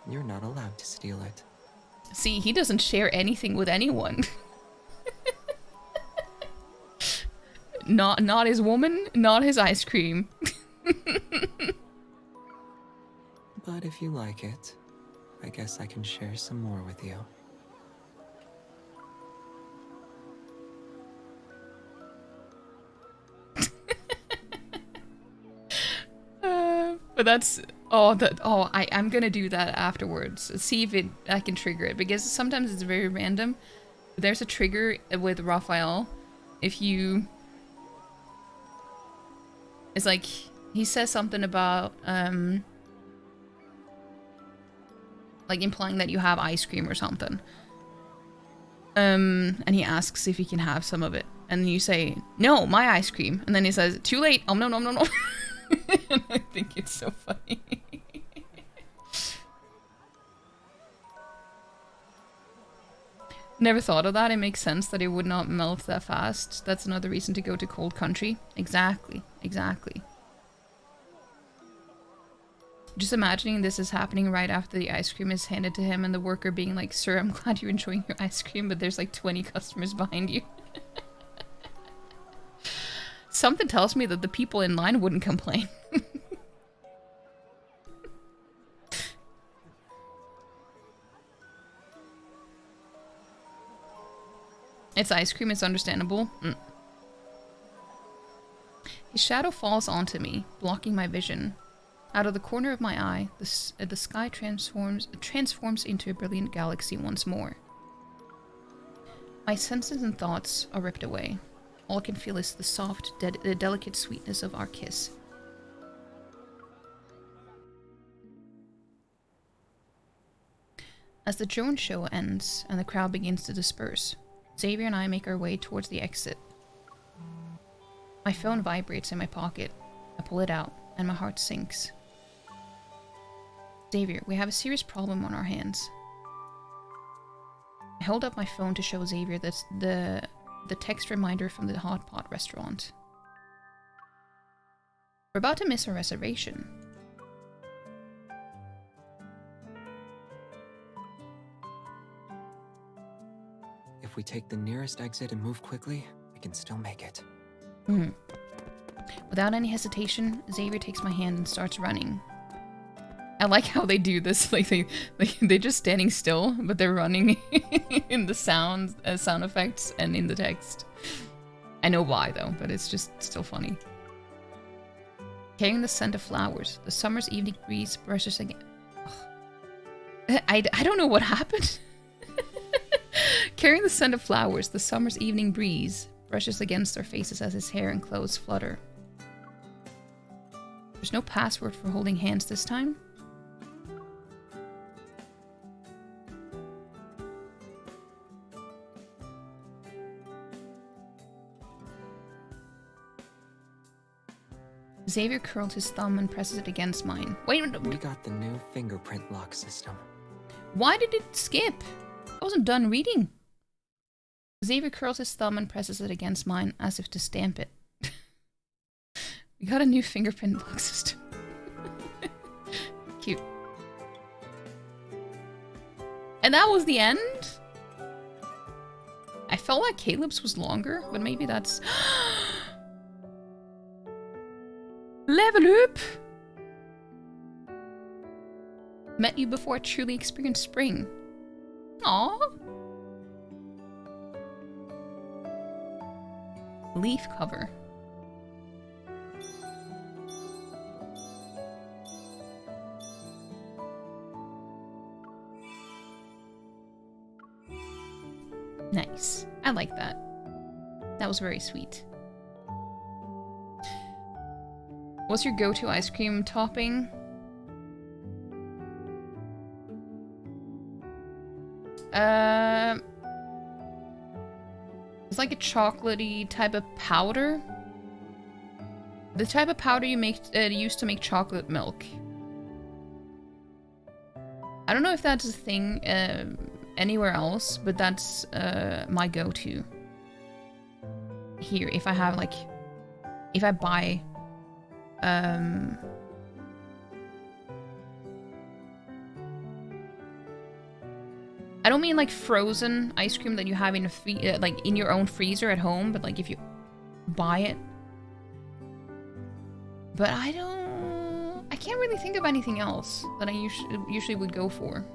You're not allowed to steal it. See, he doesn't share anything with anyone. Not his woman, not his ice cream. But if you like it, I guess I can share some more with you. But that's I'm gonna do that afterwards. See if I can trigger it, because sometimes it's very random. There's a trigger with Raphael. If you, it's like he says something about like implying that you have ice cream or something. And he asks if he can have some of it, and you say no, my ice cream, and then he says too late. No. And I think it's so funny. Never thought of that. It makes sense that it would not melt that fast. That's another reason to go to cold country. Exactly. Just imagining this is happening right after the ice cream is handed to him and the worker being like, "Sir, I'm glad you're enjoying your ice cream, but there's like 20 customers behind you." Something tells me that the people in line wouldn't complain. It's ice cream, it's understandable. His shadow falls onto me, blocking my vision. Out of the corner of my eye, the sky transforms into a brilliant galaxy once more. My senses and thoughts are ripped away. All I can feel is the soft, delicate sweetness of our kiss. As the drone show ends and the crowd begins to disperse, Xavier and I make our way towards the exit. My phone vibrates in my pocket. I pull it out, and my heart sinks. Xavier, we have a serious problem on our hands. I hold up my phone to show Xavier that's the text reminder from the hot pot restaurant. We're about to miss our reservation. If we take the nearest exit and move quickly, we can still make it. Without any hesitation, Xavier takes my hand and starts running. I like how they do this. Like they're just standing still, but they're running in the sound effects and in the text. I know why though, but it's just still funny. Carrying the scent of flowers, the summer's evening breeze brushes again. I don't know what happened. Carrying the scent of flowers, the summer's evening breeze brushes against our faces as his hair and clothes flutter. There's no password for holding hands this time. Xavier curled his thumb and presses it against mine. Wait, We got the new fingerprint lock system. why did it skip? I wasn't done reading. Xavier curls his thumb and presses it against mine as if to stamp it. We got a new fingerprint lock system. Cute. And that was the end? I felt like Caleb's was longer, but maybe that's... Level up! Met you before I truly experienced spring. Aww. Leaf cover. Nice. I like that. That was very sweet. What's your go-to ice cream topping? It's like a chocolatey type of powder. The type of powder you make used to make chocolate milk. I don't know if that's a thing anywhere else, but that's my go-to. Here, if I have like, if I buy I don't mean like frozen ice cream that you have in a like in your own freezer at home, but like if you buy it. But I can't really think of anything else that I usually would go for.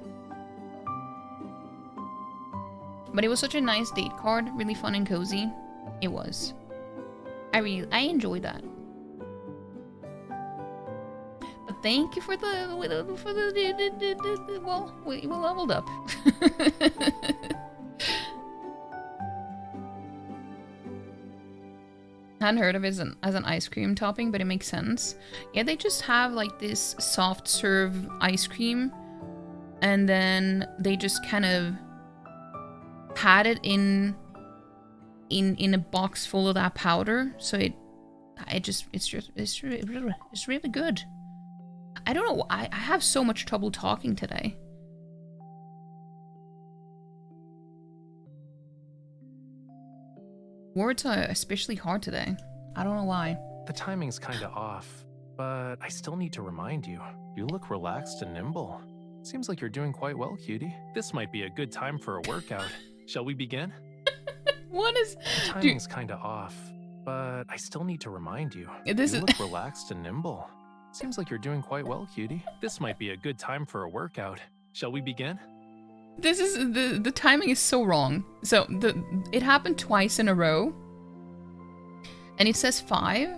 But it was such a nice date card, really fun and cozy. It was. I enjoyed that. But thank you for the well, we leveled up. Hadn't heard of it as an ice cream topping, but it makes sense. Yeah, they just have like this soft serve ice cream, and then they just kind of had it in a box full of that powder, so it's really good. I don't know, I have so much trouble talking today. Words are especially hard today. I don't know why. The timing's kinda off, but I still need to remind you. You look relaxed and nimble. Seems like you're doing quite well, cutie. This might be a good time for a workout. Shall we begin? What is... The timing's kinda off, but I still need to remind you. You look relaxed and nimble. Seems like you're doing quite well, cutie. This might be a good time for a workout. Shall we begin? This is the timing is so wrong. So it happened twice in a row. And it says 5.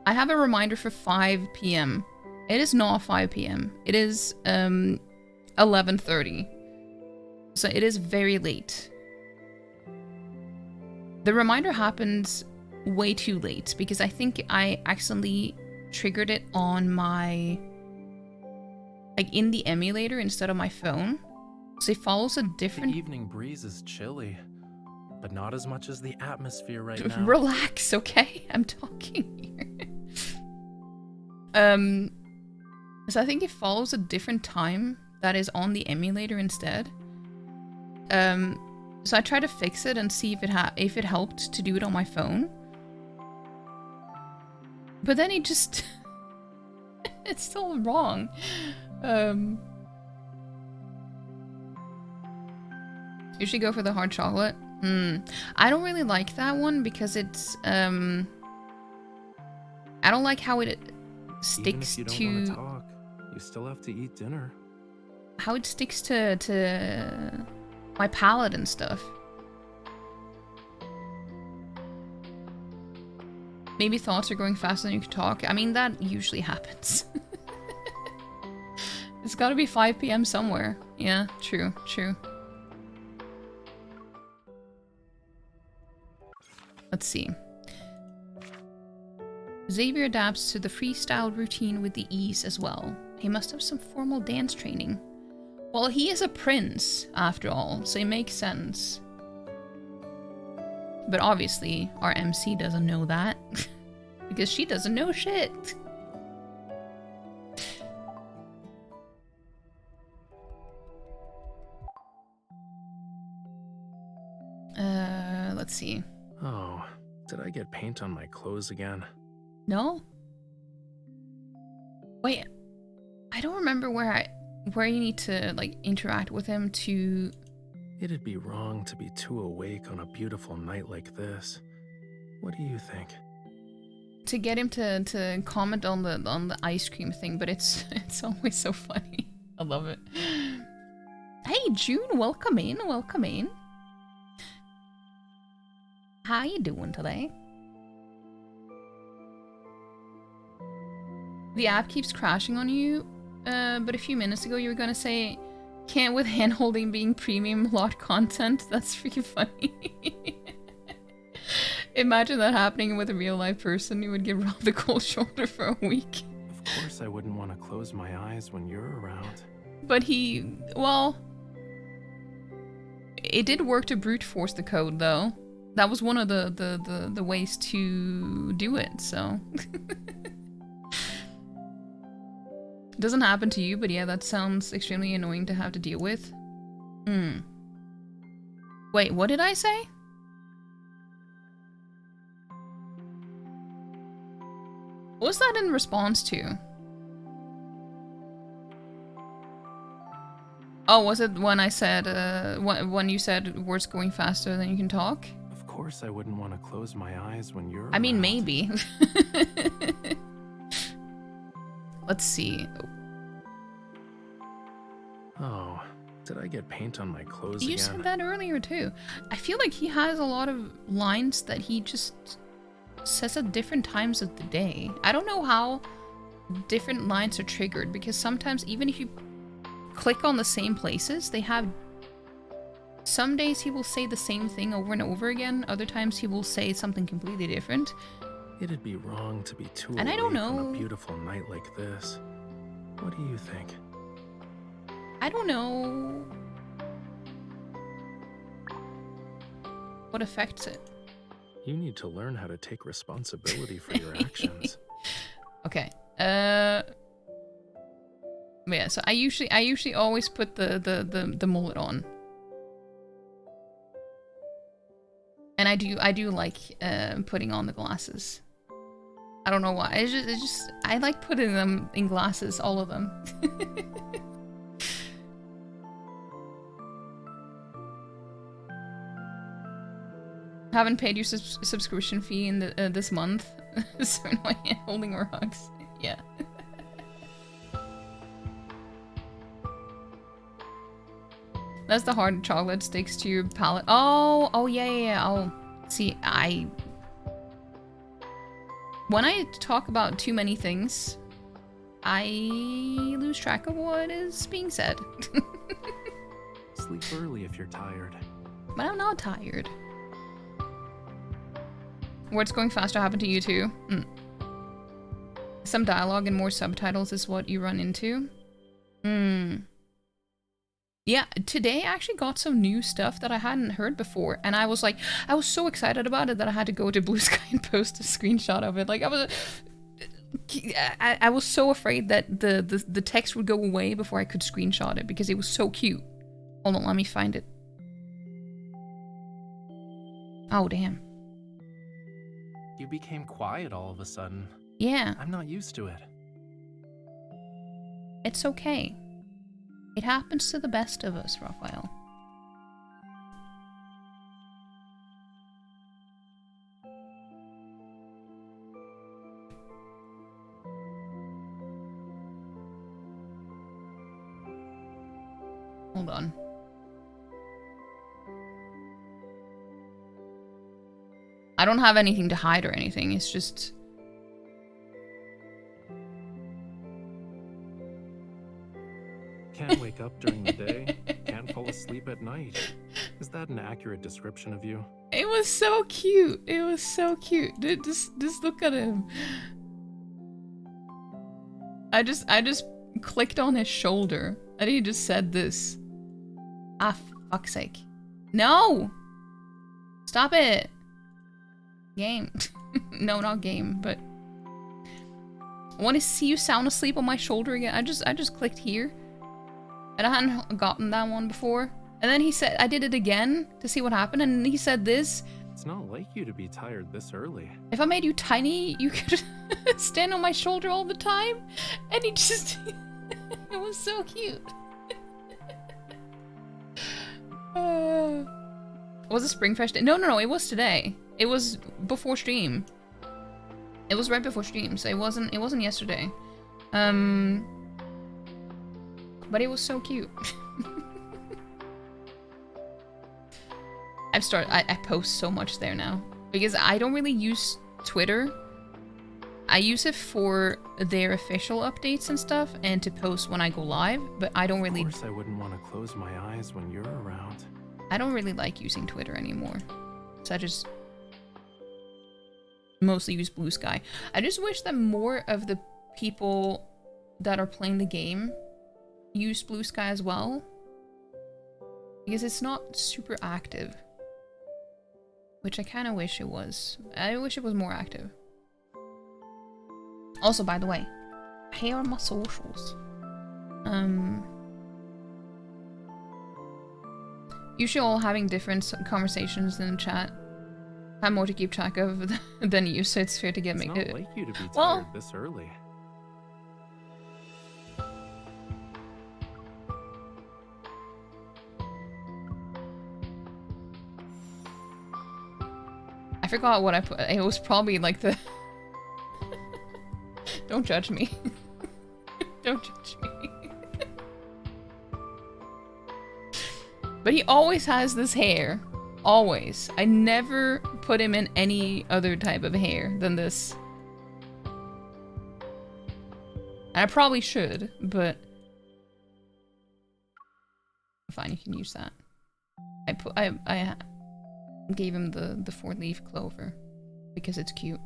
I have a reminder for 5 p.m. It is not 5 p.m. It is 11:30. So it is very late. The reminder happens way too late because I think I accidentally triggered it on my, like in the emulator instead of my phone. So it follows a different... The evening breeze is chilly, but not as much as the atmosphere right now. Relax, okay? I'm talking here. So I think it follows a different time that is on the emulator instead. So I tried to fix it and see if it helped to do it on my phone. But then it just... it's still wrong. You should go for the hard chocolate. I don't really like that one because it's... I don't like how it sticks Even if you don't want to talk, you still have to eat dinner. How it sticks to my palate and stuff. Maybe thoughts are going faster than you can talk. I mean, that usually happens. It's gotta be 5 p.m. somewhere. Yeah, true. Let's see. Xavier adapts to the freestyle routine with the ease as well. He must have some formal dance training. Well, he is a prince, after all, so it makes sense. But obviously, our MC doesn't know that. Because she doesn't know shit. Let's see. Oh, did I get paint on my clothes again? No? Wait, I don't remember where you need to, like, interact with him to... It'd be wrong to be too awake on a beautiful night like this. What do you think? To get him to comment on the ice cream thing, but it's always so funny. I love it. Hey June, welcome in, welcome in. How you doing today? The app keeps crashing on you, but a few minutes ago you were gonna say, can't with hand-holding being premium lot content. That's freaking funny. Imagine that happening with a real-life person. You would get robbed the cold shoulder for a week. Of course I wouldn't want to close my eyes when you're around. But well... It did work to brute force the code, though. That was one of the ways to do it, so... It doesn't happen to you, but yeah, that sounds extremely annoying to have to deal with. Wait, what did I say? What was that in response to? Oh, was it when I said, when you said words going faster than you can talk? Of course I wouldn't want to close my eyes when you're I mean, around. maybe. Let's see. Oh, did I get paint on my clothes You again? said that earlier too. I feel like he has a lot of lines that he just says at different times of the day. I don't know how different lines are triggered, because sometimes even if you click on the same places, they have... Some days he will say the same thing over and over again, other times he will say something completely different. It'd be wrong to be too And I don't awake on know... a beautiful night like this. What do you think? I don't know... what affects it. You need to learn how to take responsibility for your actions. Okay. Yeah, so I usually always put the mullet on. And I do like putting on the glasses. I don't know why. It's just I like putting them in glasses, all of them. Haven't paid your subscription fee in this month, so annoying holding rocks. Yeah. That's the hard chocolate sticks to your palate. Oh yeah. Oh, see, when I talk about too many things, I lose track of what is being said. Sleep early if you're tired. But I'm not tired. Words going faster happen to you too. Some dialogue and more subtitles is what you run into. Yeah, today I actually got some new stuff that I hadn't heard before, and I was so excited about it that I had to go to Blue Sky and post a screenshot of it. Like, I was so afraid that the text would go away before I could screenshot it, because it was so cute. Hold on, let me find it. Oh, damn. You became quiet all of a sudden. Yeah. I'm not used to it. It's okay. It happens to the best of us, Raphael. Hold on. I don't have anything to hide or anything, it's just... Can't wake up during the day, can't fall asleep at night. Is that an accurate description of you? It was so cute. It was so cute. Just look at him. I just clicked on his shoulder and he just said this. Ah, fuck's sake. No! Stop it! Game. No, not game, but... I want to see you sound asleep on my shoulder again. I just clicked here. And I hadn't gotten that one before. And then he said, I did it again to see what happened, and he said this. It's not like you to be tired this early. If I made you tiny, you could stand on my shoulder all the time. And he just... it was so cute. Was it Spring Fresh Day? No, it was today. It was before stream. It was right before stream, so it wasn't yesterday. But it was so cute. I post so much there now. Because I don't really use Twitter. I use it for their official updates and stuff, and to post when I go live, but I don't really... Of course I wouldn't want to close my eyes when you're around. I don't really like using Twitter anymore. So I just... mostly use Blue Sky. I just wish that more of the people that are playing the game use Blue Sky as well. Because it's not super active. Which I kind of wish it was. I wish it was more active. Also, by the way, here are my socials. Usually all having different conversations in the chat. I have more to keep track of than you, so it's fair to get me. It's not like you to be tired this early. I forgot what I put. It was probably like the... Don't judge me. Don't judge me. But he always has this hair. Always. I never put him in any other type of hair than this. And I probably should, but... Fine, you can use that. I gave him the 4-leaf clover. Because it's cute.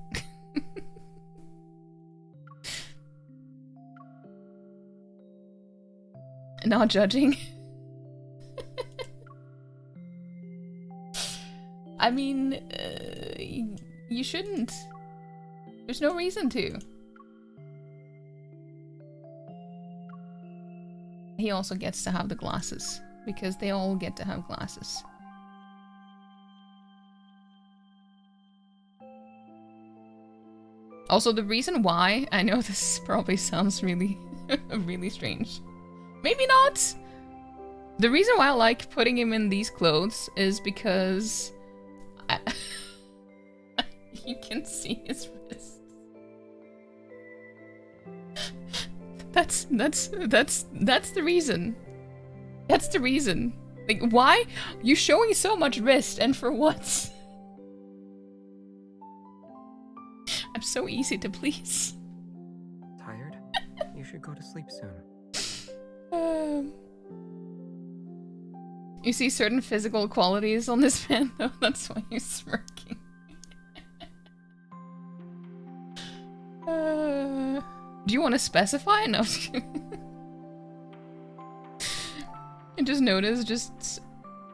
Not judging. I mean, you shouldn't. There's no reason to. He also gets to have the glasses, because they all get to have glasses. Also, the reason why, I know this probably sounds really, really strange. Maybe not! The reason why I like putting him in these clothes is because... you can see his wrists. That's the reason. That's the reason. Like, why? You're showing so much wrist, and for what? I'm so easy to please. Tired? You should go to sleep soon. You see certain physical qualities on this man, though? That's why you're smirking. Do you want to specify? No. I just noticed,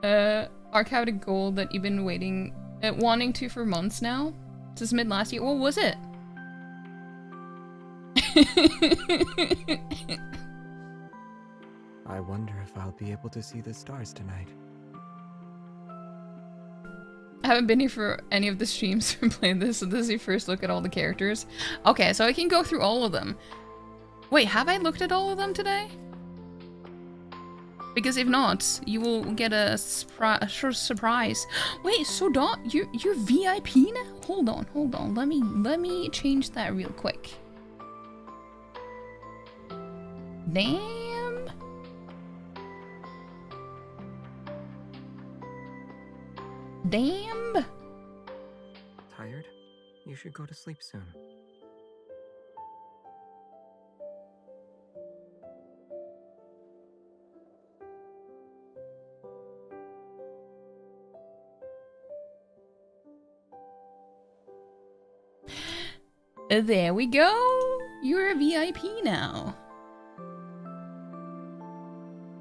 archive gold that you've been wanting to for months now. Since mid last year. What was it? I wonder if I'll be able to see the stars tonight. I haven't been here for any of the streams or played this, so this is your first look at all the characters. Okay, so I can go through all of them. Wait, have I looked at all of them today? Because if not, you will get a surprise. Wait, so you're VIP now? Hold on. Let me change that real quick. Damn. Damn. Tired? You should go to sleep soon. There we go. You're a VIP now.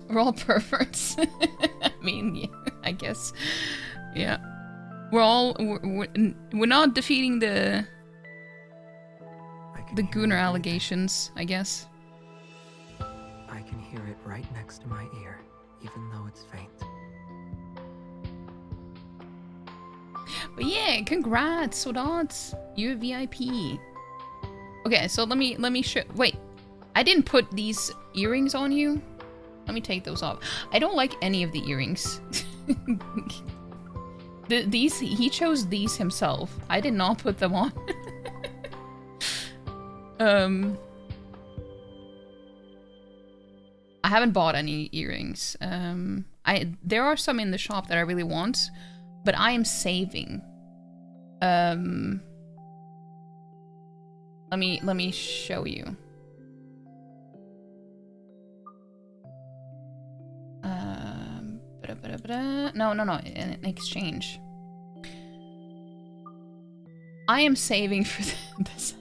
We're all perverts. I mean, yeah, I guess. Yeah. We're not defeating the Gooner allegations, I guess. I can hear it right next to my ear, even though it's faint. But yeah, congrats, Sodots. You're a VIP. Okay, so let me show. Wait, I didn't put these earrings on you. Let me take those off. I don't like any of the earrings. These he chose these himself. I did not put them on. I haven't bought any earrings. There are some in the shop that I really want, but I am saving. Let me show you. No, in exchange. I am saving for this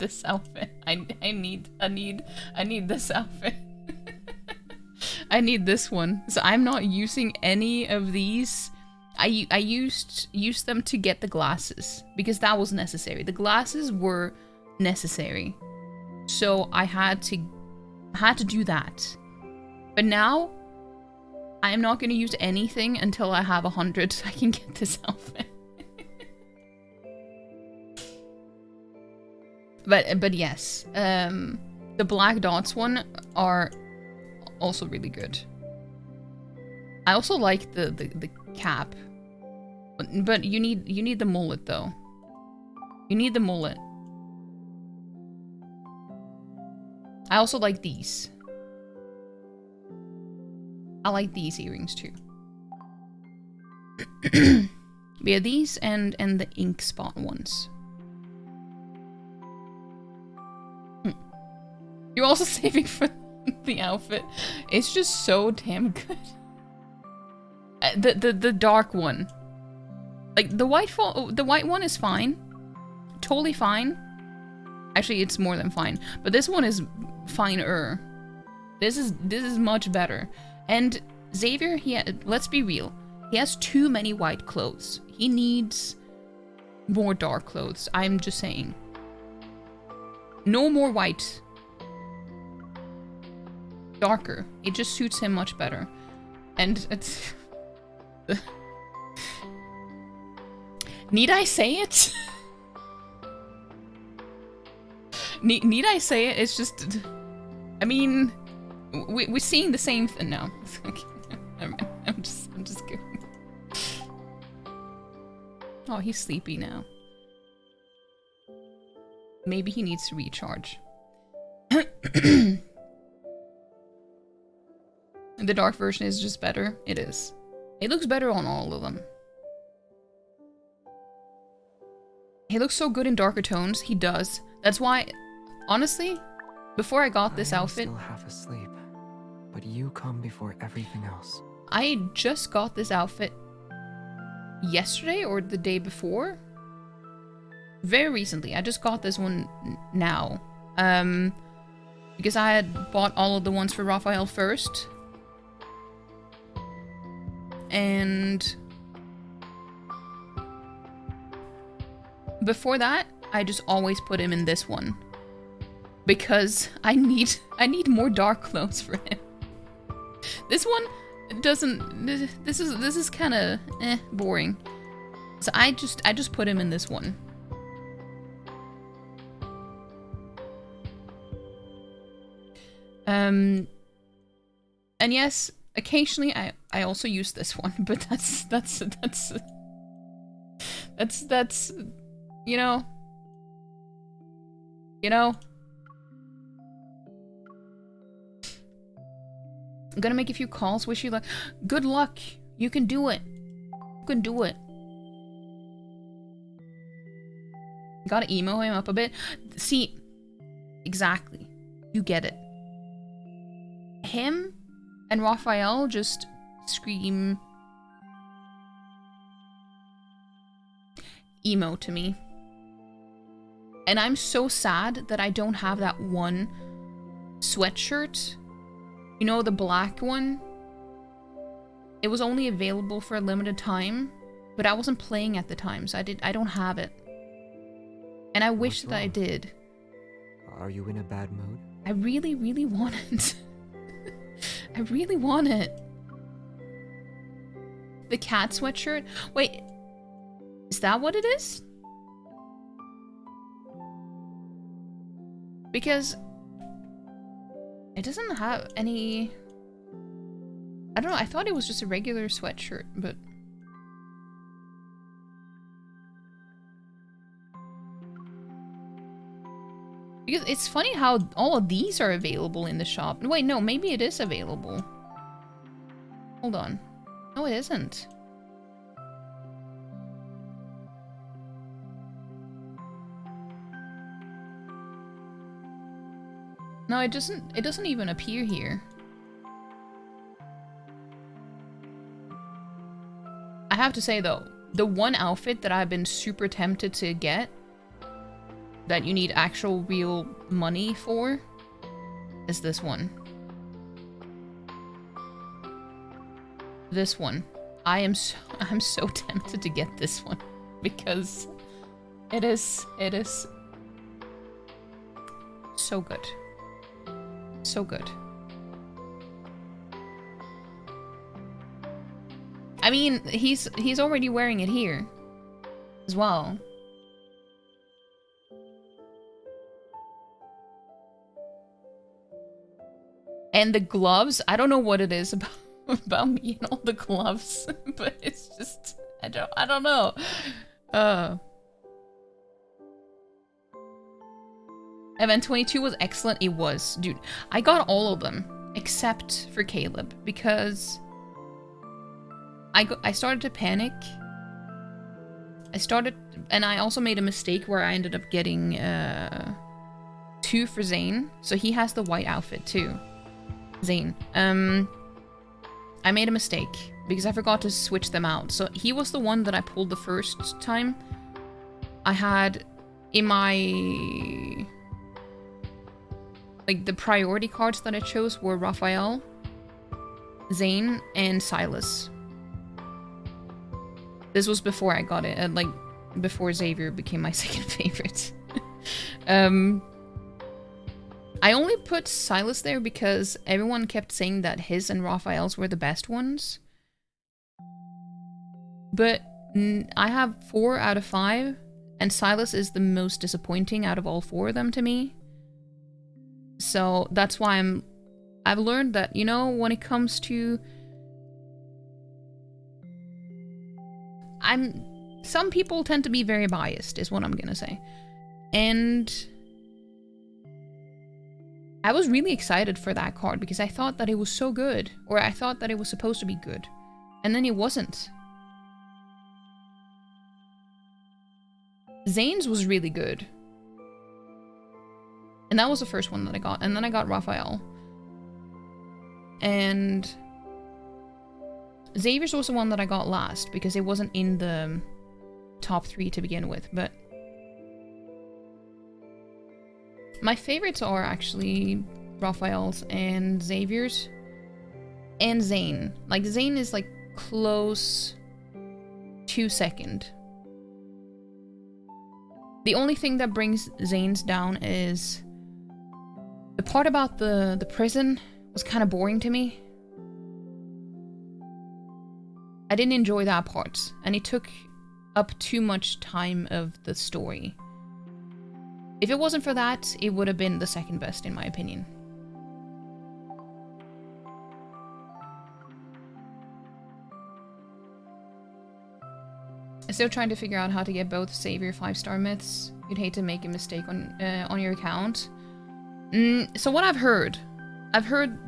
this outfit. I need this outfit. I need this one. So I'm not using any of these. I used them to get the glasses because that was necessary. The glasses were necessary. So I had to do that. But now I am not going to use anything until I have 100 so I can get this outfit. But yes, the black dots one are also really good. I also like the cap, but you need the mullet though. You need the mullet. I also like these. I like these earrings too. Yeah, these and the ink spot ones. You're also saving for the outfit. It's just so damn good. The dark one, like the white one is fine, totally fine. Actually, it's more than fine. But this one is finer. This is much better. And Xavier, let's be real, he has too many white clothes. He needs more dark clothes. I'm just saying. No more white. Darker. It just suits him much better. And it's... Need I say it? Need I say it? It's just... I mean... We're seeing the same thing now. I'm just kidding. Oh, he's sleepy now. Maybe he needs to recharge. The dark version is just better. It is. It looks better on all of them. He looks so good in darker tones. He does. That's why, honestly, before I got this outfit... I'm still half asleep, but you come before everything else. I just got this outfit yesterday or the day before. Very recently. I just got this one now. Because I had bought all of the ones for Raphael first. And before that, I just always put him in this one. Because I need more dark clothes for him. This one doesn't. This is kind of boring. So I just put him in this one. And yes, occasionally I also use this one, but that's you know. I'm gonna make a few calls. Wish you luck. Good luck. You can do it. You can do it. Gotta emo him up a bit. See, exactly. You get it. Him and Raphael just scream emo to me. And I'm so sad that I don't have that one sweatshirt. You know, the black one? It was only available for a limited time, but I wasn't playing at the time, so I don't have it. And I wish that I did. Are you in a bad mood? I really, really want it. I really want it. The cat sweatshirt? Wait, is that what it is? Because it doesn't have any... I don't know, I thought it was just a regular sweatshirt, but... Because it's funny how all of these are available in the shop. Wait, no, maybe it is available. Hold on. No, it isn't. No, it doesn't even appear here. I have to say though, the one outfit that I've been super tempted to get, that you need actual real money for, is this one. This one. I'm so tempted to get this one because it is so good. So good. I mean, he's already wearing it here as well. And the gloves, I don't know what it is about me and all the gloves, but it's just I don't know. Event 22 was excellent. It was, dude. I got all of them except for Caleb because I started to panic. And I also made a mistake where I ended up getting 2 for Zane. So he has the white outfit too. Zane. I made a mistake because I forgot to switch them out. So he was the one that I pulled the first time. I had in my... Like, the priority cards that I chose were Raphael, Zane, and Silas. This was before I got it, like, before Xavier became my second favorite. I only put Silas there because everyone kept saying that his and Raphael's were the best ones. But I have 4 out of 5, and Silas is the most disappointing out of all 4 of them to me. So that's why I've learned that, you know, when it comes to... Some people tend to be very biased, is what I'm gonna say. And I was really excited for that card because I thought that it was so good. Or I thought that it was supposed to be good. And then it wasn't. Zane's was really good. And that was the first one that I got. And then I got Raphael. And Xavier's was the one that I got last because it wasn't in the top 3 to begin with. But my favorites are actually Raphael's and Xavier's. And Zane. Like, Zane is like close to second. The only thing that brings Zane's down is the part about the prison was kind of boring to me. I didn't enjoy that part, and it took up too much time of the story. If it wasn't for that, it would have been the second best in my opinion. I'm still trying to figure out how to get both Xavier 5-star myths. You'd hate to make a mistake on your account. So what I've heard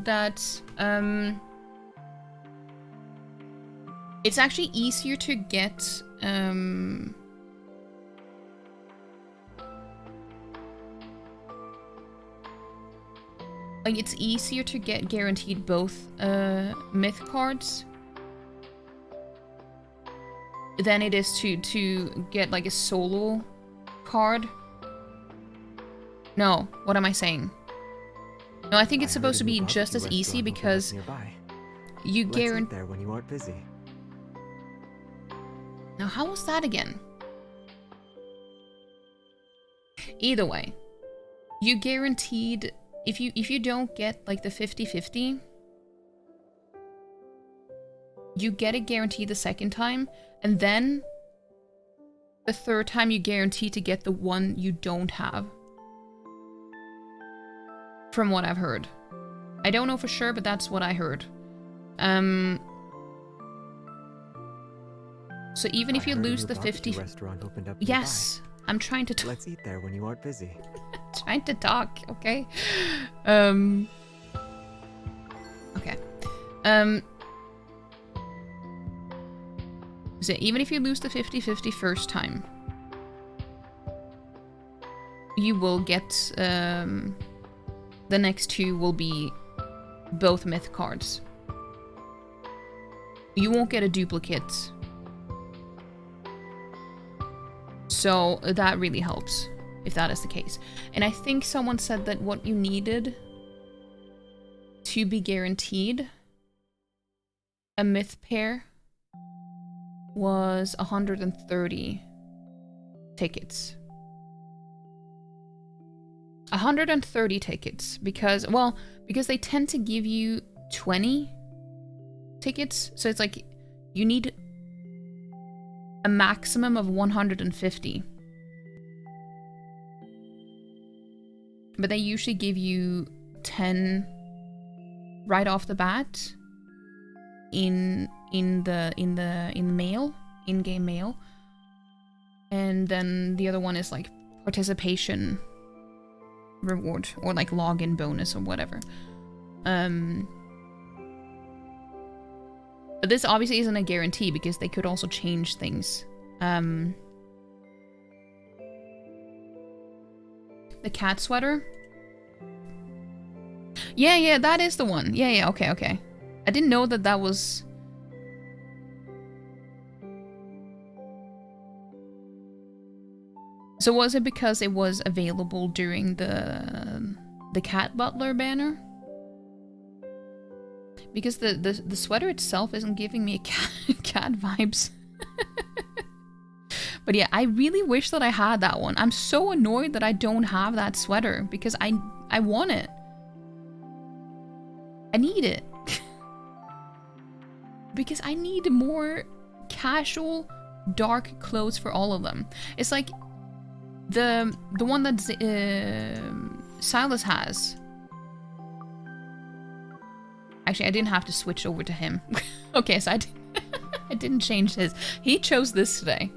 that it's actually easier to get like it's easier to get guaranteed both myth cards than it is to get like a solo card. No, what am I saying? No, I think it's I supposed to heard a be new just as barbecue easy restaurant opened up because nearby. you Let's guarantee. eat there when you aren't busy. Now, how was that again? Either way, you guaranteed if you don't get like the 50-50, you get it guaranteed the second time, and then the third time you guarantee to get the one you don't have. From what I've heard. I don't know for sure, but that's what I heard. So even if you lose the 50, restaurant opened up yes, I'm trying to talk. Let's eat there when you aren't busy. Trying to talk, okay? Okay. So even if you lose the 50-50 first time, you will get the next two will be both myth cards. You won't get a duplicate. So that really helps, if that is the case. And I think someone said that what you needed to be guaranteed a myth pair was 130 tickets. 130 tickets, because they tend to give you 20 tickets, so it's like you need a maximum of 150. But they usually give you 10 right off the bat in the mail, in-game mail. And then the other one is like participation reward or like login bonus or whatever. But this obviously isn't a guarantee because they could also change things. The cat sweater? Yeah, that is the one. Yeah, okay. I didn't know that was... So was it because it was available during the cat butler banner? Because the sweater itself isn't giving me cat vibes. But yeah, I really wish that I had that one. I'm so annoyed that I don't have that sweater because I want it. I need it. Because I need more casual, dark clothes for all of them. It's like the one that Silas has. Actually, I didn't have to switch over to him. Okay, so I didn't change his. He chose this today.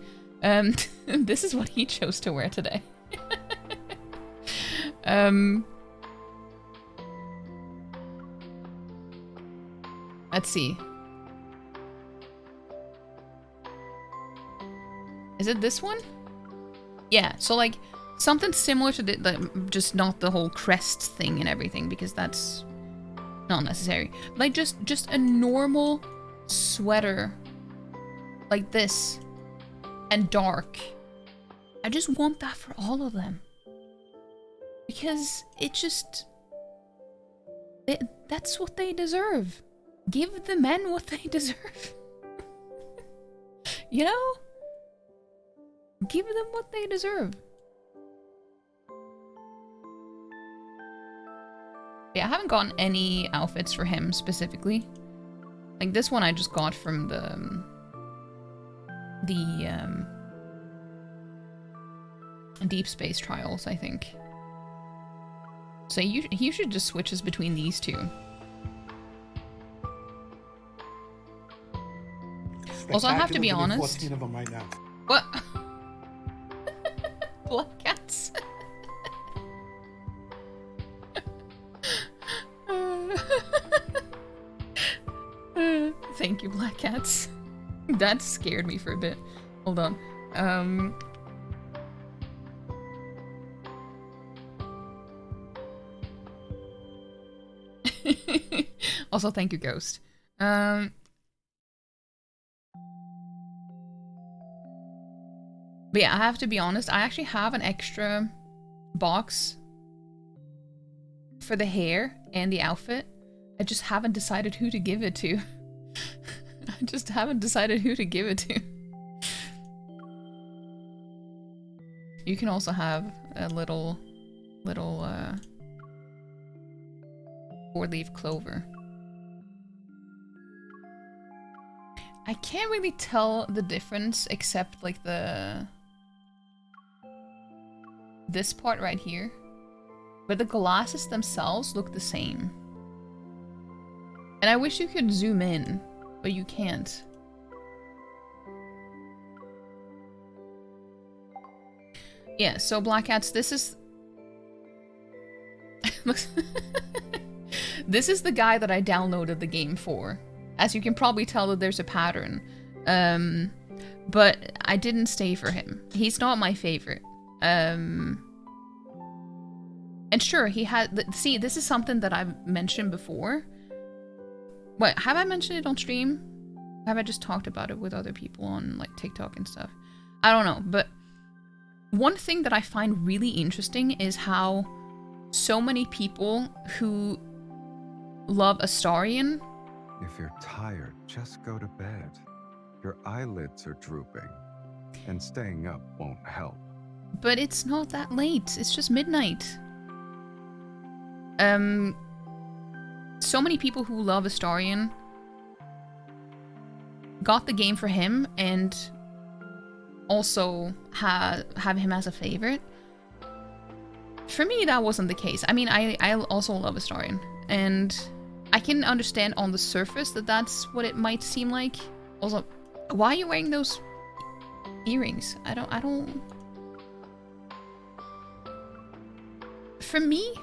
This is what he chose to wear today. Let's see. Is it this one? Yeah, so like something similar to just not the whole crest thing and everything, because that's not necessary. Like just a normal sweater like this and dark. I just want that for all of them. Because it just... that's what they deserve. Give the men what they deserve. You know? Give them what they deserve. Yeah, I haven't gotten any outfits for him specifically. Like this one I just got from the DeepSpace trials, I think. So he should just switches between these two. Also, I have to be honest. 14 of them right now. What? Black cats. Thank you, black cats. That scared me for a bit. Hold on. Also, thank you, Ghost. But yeah, I have to be honest. I actually have an extra box for the hair and the outfit. I just haven't decided who to give it to. I just haven't decided who to give it to. You can also have a little 4-leaf clover. I can't really tell the difference except like this part right here. But the glasses themselves look the same. And I wish you could zoom in, but you can't. Yeah, so Black Cats, this is... This is the guy that I downloaded the game for. As you can probably tell that there's a pattern. But I didn't stay for him. He's not my favorite. And sure, he had... See, this is something that I've mentioned before. What, have I mentioned it on stream? Have I just talked about it with other people on like TikTok and stuff? I don't know, but one thing that I find really interesting is how so many people who love Astarion... If you're tired, just go to bed. Your eyelids are drooping, and staying up won't help. But it's not that late. It's just midnight. So many people who love Astarion got the game for him and also have him as a favorite. For me, that wasn't the case. I mean, I also love Astarion, and I can understand on the surface that that's what it might seem like. Also, why are you wearing those earrings? I don't... For me,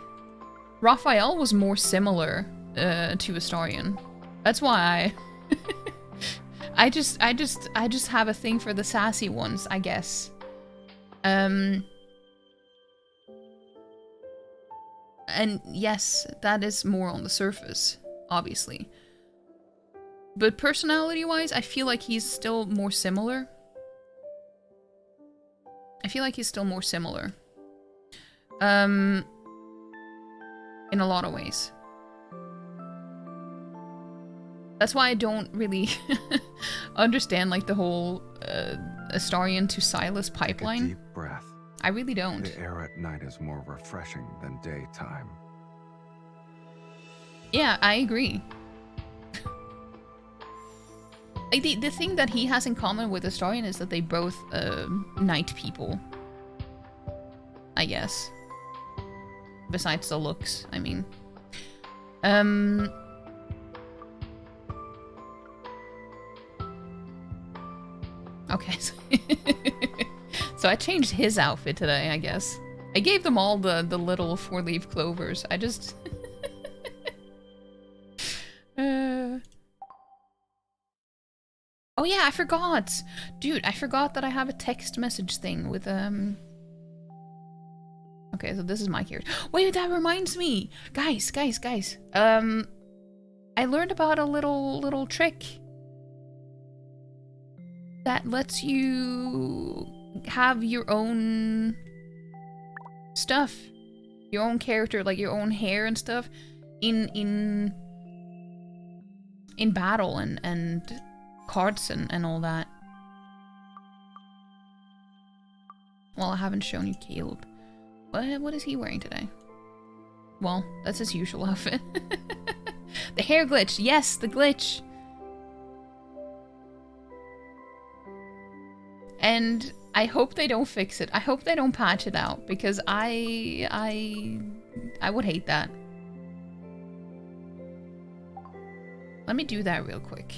Raphael was more similar to Astarion. That's why I just have a thing for the sassy ones, I guess. And yes, that is more on the surface, obviously. But personality-wise, I feel like he's still more similar. In a lot of ways. That's why I don't really understand like the whole Astarion to Silas pipeline. Take a deep breath. I really don't. The air at night is more refreshing than daytime. Yeah, I agree. Like the thing that he has in common with Astarion is that they both night people. I guess. Besides the looks, I mean. Okay. So I changed his outfit today, I guess. I gave them all the little 4-leaf clovers. I just... Oh yeah, I forgot! Dude, I forgot that I have a text message thing with, Okay, so this is my character. Wait, that reminds me! Guys. I learned about a little trick that lets you have your own stuff. Your own character, like your own hair and stuff in battle and cards and all that. Well, I haven't shown you Caleb. What is he wearing today? Well, that's his usual outfit. The hair glitch. Yes, the glitch. And I hope they don't fix it. I hope they don't patch it out because I would hate that. Let me do that real quick.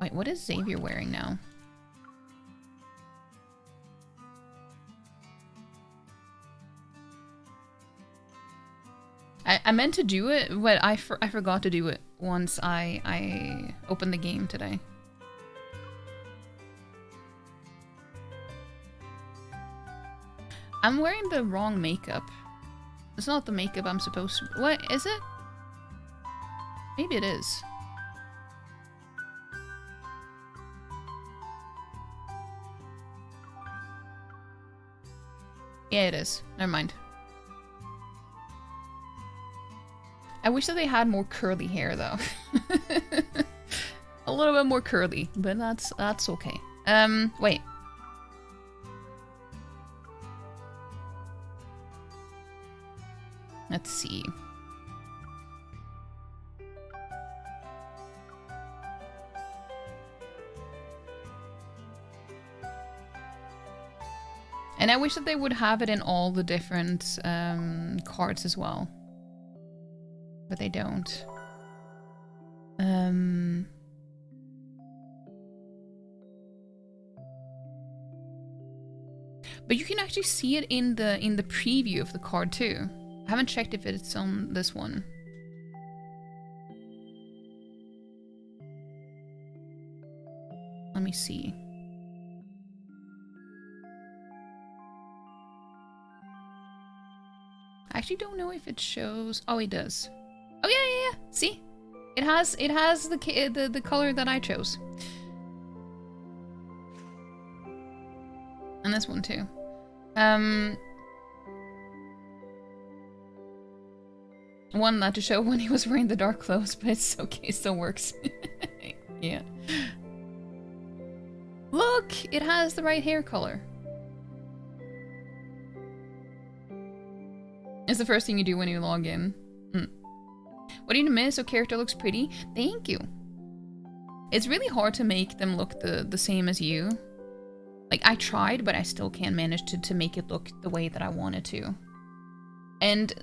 Wait, what is Xavier wearing now? I meant to do it, but I forgot to do it once I opened the game today. I'm wearing the wrong makeup. It's not the makeup I'm supposed to... What? Is it? Maybe it is. Yeah, it is. Never mind. I wish that they had more curly hair though. A little bit more curly, but that's okay. Wait. Let's see. And I wish that they would have it in all the different cards as well. But they don't. But you can actually see it in the preview of the card too. I haven't checked if it's on this one. Let me see. I actually don't know if it shows. Oh, it does. Oh yeah. See, it has the color that I chose, and this one too. One not to show when he was wearing the dark clothes, but it's okay. It still works. Yeah. Look, it has the right hair color. It's the first thing you do when you log in. What do you miss? Your character looks pretty. Thank you. It's really hard to make them look the same as you. Like, I tried, but I still can't manage to make it look the way that I wanted to. And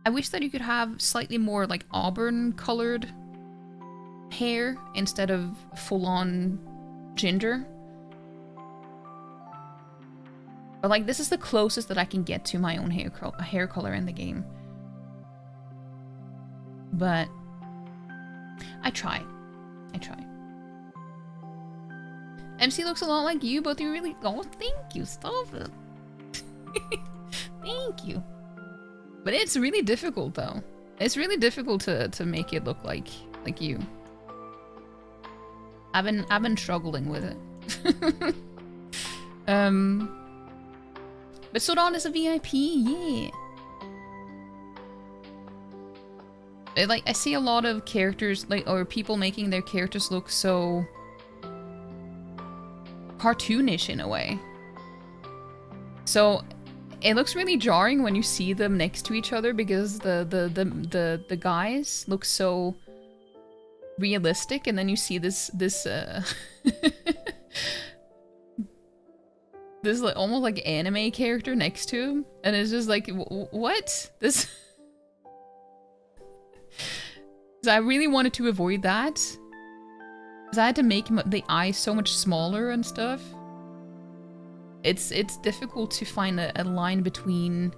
I wish that you could have slightly more, like, auburn-colored hair instead of full-on ginger. But, like, this is the closest that I can get to my own hair color in the game. But I try. MC looks a lot like you, but you really... Oh, thank you. Stop it. Thank you. But it's really difficult, though. It's really difficult to make it look like you. I've been struggling with it. But Sodan is a VIP, yeah. Like, I see a lot of characters, like, or people making their characters look so cartoonish in a way. So it looks really jarring when you see them next to each other because the guys look so realistic, and then you see this this like almost like anime character next to him, and it's just like, what? This. So I really wanted to avoid that. Because I had to make the eyes so much smaller and stuff. It's difficult to find a line between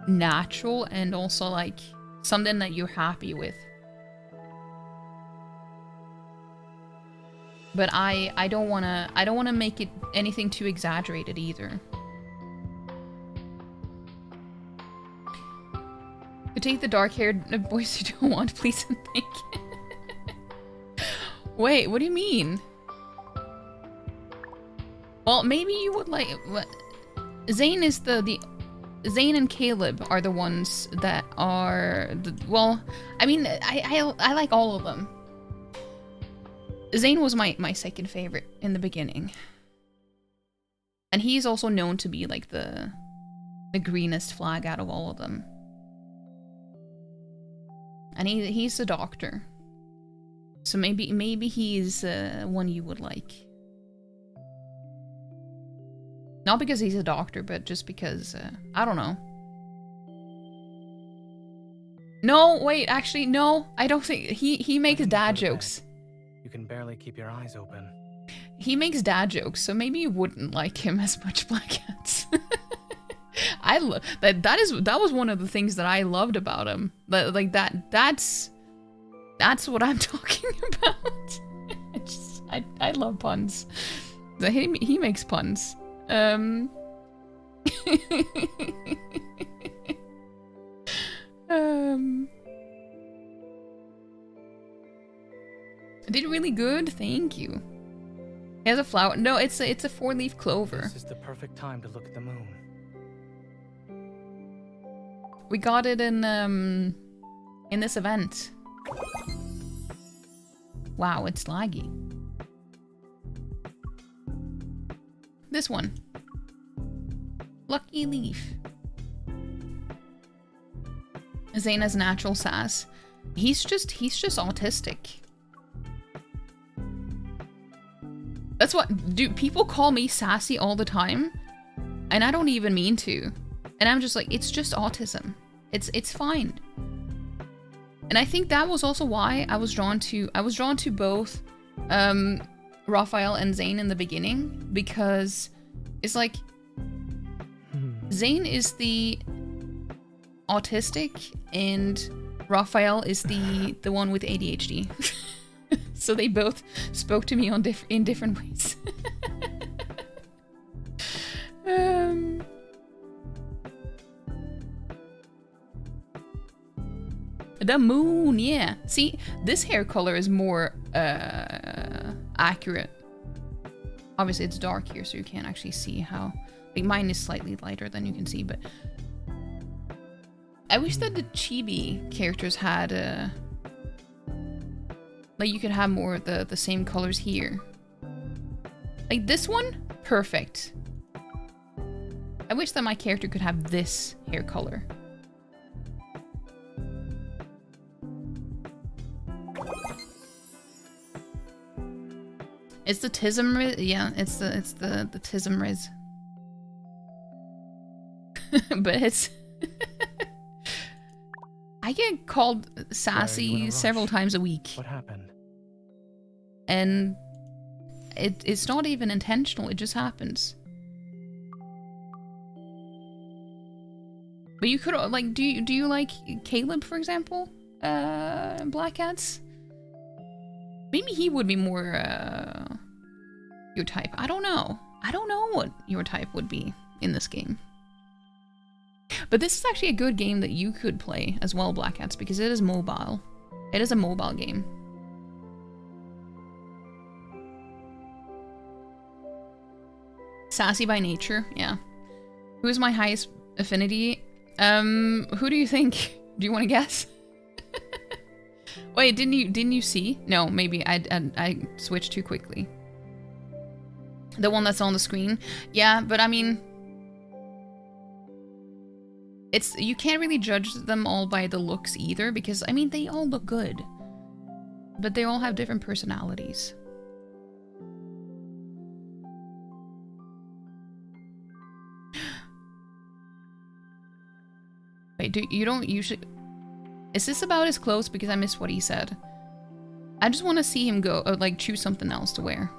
natural and also like something that you're happy with. But I don't wanna make it anything too exaggerated either. You take the dark-haired boys you don't want, please and thank you. Wait, what do you mean? Well, maybe you would like... What? Zane is the Zane and Caleb are the ones that are... well, I mean, I like all of them. Zane was my second favorite in the beginning. And he's also known to be like the greenest flag out of all of them. And he's a doctor. So maybe he's one you would like. Not because he's a doctor, but just because, I don't know. No, wait, actually, no. I don't think... He makes dad jokes. You can barely keep your eyes open. He makes dad jokes, so maybe you wouldn't like him as much, Black Cats. I love... That was one of the things that I loved about him. Like, that's what I'm talking about. I love puns. So he makes puns. Did really good, thank you. He has a flower. No, it's a 4-leaf clover. This is the perfect time to look at the moon. We got it in this event. Wow, it's laggy. This one. Lucky Leaf. Zane has natural sass. He's just autistic. That's what, dude, people call me sassy all the time, and I don't even mean to. And I'm just like, it's just autism. It's fine. And I think that was also why I was drawn to both Raphael and Zane in the beginning, because it's like Zane is the autistic and Raphael is the one with ADHD. So they both spoke to me in different ways. The moon, yeah. See, this hair color is more accurate. Obviously, it's dark here, so you can't actually see how. Like, mine is slightly lighter than you can see, but I wish that the chibi characters had like you could have more of the same colors here. Like this one, perfect. I wish that my character could have this hair color. It's the Tism Riz. Yeah, it's the Tism Riz. But it's I get called sassy several times a week. What happened? And it's not even intentional, it just happens. But you could like do you like Caleb, for example? Black Cats? Maybe he would be more your type. I don't know. I don't know what your type would be in this game. But this is actually a good game that you could play as well, Black Cats, because it is mobile. It is a mobile game. Sassy by nature, yeah. Who is my highest affinity? Who do you think? Do you want to guess? Wait, didn't you see? No, maybe I switched too quickly. The one that's on the screen? Yeah, but I mean, you can't really judge them all by the looks either, because I mean they all look good, but they all have different personalities. Wait, you don't usually... Is this about his clothes? Because I missed what he said. I just want to see him go, like, choose something else to wear.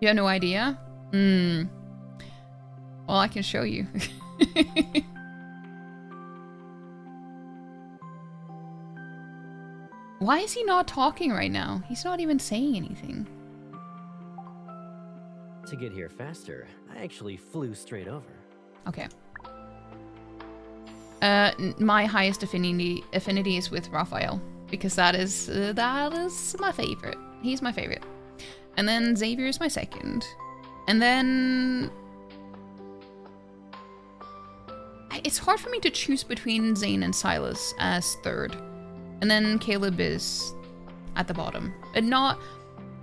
You have no idea? Well, I can show you. Why is he not talking right now? He's not even saying anything. To get here faster, I actually flew straight over. Okay. My highest affinity is with Raphael, because that is my favorite. He's my favorite. And then Xavier is my second. And then it's hard for me to choose between Zane and Silas as third. And then Caleb is at the bottom. And not,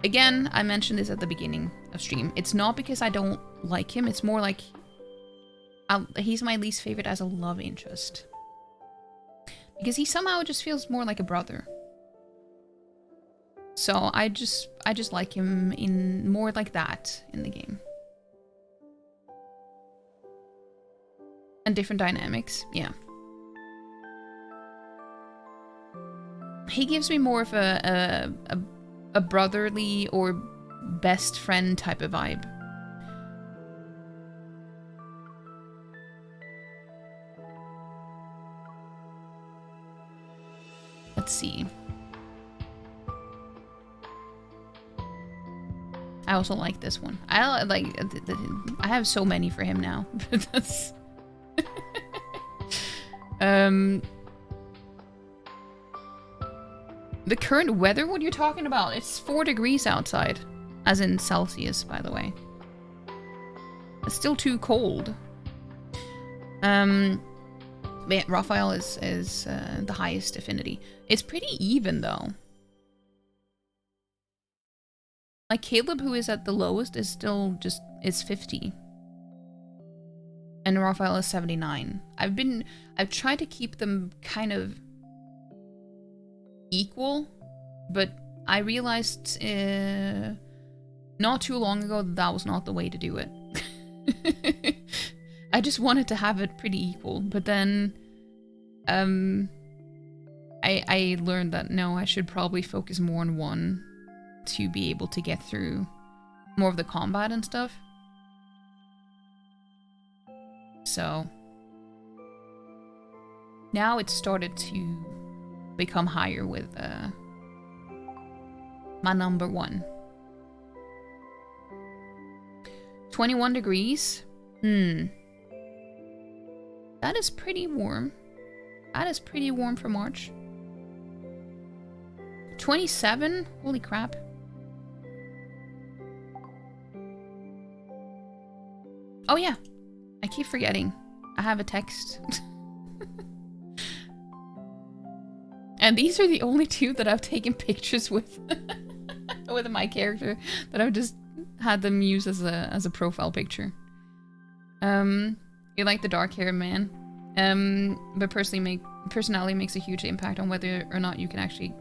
again, I mentioned this at the beginning of stream. It's not because I don't like him. It's more like he's my least favorite as a love interest. Because he somehow just feels more like a brother. So I just like him in more like that in the game. And different dynamics, yeah. He gives me more of a brotherly or best friend type of vibe. Let's see. I also like this one. I have so many for him now. That's the current weather, what are you talking about? It's 4 degrees outside. As in Celsius, by the way. It's still too cold. But yeah, Raphael is the highest affinity. It's pretty even though. Like Caleb, who is at the lowest, is still is 50. And Raphael is 79. I've tried to keep them kind of equal, but I realized not too long ago that was not the way to do it. I just wanted to have it pretty equal, but then I learned that no, I should probably focus more on one to be able to get through more of the combat and stuff. So now it's started to become higher with my number 1. 21 degrees. That is pretty warm. That is pretty warm for March. 27? Holy crap. Oh yeah, I keep forgetting. I have a text. And these are the only 2 that I've taken pictures with. With my character. That I've just had them use as a profile picture. You like the dark hair man. But personality makes a huge impact on whether or not you can actually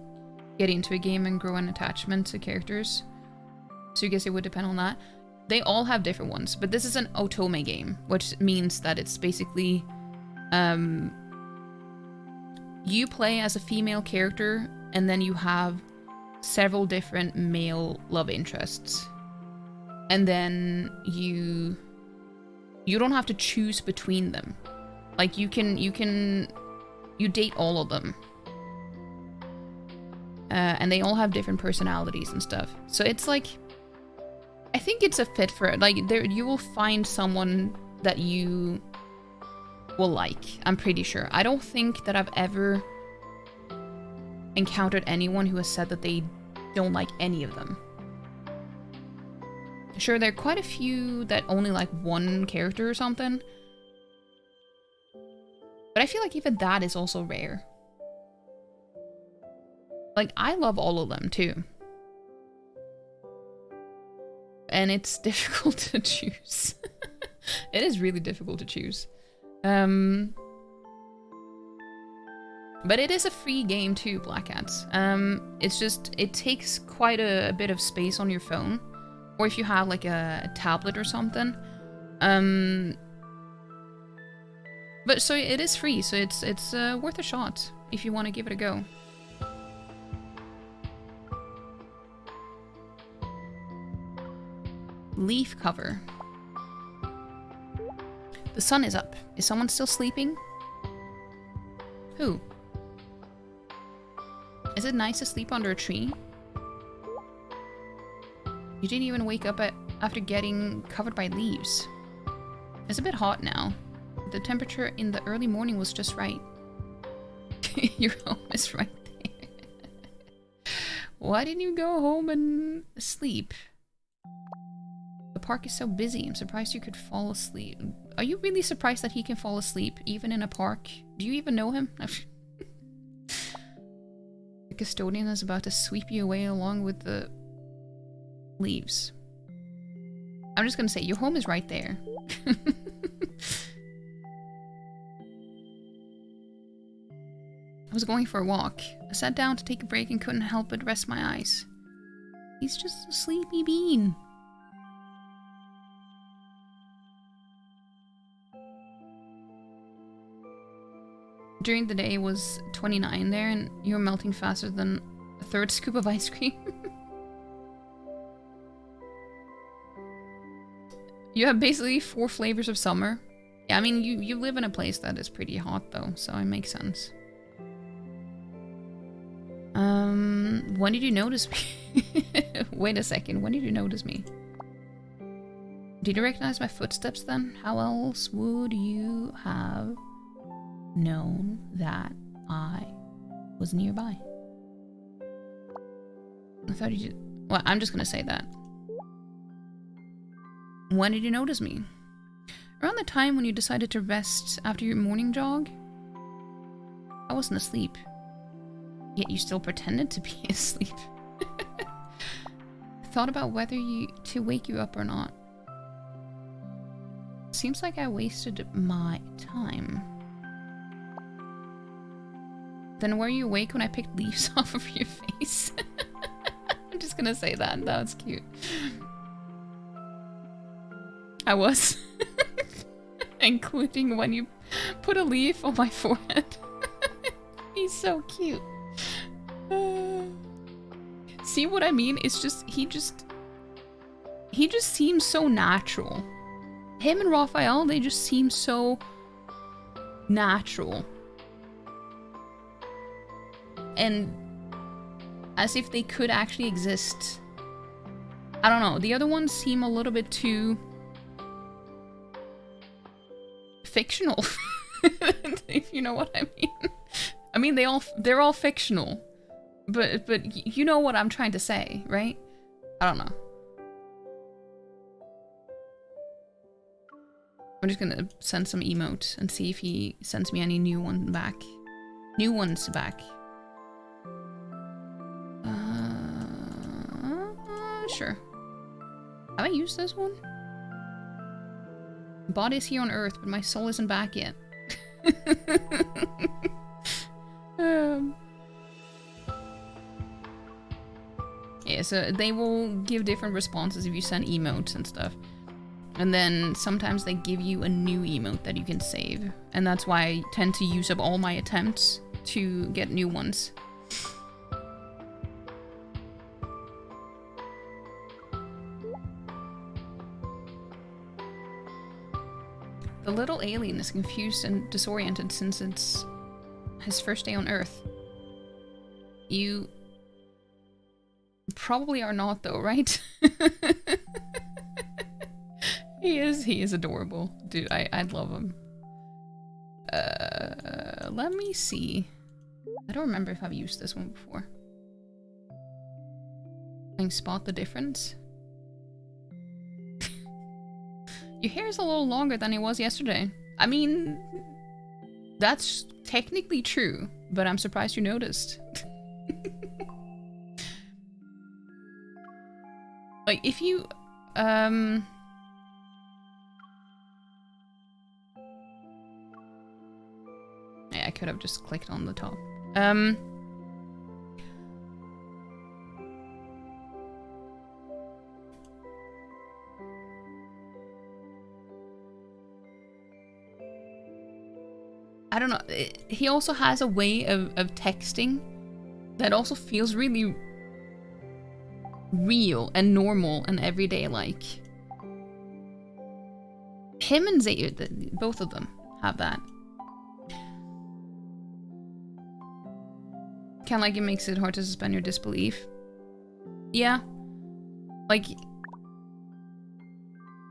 get into a game and grow an attachment to characters. So I guess it would depend on that. They all have different ones, but this is an otome game, which means that it's basically you play as a female character and then you have several different male love interests. And then you don't have to choose between them. Like you date all of them. And they all have different personalities and stuff. So it's like, I think it's a fit for it. Like you will find someone that you will like. I'm pretty sure. I don't think that I've ever encountered anyone who has said that they don't like any of them. Sure, there are quite a few that only like one character or something. But I feel like even that is also rare. Like, I love all of them too. And it's difficult to choose. It is really difficult to choose. But it is a free game too, Black Cats. It's just, it takes quite a bit of space on your phone. Or if you have like a tablet or something. But so it is free, so it's worth a shot if you want to give it a go. Leaf cover. The sun is up. Is someone still sleeping? Who? Is it nice to sleep under a tree? You didn't even wake up after getting covered by leaves. It's a bit hot now. The temperature in the early morning was just right. Your home is right there. Why didn't you go home and sleep? The park is so busy. I'm surprised you could fall asleep. Are you really surprised that he can fall asleep, even in a park? Do you even know him? The custodian is about to sweep you away along with the leaves. I'm just gonna say, your home is right there. I was going for a walk. I sat down to take a break and couldn't help but rest my eyes. He's just a sleepy bean. During the day it was 29 there, and you were melting faster than a third scoop of ice cream. You have basically 4 flavors of summer. Yeah, I mean, you live in a place that is pretty hot though, so it makes sense. When did you notice me? Wait a second, when did you notice me? Did you recognize my footsteps then? How else would you have known that I was nearby? I thought you did. Well, I'm just gonna say that. When did you notice me? Around the time when you decided to rest after your morning jog, I wasn't asleep. Yet you still pretended to be asleep. Thought about whether to wake you up or not. Seems like I wasted my time. Then were you awake when I picked leaves off of your face? I'm just gonna say that. That was cute. I was. Including when you put a leaf on my forehead. He's so cute. See what I mean? It's just, he just seems so natural. Him and Raphael, they just seem so natural. And as if they could actually exist. I don't know. The other ones seem a little bit too fictional. If you know what I mean. I mean, they're all fictional. But you know what I'm trying to say, right? I don't know. I'm just gonna send some emotes and see if he sends me any new ones back. Sure. Have I used this one? Body is here on Earth, but my soul isn't back yet. Yeah, so they will give different responses if you send emotes and stuff. And then sometimes they give you a new emote that you can save. And that's why I tend to use up all my attempts to get new ones. The little alien is confused and disoriented since it's his first day on Earth. You probably are not though, right? He is adorable. Dude, I'd love him. Let me see. I don't remember if I've used this one before. Can you spot the difference? Your hair is a little longer than it was yesterday. I mean, that's technically true, but I'm surprised you noticed. Like, if you, yeah, I could have just clicked on the top. I don't know. He also has a way of texting that also feels really real and normal and everyday like. Him and Xavier, both of them have that. Kinda like it makes it hard to suspend your disbelief. Yeah. Like...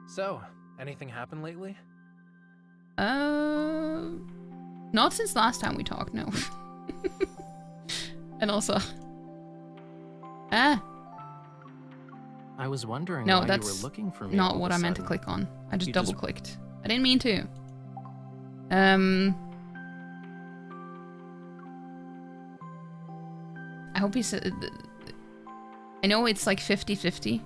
So, anything happened lately? Not since last time we talked, no. And also... I was wondering no, why that's you were looking for me. not all what of I a meant to sudden. click on. I just You double clicked. I didn't mean to. I hope he said... I know it's like 50-50,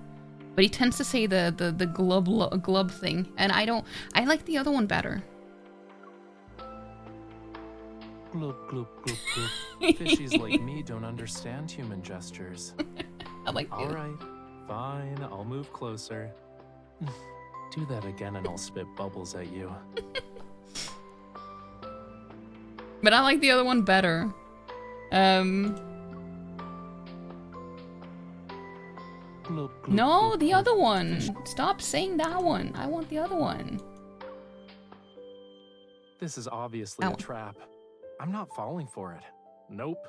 but he tends to say the glub thing, and I don't... I like the other one better. Glub, glub, glub, glub. Fishies like me don't understand human gestures. I like the All other. right, fine, I'll move closer. Do that again and I'll spit bubbles at you. But I like the other one better. Glub, glub, No, glub, the glub. other one. Stop saying that one. I want the other one. This is obviously That a one. trap. I'm not falling for it. Nope.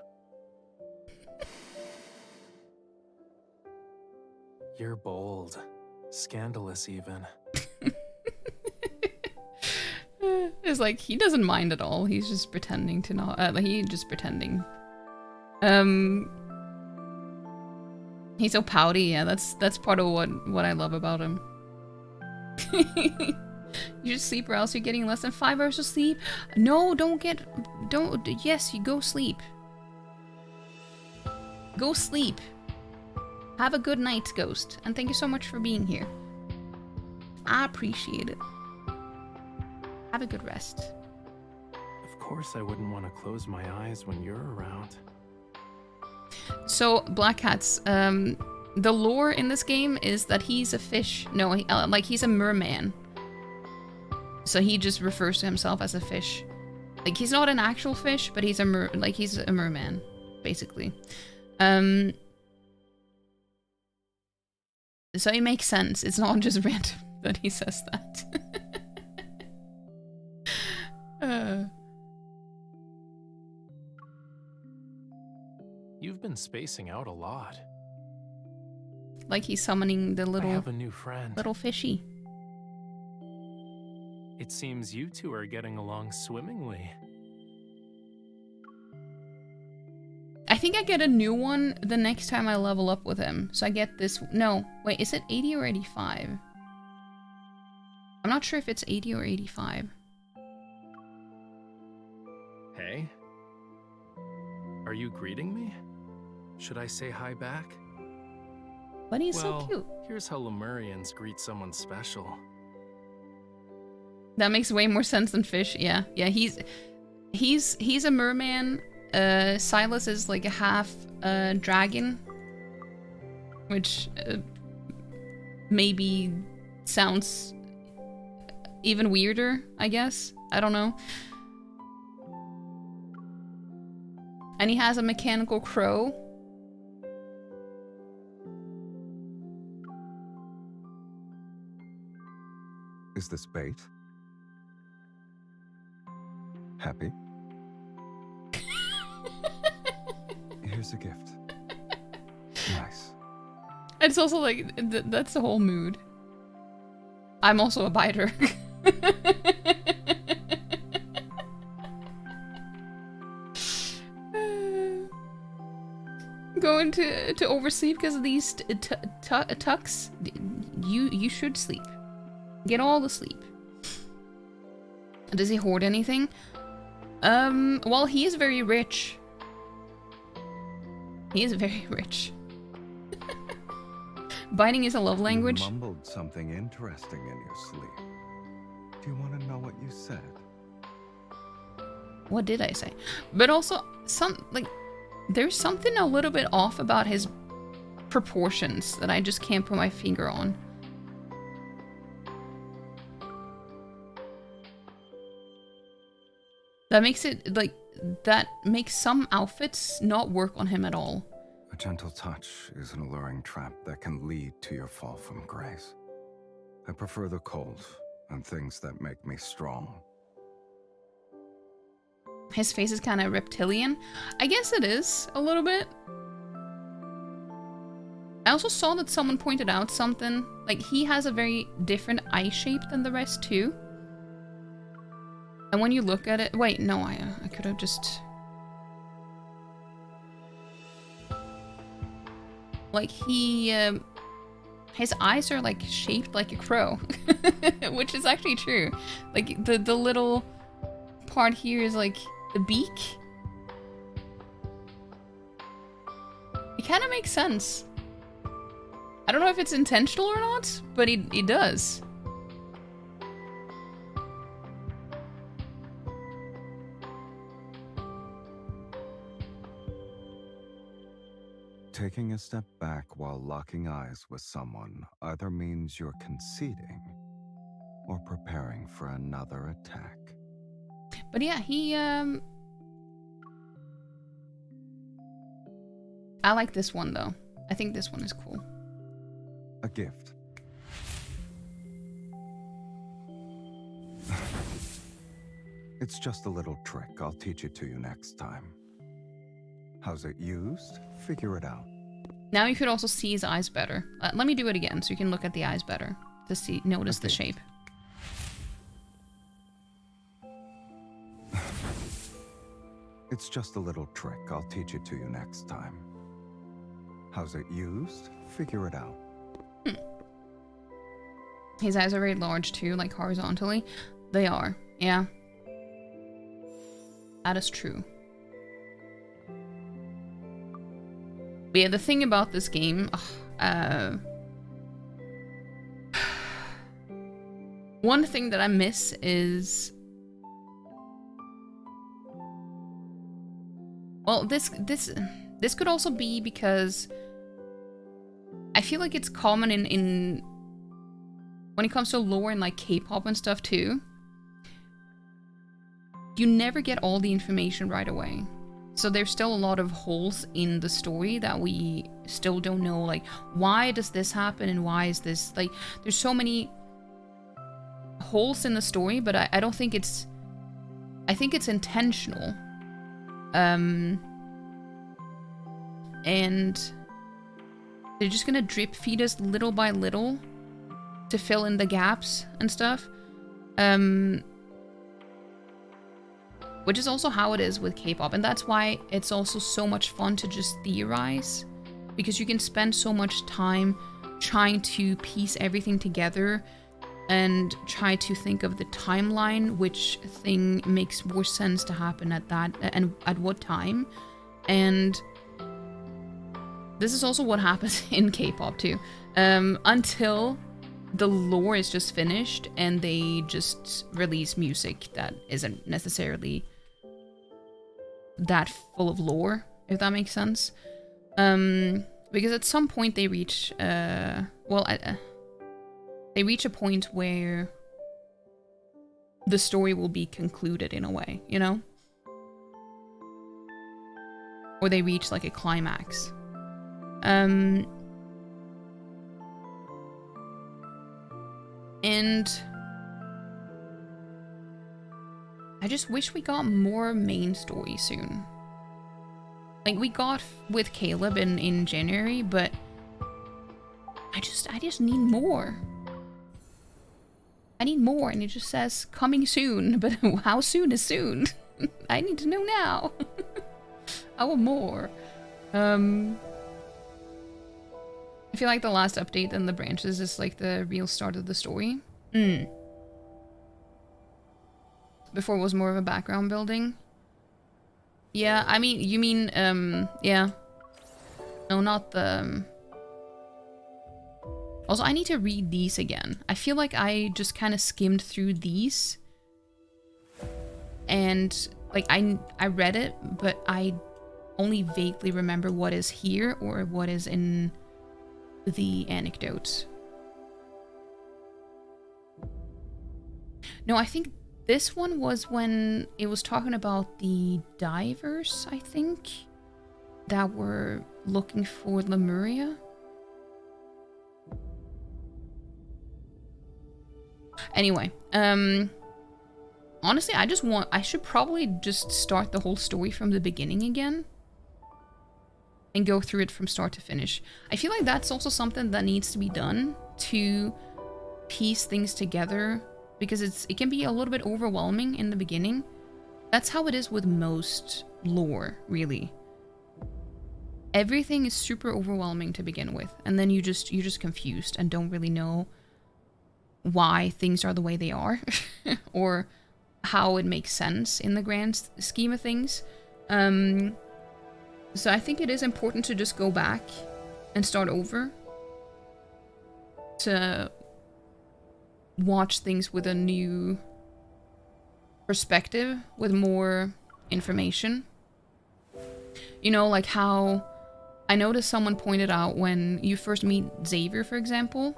You're bold. Scandalous even. It's like, he doesn't mind at all. He's just pretending to not... he's just pretending. He's so pouty. Yeah, that's part of what I love about him. You should sleep or else you're getting less than 5 hours of sleep. No, don't. Yes, you go sleep. Go sleep. Have a good night, Ghost. And thank you so much for being here. I appreciate it. Have a good rest. Of course I wouldn't want to close my eyes when you're around. So, Black Cats, the lore in this game is that he's a fish. No, like he's a merman. So he just refers to himself as a fish. Like he's not an actual fish, but he's a he's a merman, basically. So it makes sense. It's not just random that he says that. You've been spacing out a lot. Like he's summoning the I have a new friend. little fishy. It seems you two are getting along swimmingly. I think I get a new one the next time I level up with him. So I get this. No, wait, is it 80 or 85? I'm not sure if it's 80 or 85. Hey? Are you greeting me? Should I say hi back? But he's so cute. Here's how Lemurians greet someone special. That makes way more sense than fish. Yeah, yeah. He's a merman. Silas is like a half dragon, which maybe sounds even weirder, I guess. I don't know. And he has a mechanical crow. Is this bait? Happy? Here's a gift. Nice. It's also like, that's the whole mood. I'm also a biter. Going to oversleep because of these tucks? You should sleep. Get all the sleep. Does he hoard anything? Well, he is very rich. He is very rich. Biting is a love language. You mumbled something interesting in your sleep. Do you want to know what you said? What did I say? But also, there's something a little bit off about his proportions that I just can't put my finger on. That makes it, that makes some outfits not work on him at all. A gentle touch is an alluring trap that can lead to your fall from grace. I prefer the cold and things that make me strong. His face is kind of reptilian. I guess it is, a little bit. I also saw that someone pointed out something. Like, he has a very different eye shape than the rest, too. And when you look at it... Wait, no, I could have just... Like, his eyes are, like, shaped like a crow. Which is actually true. Like, the little part here is, like, the beak. It kind of makes sense. I don't know if it's intentional or not, but it does. Taking a step back while locking eyes with someone either means you're conceding or preparing for another attack. But yeah, he, I like this one, though. I think this one is cool. A gift. It's just a little trick. I'll teach it to you next time. How's it used? Figure it out. Now you could also see his eyes better. Let me do it again so you can look at the eyes better. To notice the shape. It's just a little trick. I'll teach it to you next time. How's it used? Figure it out. His eyes are very large too, like horizontally. They are, yeah. That is true. But yeah, the thing about this game, one thing that I miss is, well, this could also be because I feel like it's common in when it comes to lore and like K-pop and stuff too. You never get all the information right away. So there's still a lot of holes in the story that we still don't know, like, why does this happen and why is this, like, there's so many holes in the story, but I don't think it's, I think it's intentional. And they're just gonna drip feed us little by little to fill in the gaps and stuff. Which is also how it is with K-pop, and that's why it's also so much fun to just theorize, because you can spend so much time trying to piece everything together and try to think of the timeline, which thing makes more sense to happen at that and at what time. And this is also what happens in K-pop too, until the lore is just finished and they just release music that isn't necessarily that full of lore, if that makes sense. Because at some point they reach, they reach a point where the story will be concluded in a way, you know? Or they reach like a climax. And I just wish we got more main story soon. Like we got with Caleb in January, but I just need more. I need more, and it just says coming soon, but how soon is soon? I need to know now. I want more. I feel like the last update in the branches is like the real start of the story. Before it was more of a background building. Yeah, I mean, you mean, yeah. No, not the... Also, I need to read these again. I feel like I just kind of skimmed through these. And, like, I read it, but I only vaguely remember what is here or what is in the anecdotes. No, I think this one was when it was talking about the divers, I think, that were looking for Lemuria. Anyway, honestly, I should probably just start the whole story from the beginning again and go through it from start to finish. I feel like that's also something that needs to be done to piece things together, because it can be a little bit overwhelming in the beginning. That's how it is with most lore, really. Everything is super overwhelming to begin with, and then you're just confused and don't really know why things are the way they are or how it makes sense in the grand scheme of things. So I think it is important to just go back and start over, to watch things with a new perspective, with more information. You know, like how I noticed someone pointed out when you first meet Xavier, for example,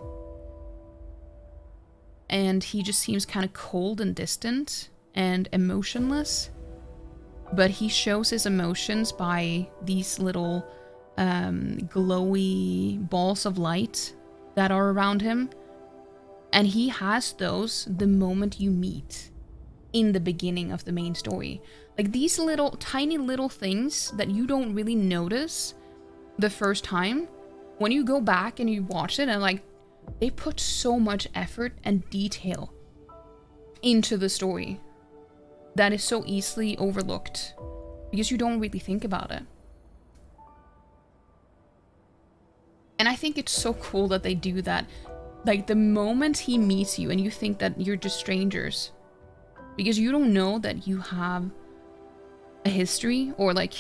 and he just seems kind of cold and distant and emotionless, but he shows his emotions by these little glowy balls of light that are around him. And he has those the moment you meet in the beginning of the main story. Like these little, tiny little things that you don't really notice the first time. When you go back and you watch it, and like, they put so much effort and detail into the story that is so easily overlooked because you don't really think about it. And I think it's so cool that they do that. Like, the moment he meets you and you think that you're just strangers, because you don't know that you have a history, or like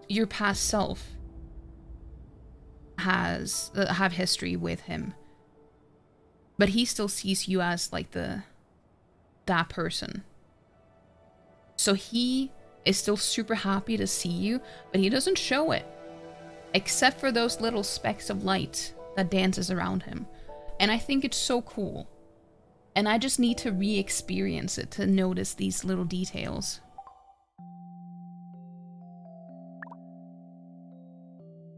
your past self has have history with him, but he still sees you as like that person. So he is still super happy to see you, but he doesn't show it, except for those little specks of light that dances around him. And I think it's so cool. And I just need to re-experience it to notice these little details.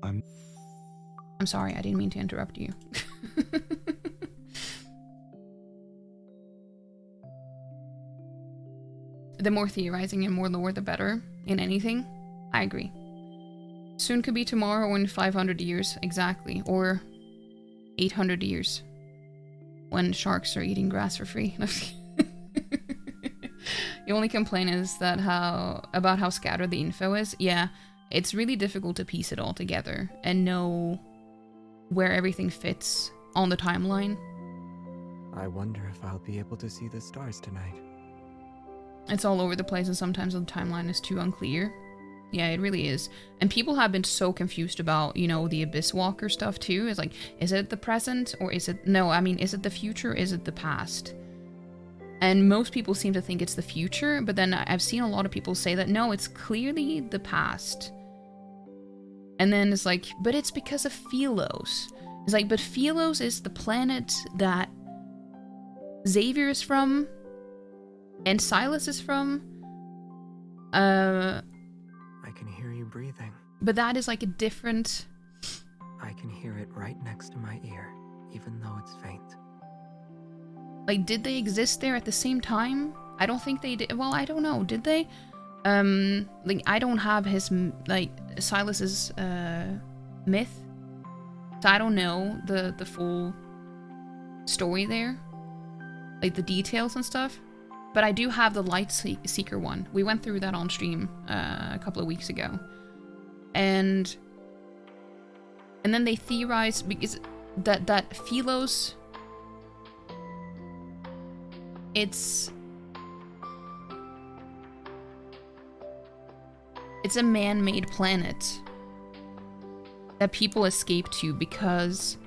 I'm sorry, I didn't mean to interrupt you. The more theorizing and more lore, the better in anything. I agree. Soon could be tomorrow or in 500 years, exactly. Or 800 years. When sharks are eating grass for free. The only complaint is that about how scattered the info is. Yeah, it's really difficult to piece it all together and know where everything fits on the timeline. I wonder if I'll be able to see the stars tonight. It's all over the place, and sometimes the timeline is too unclear. Yeah, it really is. And people have been so confused about, you know, the Abyss Walker stuff too. It's like, is it the present or is it... No, I mean, is it the future or is it the past? And most people seem to think it's the future, but then I've seen a lot of people say that, no, it's clearly the past. And then it's like, but it's because of Philos. It's like, but Philos is the planet that Xavier is from, and Silas is from. I can hear you breathing. But that is like a different... I can hear it right next to my ear, even though it's faint. Like, did they exist there at the same time? I don't think they did. Well, I don't know. Did they? Like, I don't have his, like, Silas's, myth. So I don't know the full story there. Like, the details and stuff. But I do have the Light Seeker one. We went through that on stream a couple of weeks ago. And then they theorized because that Philos, it's a man-made planet that people escaped to because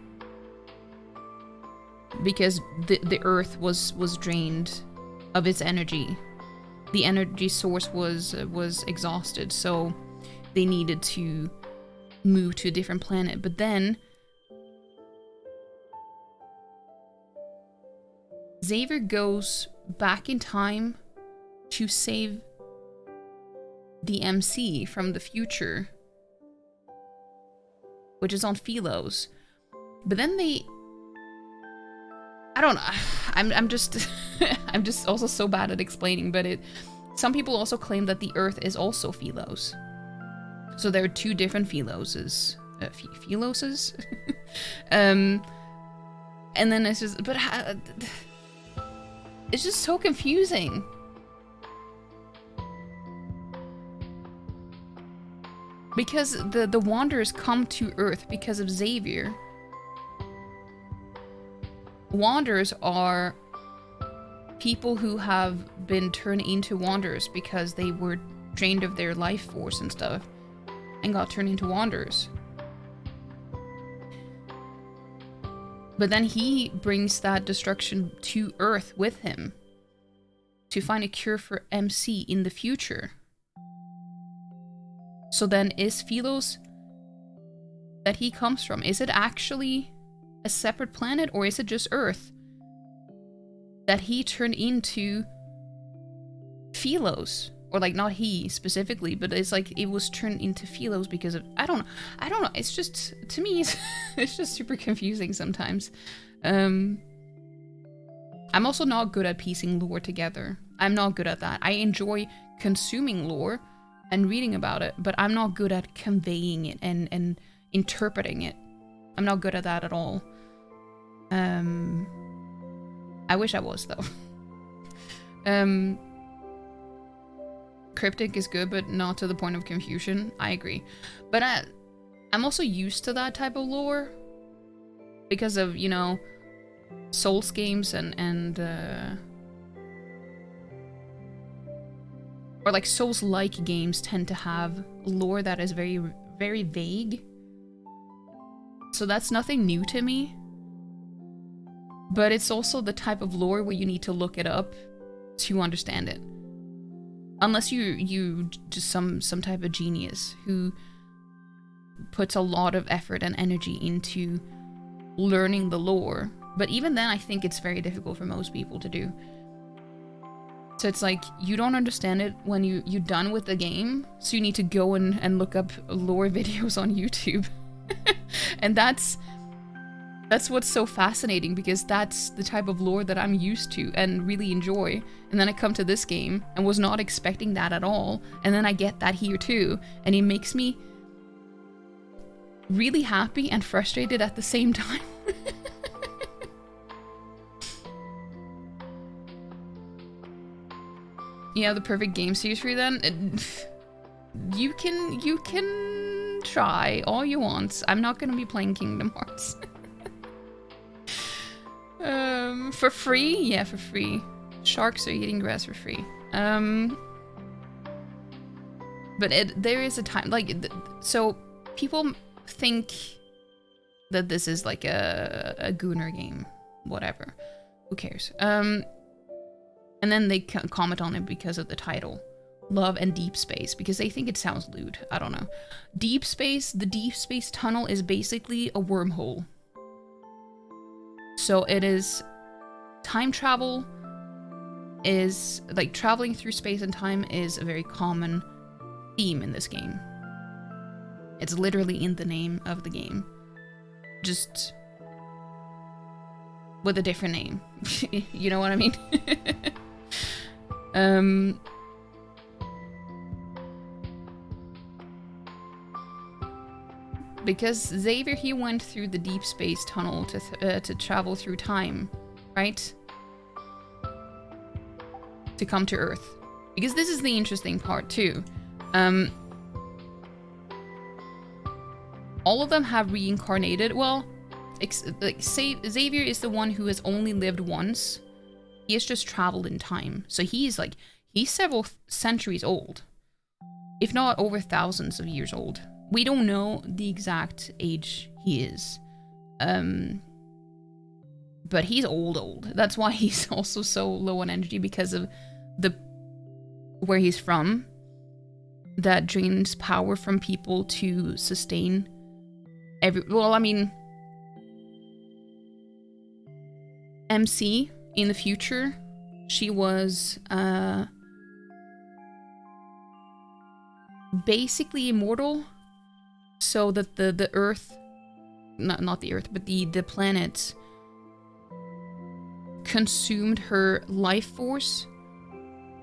the Earth was drained of its energy. The energy source was exhausted, so they needed to move to a different planet. But then Xavier goes back in time to save the MC from the future, which is on Philos. But then they... I don't know. I'm just I'm just also so bad at explaining, but some people also claim that the Earth is also Philos. So there are two different Philoses. Philoses? And then it's just... But it's just so confusing. Because the Wanderers come to Earth because of Xavier. Wanderers are people who have been turned into Wanderers because they were drained of their life force and stuff and got turned into Wanderers. But then he brings that destruction to Earth with him to find a cure for MC in the future. So then is Philos that he comes from, is it actually a separate planet, or is it just Earth that he turned into Philos? Or like, not he specifically, but it's like it was turned into Philos because of... I don't know. It's just, to me, it's just super confusing sometimes. I'm also not good at piecing lore together. I'm not good at that. I enjoy consuming lore and reading about it, but I'm not good at conveying it and interpreting it. I'm not good at that at all. I wish I was, though. Cryptic is good, but not to the point of confusion. I agree. But I'm also used to that type of lore. because of, you know, Souls games and or like Souls-like games tend to have lore that is very, very vague. So that's nothing new to me. But it's also the type of lore where you need to look it up to understand it. Unless you just some type of genius who puts a lot of effort and energy into learning the lore. But even then, I think it's very difficult for most people to do. So it's like, you don't understand it when you're done with the game, so you need to go and look up lore videos on YouTube. And that's what's so fascinating, because that's the type of lore that I'm used to and really enjoy. And then I come to this game and was not expecting that at all, and then I get that here too, and it makes me really happy and frustrated at the same time. You have the perfect game series for you then? You can try all you want. I'm not gonna be playing Kingdom Hearts. For free? Yeah, for free. Sharks are eating grass for free. But there is a time, like, so people think that this is like a Gunnar game. Whatever. Who cares? And then they comment on it because of the title. Love and Deep Space, because they think it sounds lewd. I don't know. Deep Space, the Deep Space Tunnel is basically a wormhole. So it is time travel is, like, traveling through space and time is a very common theme in this game. It's literally in the name of the game. Just with a different name. You know what I mean? Because Xavier, he went through the deep space tunnel to travel through time, right? To come to Earth. Because this is the interesting part too. All of them have reincarnated. Well, like Xavier is the one who has only lived once. He has just traveled in time. So he's several centuries old. If not over thousands of years old. We don't know the exact age he is. But he's old. That's why he's also so low on energy, because of where he's from. That drains power from people to sustain well, I mean, MC in the future, she was basically immortal, so that the Earth, not the Earth, but the planet consumed her life force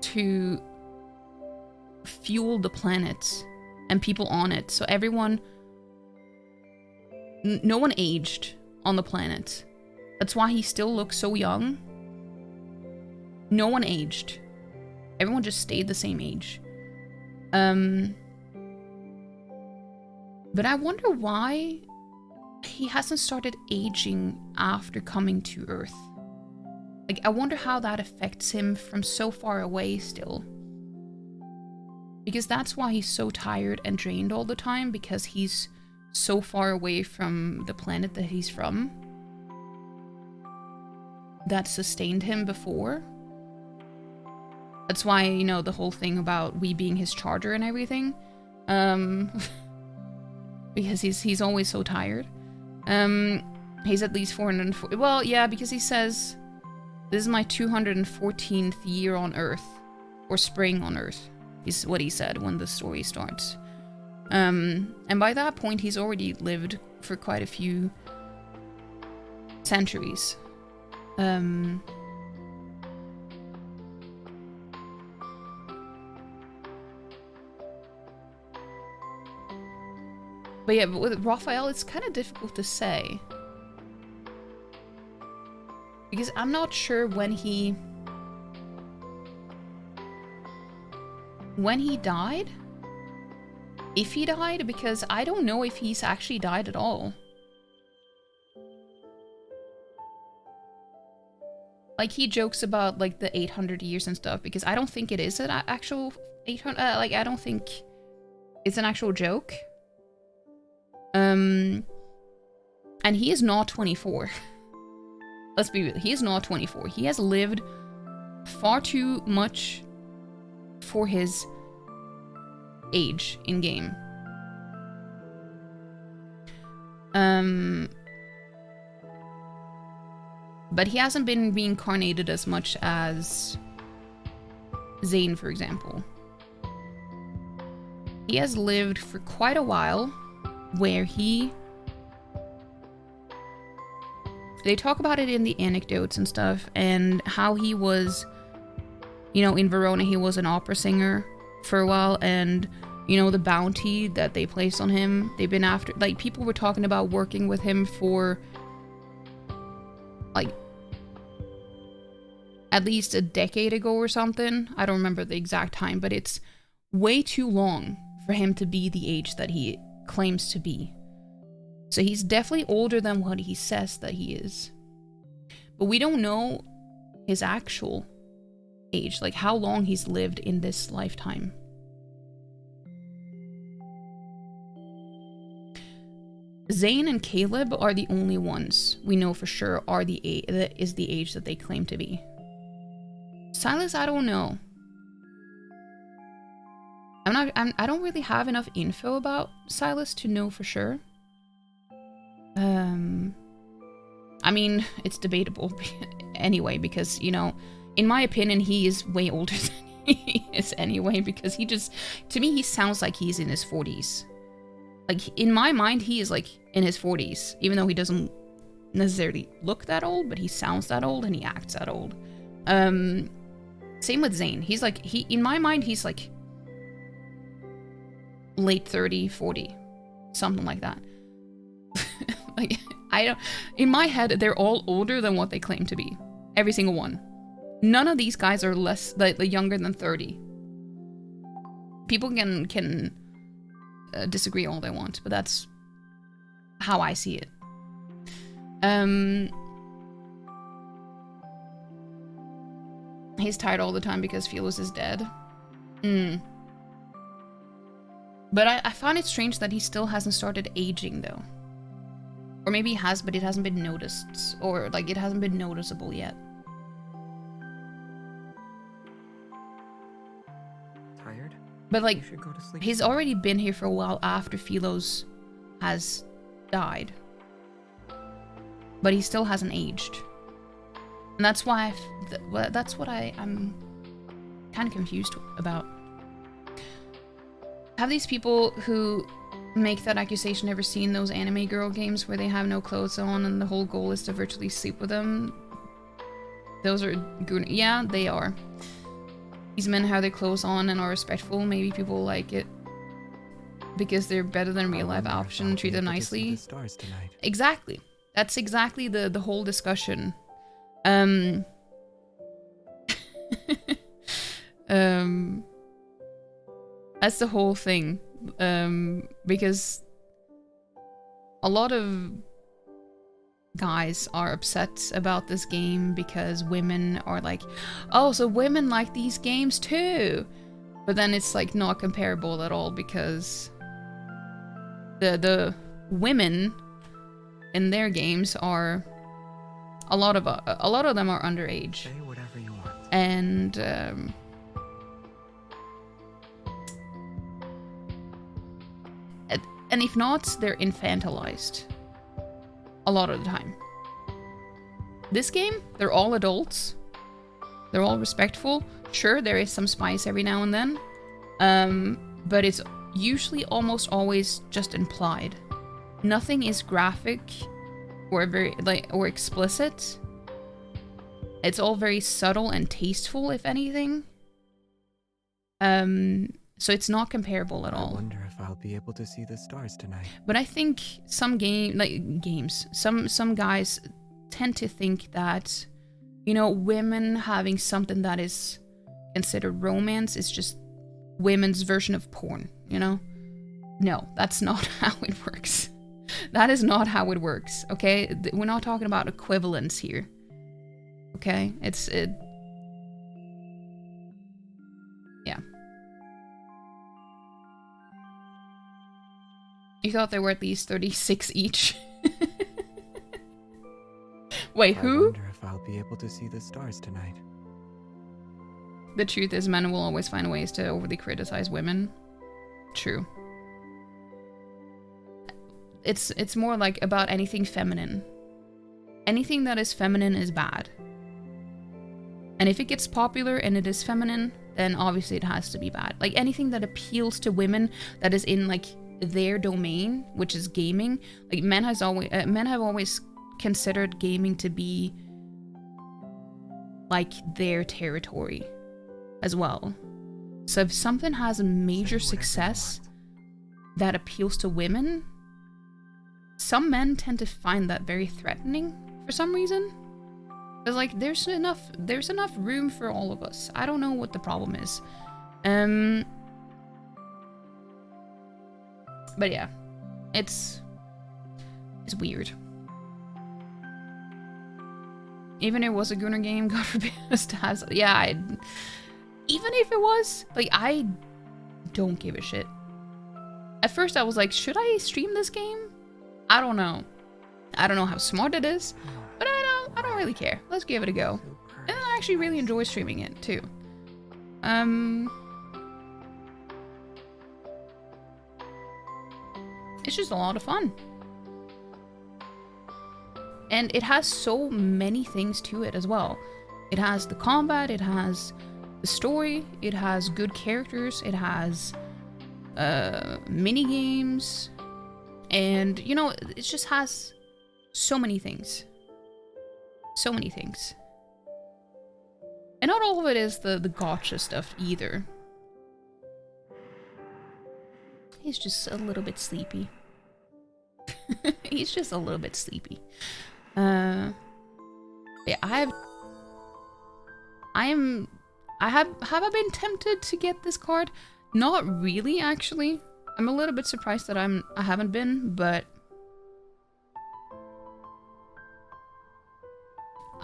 to fuel the planet and people on it. So everyone, no one aged on the planet. That's why he still looks so young. No one aged. Everyone just stayed the same age. But I wonder why he hasn't started aging after coming to Earth. Like, I wonder how that affects him from so far away still. Because that's why he's so tired and drained all the time, because he's so far away from the planet that he's from. That sustained him before. That's why, you know, the whole thing about we being his charger and everything. Because he's always so tired. He's at least 440. Well, yeah, because he says, this is my 214th year on Earth. Or spring on Earth, is what he said when the story starts. And by that point, he's already lived for quite a few centuries. But yeah, but with Raphael, it's kind of difficult to say. Because I'm not sure when he died. If he died, because I don't know if he's actually died at all. Like, he jokes about, like, the 800 years and stuff, because I don't think it is an actual 800, like, I don't think it's an actual joke. And he is not 24. Let's be real, he is not 24. He has lived far too much for his age in game. But he hasn't been reincarnated as much as Zane, for example. He has lived for quite a while, where they talk about it in the anecdotes and stuff, and how he was, you know, in Verona, he was an opera singer for a while, and, you know, the bounty that they placed on him, they've been after, like, people were talking about working with him for, like, at least a decade ago or something. I don't remember the exact time, but it's way too long for him to be the age that he claims to be. So he's definitely older than what he says that he is. But we don't know his actual age, like how long he's lived in this lifetime. Zane and Caleb are the only ones we know for sure are that is the age that they claim to be. Silas, I don't know. I don't really have enough info about Silas to know for sure. I mean, it's debatable anyway, because, you know, in my opinion, he is way older than he is anyway, because he just, to me, he sounds like he's in his 40s. Like, in my mind, he is, like, in his 40s, even though he doesn't necessarily look that old, but he sounds that old and he acts that old. Same with Zane. He's, like, in my mind, he's, like, late 30, 40, something like that. Like, in my head, they're all older than what they claim to be. Every single one. None of these guys are younger than 30. People can disagree all they want, but that's how I see it. He's tired all the time because Felos is dead. But I find it strange that he still hasn't started aging, though. Or maybe he has, but it hasn't been noticed. Or, like, it hasn't been noticeable yet. Tired? But like, You should go to sleep. he's already been here for a while after Philos has died. But he still hasn't aged. And that's why that's what I'm kind of confused about. Have these people who make that accusation ever seen those anime girl games where they have no clothes on and the whole goal is to virtually sleep with them? Those are good. Yeah, they are. These men have their clothes on and are respectful. Maybe people like it because they're better than real life option. Treat them nicely. The stars tonight. Exactly. That's exactly the whole discussion. That's the whole thing. Because a lot of guys are upset about this game because women are like, oh, so women like these games too. But then it's like not comparable at all because the women in their games are a lot of them are underage. Say whatever you want. And and if not, they're infantilized a lot of the time. This game, they're all adults. They're all respectful. Sure, there is some spice every now and then, but it's usually almost always just implied. Nothing is graphic or or explicit. It's all very subtle and tasteful, if anything. So it's not comparable at all. I wonder if I'll be able to see the stars tonight. But I think some some guys tend to think that, you know, women having something that is considered romance is just women's version of porn, you know? No, that's not how it works. That is not how it works, okay? We're not talking about equivalence here. Okay? Yeah. You thought there were at least 36 each? Wait, I who? wonder if I'll be able to see the stars tonight. The truth is, men will always find ways to overly criticize women. True. It's more like about anything feminine. Anything that is feminine is bad. And if it gets popular and it is feminine, then obviously it has to be bad. Like anything that appeals to women that is in like their domain, which is gaming. Like men have always considered gaming to be like their territory as well. So if something has a major success that appeals to women, some men tend to find that very threatening for some reason. Because like there's enough room for all of us. I don't know what the problem is. But yeah, it's weird. Even if it was a Gunnar game, God forbid us to have. Yeah, even if it was, like, I don't give a shit. At first I was like, should I stream this game? I don't know. I don't know how smart it is, but I don't really care. Let's give it a go. And I actually really enjoy streaming it too. It's just a lot of fun. And it has so many things to it as well. It has the combat, it has the story, it has good characters, it has mini games, and you know, it just has so many things. So many things. And not all of it is the gacha stuff either. He's just a little bit sleepy. He's just a little bit sleepy. Yeah, have I been tempted to get this card? Not really, actually. I'm a little bit surprised that I haven't been, but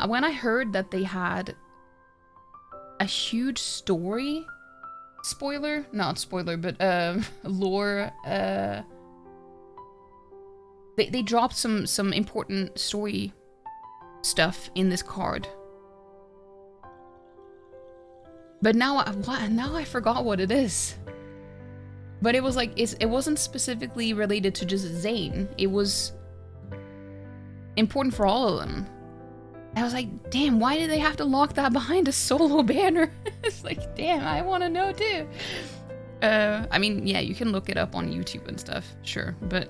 when I heard that they had a huge story, not spoiler, but lore, they dropped some important story stuff in this card. But now I forgot what it is. But it was like, it wasn't specifically related to just Zane. It was important for all of them. I was like, damn, why did they have to lock that behind a solo banner? It's like, damn, I want to know too. I mean, yeah, you can look it up on YouTube and stuff, sure, but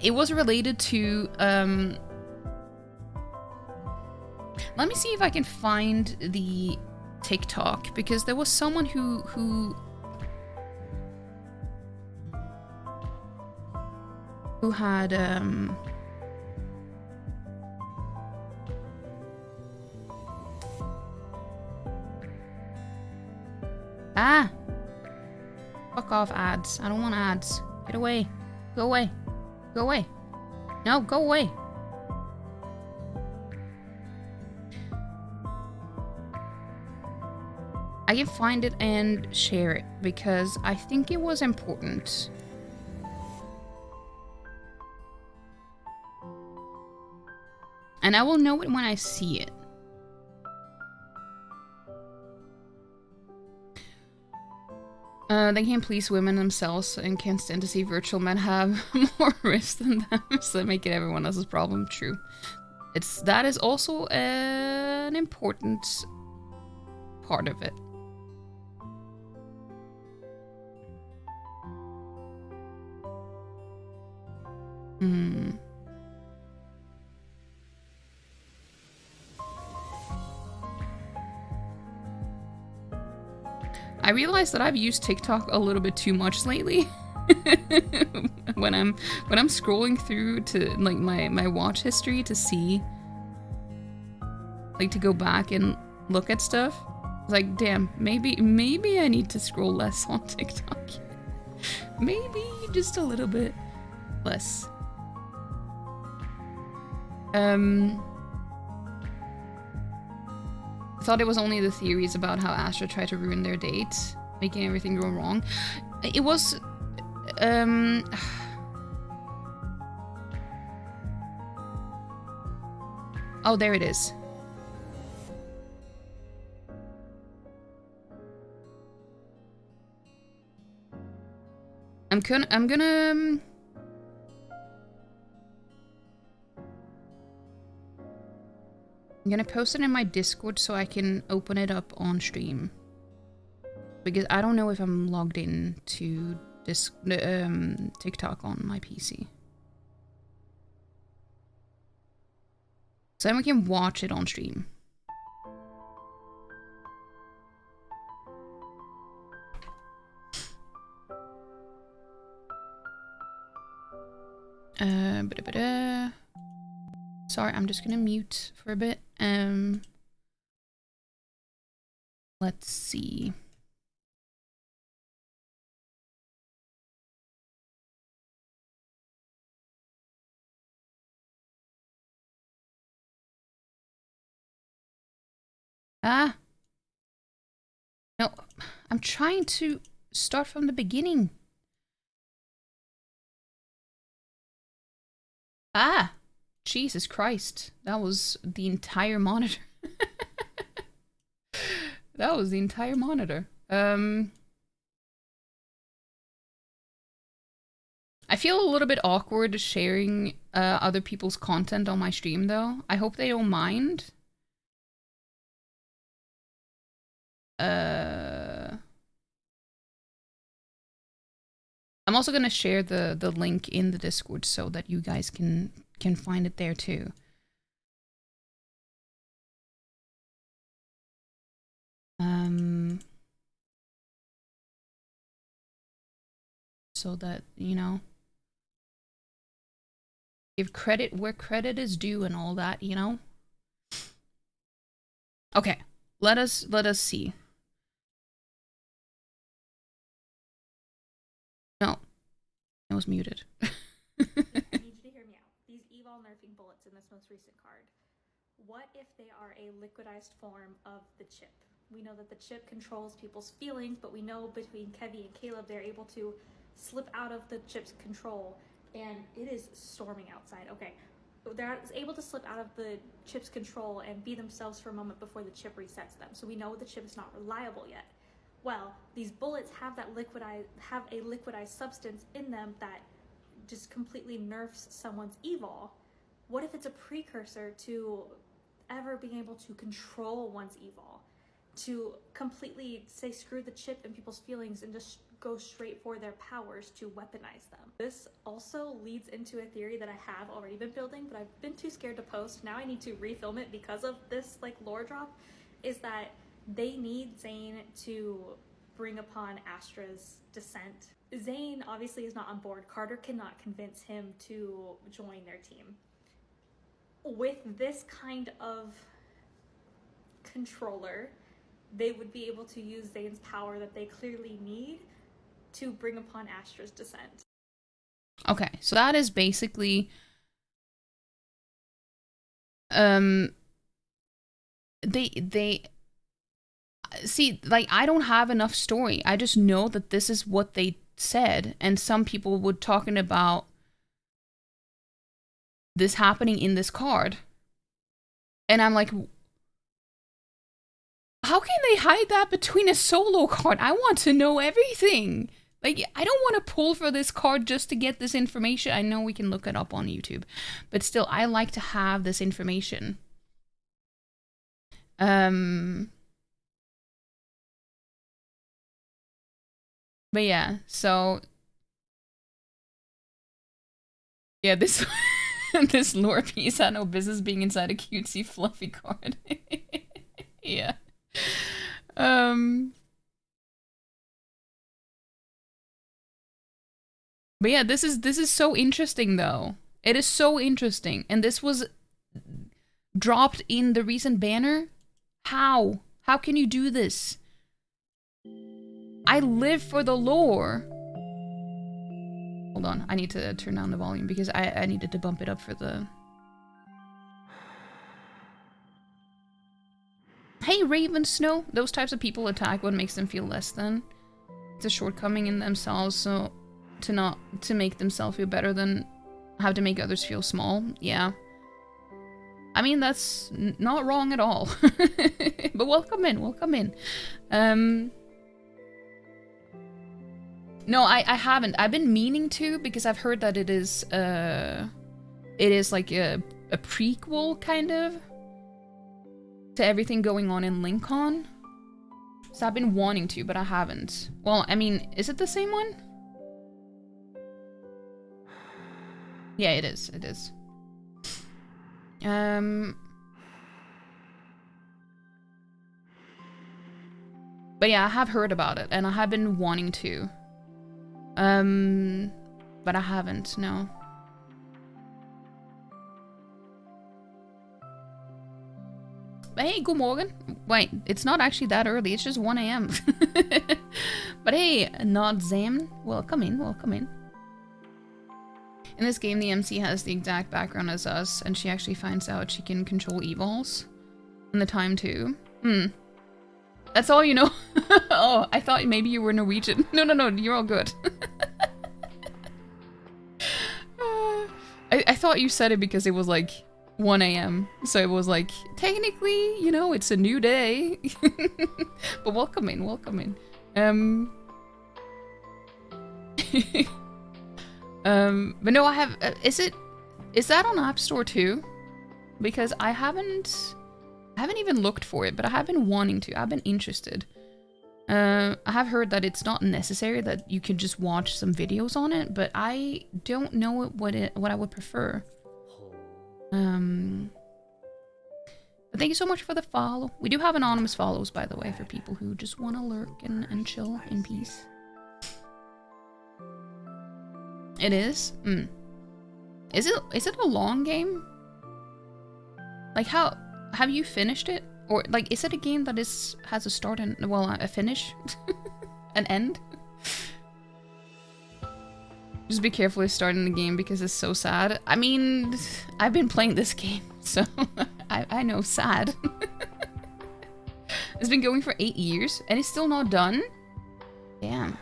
it was related to, let me see if I can find the TikTok, because there was someone who had fuck off ads. I don't want ads. Get away. Go away. Go away. No, go away. I can find it and share it because I think it was important. And I will know it when I see it. They can't please women themselves and can't stand to see virtual men have more risk than them, so they make it everyone else's problem. True. That is also an important part of it. I realized that I've used TikTok a little bit too much lately. when I'm scrolling through to like my watch history to see, like, to go back and look at stuff. It's like, damn, maybe I need to scroll less on TikTok. Maybe just a little bit less. I thought it was only the theories about how Astra tried to ruin their date, making everything go wrong. It was... Oh, there it is. I'm gonna post it in my Discord so I can open it up on stream. Because I don't know if I'm logged in to TikTok on my PC. So then we can watch it on stream. Sorry, I'm just gonna mute for a bit. Let's see. Ah. No, I'm trying to start from the beginning. Ah. Jesus Christ. That was the entire monitor. That was the entire monitor. I feel a little bit awkward sharing other people's content on my stream though. I hope they don't mind. I'm also gonna share the link in the Discord so that you guys can find it there too. So that, you know, give credit where credit is due and all that, you know? Okay, let us see. No, it was muted. I need you to hear me out. These evil nerfing bullets in this most recent card. What if they are a liquidized form of the chip? We know that the chip controls people's feelings, but we know between Kevy and Caleb, they're able to slip out of the chip's control, and it is storming outside. Okay, they're able to slip out of the chip's control and be themselves for a moment before the chip resets them. So we know the chip is not reliable yet. Well, these bullets have a liquidized substance in them that just completely nerfs someone's evil. What if it's a precursor to ever being able to control one's evil? To completely say screw the chip and people's feelings and just go straight for their powers to weaponize them. This also leads into a theory that I have already been building, but I've been too scared to post. Now I need to refilm it because of this like lore drop, is that they need Zane to bring upon Astra's descent. Zane obviously is not on board. Carter cannot convince him to join their team. With this kind of controller, they would be able to use Zane's power that they clearly need to bring upon Astra's descent. Okay, so that is basically they see, like, I don't have enough story. I just know that this is what they said, and some people were talking about this happening in this card. And I'm like, how can they hide that between a solo card? I want to know everything. Like, I don't want to pull for this card just to get this information. I know we can look it up on YouTube, but still, I like to have this information. But yeah, so yeah, this this lore piece had no business being inside a cutesy fluffy card. Yeah. But yeah, this is so interesting though. It is so interesting. And this was dropped in the recent banner. How? How can you do this? I live for the lore. Hold on, I need to turn down the volume because I needed to bump it up for the Hey, Raven Snow. Those types of people attack what makes them feel less than. It's a shortcoming in themselves, so to make themselves feel better than have to make others feel small. Yeah. I mean, that's not wrong at all. But welcome in, welcome in. No, I haven't. I've been meaning to because I've heard that it is like a prequel kind of to everything going on in Lincoln. So I've been wanting to, but I haven't. Well, I mean, is it the same one? Yeah, it is. It is. But yeah, I have heard about it, and I have been wanting to. But I haven't, no. Hey, good morning. Wait, it's not actually that early, it's just 1 AM. But hey, Nod Zam, welcome in, welcome in. In this game, the MC has the exact background as us, and she actually finds out she can control evols. And the time too. That's all you know? Oh, I thought maybe you were Norwegian. No, you're all good. I thought you said it because it was like 1 AM. So it was like, technically, you know, it's a new day. But welcome in, welcome in. But no, I have, is that on App Store too? Because I haven't even looked for it, but I have been wanting to. I've been interested. I have heard that it's not necessary, that you can just watch some videos on it, but I don't know what I would prefer. But thank you so much for the follow. We do have anonymous follows, by the way, for people who just want to lurk and chill in peace. It is? Is it a long game? Like, how have you finished it? Or like, is it a game that has a start and, well, a finish? An end? Just be careful with starting the game because it's so sad. I mean, I've been playing this game, so I know, sad. It's been going for 8 years and it's still not done? Damn.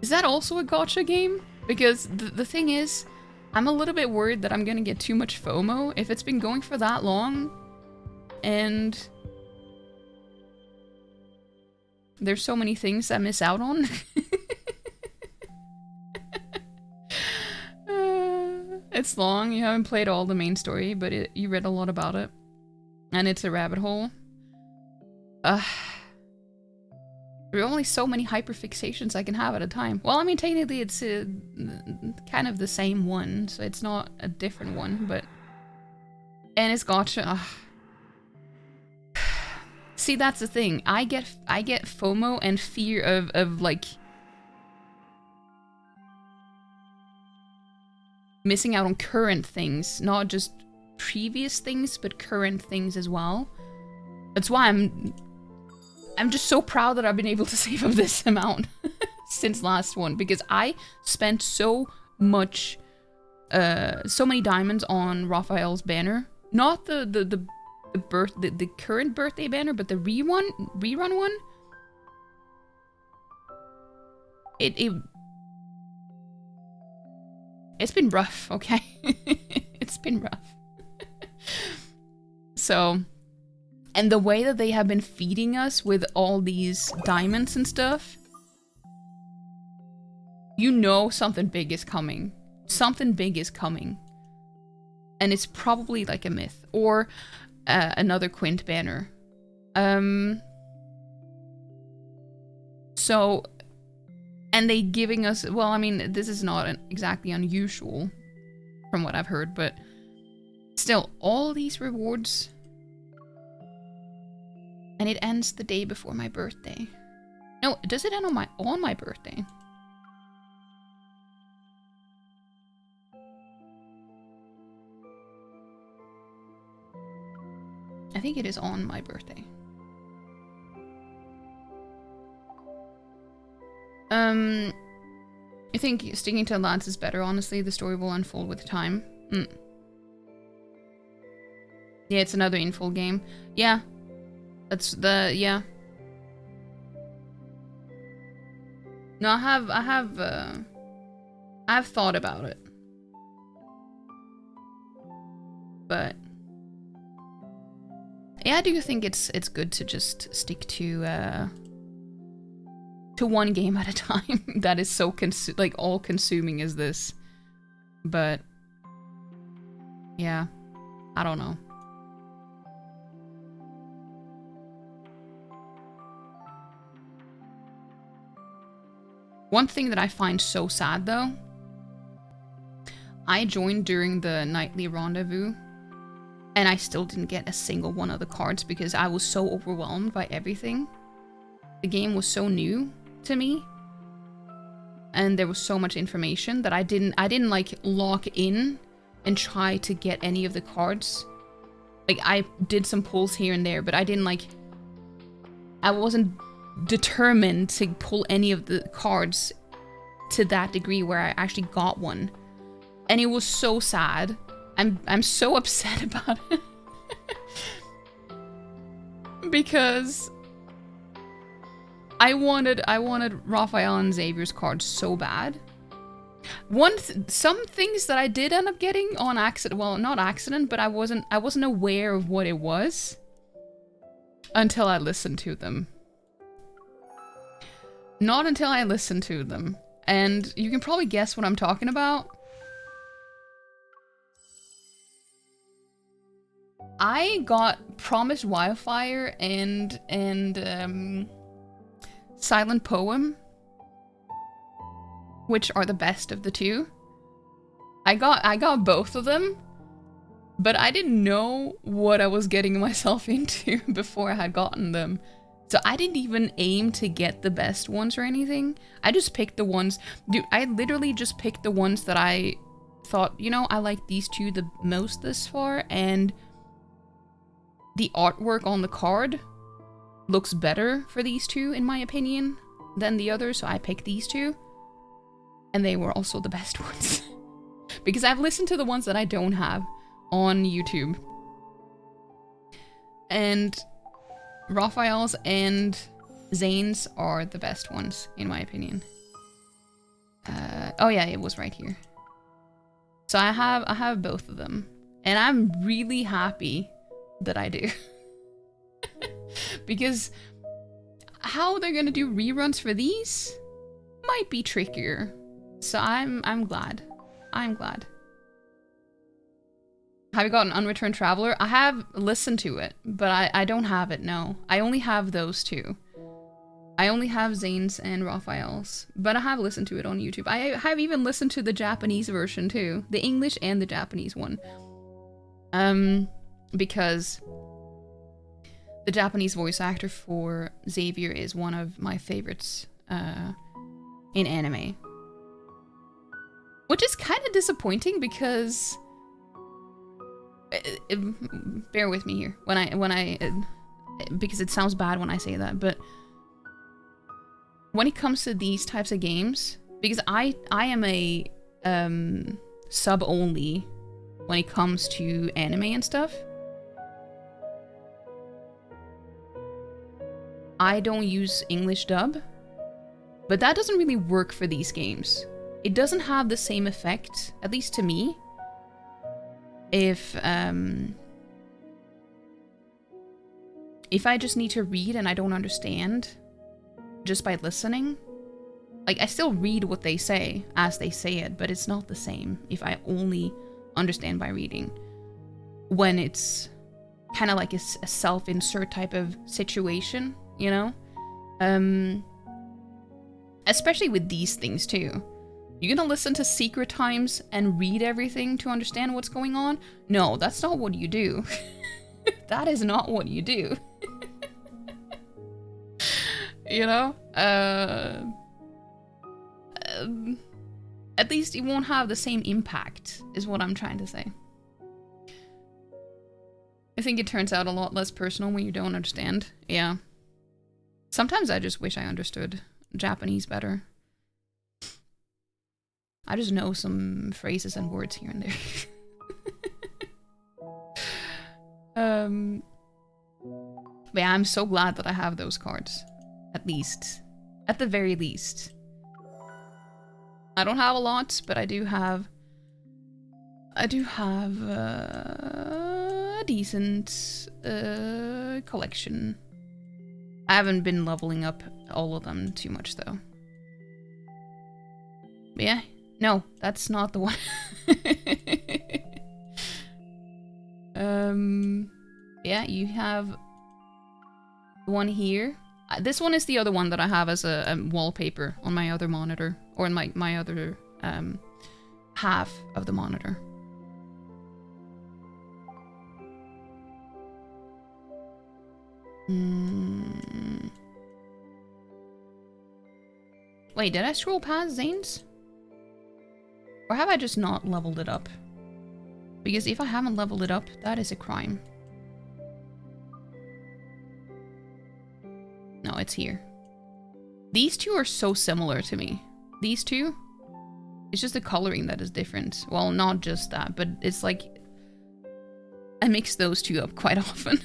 Is that also a gacha game? Because the thing is, I'm a little bit worried that I'm gonna get too much FOMO if it's been going for that long. And there's so many things I miss out on. It's long, you haven't played all the main story, but you read a lot about it. And it's a rabbit hole. There are only so many hyperfixations I can have at a time. Well, I mean, technically it's kind of the same one, so it's not a different one, but... And it's gacha. See, that's the thing. I get FOMO and fear of like... missing out on current things, not just previous things, but current things as well. That's why I'm just so proud that I've been able to save up this amount since last one, because I spent so many diamonds on Raphael's banner. Not the current birthday banner, but the rerun one. It's been rough, okay? It's been rough. So, and the way that they have been feeding us with all these diamonds and stuff, you know something big is coming. Something big is coming. And it's probably like a myth. Or another Quint banner. So, and they giving us, well, I mean, this is not exactly unusual from what I've heard, but still, all these rewards. And it ends the day before my birthday. No, does it end on my birthday? I think it is on my birthday. I think sticking to Lance is better, honestly. The story will unfold with time. Yeah, it's another info game. Yeah. That's the, yeah. No, I've thought about it. But yeah, I do think it's good to just stick to one game at a time that is so like all consuming as this. But yeah, I don't know. One thing that I find so sad though, I joined during the nightly rendezvous and I still didn't get a single one of the cards because I was so overwhelmed by everything. The game was so new to me and there was so much information that I didn't like lock in and try to get any of the cards. Like I did some pulls here and there, but I wasn't determined to pull any of the cards to that degree where I actually got one. And it was so sad. I'm so upset about it. Because I wanted Raphael and Xavier's cards so bad. Some things that I did end up getting on accident, well, not accident, but I wasn't aware of what it was until I listened to them. Not until I listened to them. And you can probably guess what I'm talking about. I got Promised Wildfire and Silent Poem, which are the best of the two. I got both of them, but I didn't know what I was getting myself into before I had gotten them. So I didn't even aim to get the best ones or anything. I just picked the ones, dude, I literally just picked the ones that I thought, you know, I like these two the most this far, and the artwork on the card looks better for these two, in my opinion, than the others, so I picked these two. And they were also the best ones. Because I've listened to the ones that I don't have on YouTube. And Raphael's and Zane's are the best ones, in my opinion. Oh yeah, it was right here. So I have both of them. And I'm really happy that I do. Because how they're gonna do reruns for these might be trickier. So I'm glad. I'm glad. Have you got an Unreturned Traveler? I have listened to it, but I don't have it, no. I only have those two. I only have Zane's and Raphael's, but I have listened to it on YouTube. I have even listened to the Japanese version too. The English and the Japanese one. Because the Japanese voice actor for Xavier is one of my favorites in anime. Which is kind of disappointing because... bear with me here when I because it sounds bad when I say that, but when it comes to these types of games, because I am a sub only when it comes to anime and stuff, I don't use English dub, but that doesn't really work for these games. It doesn't have the same effect, at least to me, if I just need to read and I don't understand just by listening. Like, I still read what they say as they say it, but it's not the same if I only understand by reading. When it's kind of like a self-insert type of situation, you know? Especially with these things too. You're gonna listen to Secret Times and read everything to understand what's going on? No, that's not what you do. That is not what you do. You know? At least it won't have the same impact, is what I'm trying to say. I think it turns out a lot less personal when you don't understand. Yeah. Sometimes I just wish I understood Japanese better. I just know some phrases and words here and there. But yeah, I'm so glad that I have those cards. At least. At the very least. I don't have a lot, but I do have a decent collection. I haven't been leveling up all of them too much though. But yeah, no, that's not the one. Yeah, you have one here. This one is the other one that I have as a wallpaper on my other monitor, or in my other half of the monitor. Wait, did I scroll past Zane's? Or have I just not leveled it up? Because if I haven't leveled it up, that is a crime. No, it's here. These two are so similar to me. These two, it's just the coloring that is different. Well, not just that, but it's like I mix those two up quite often.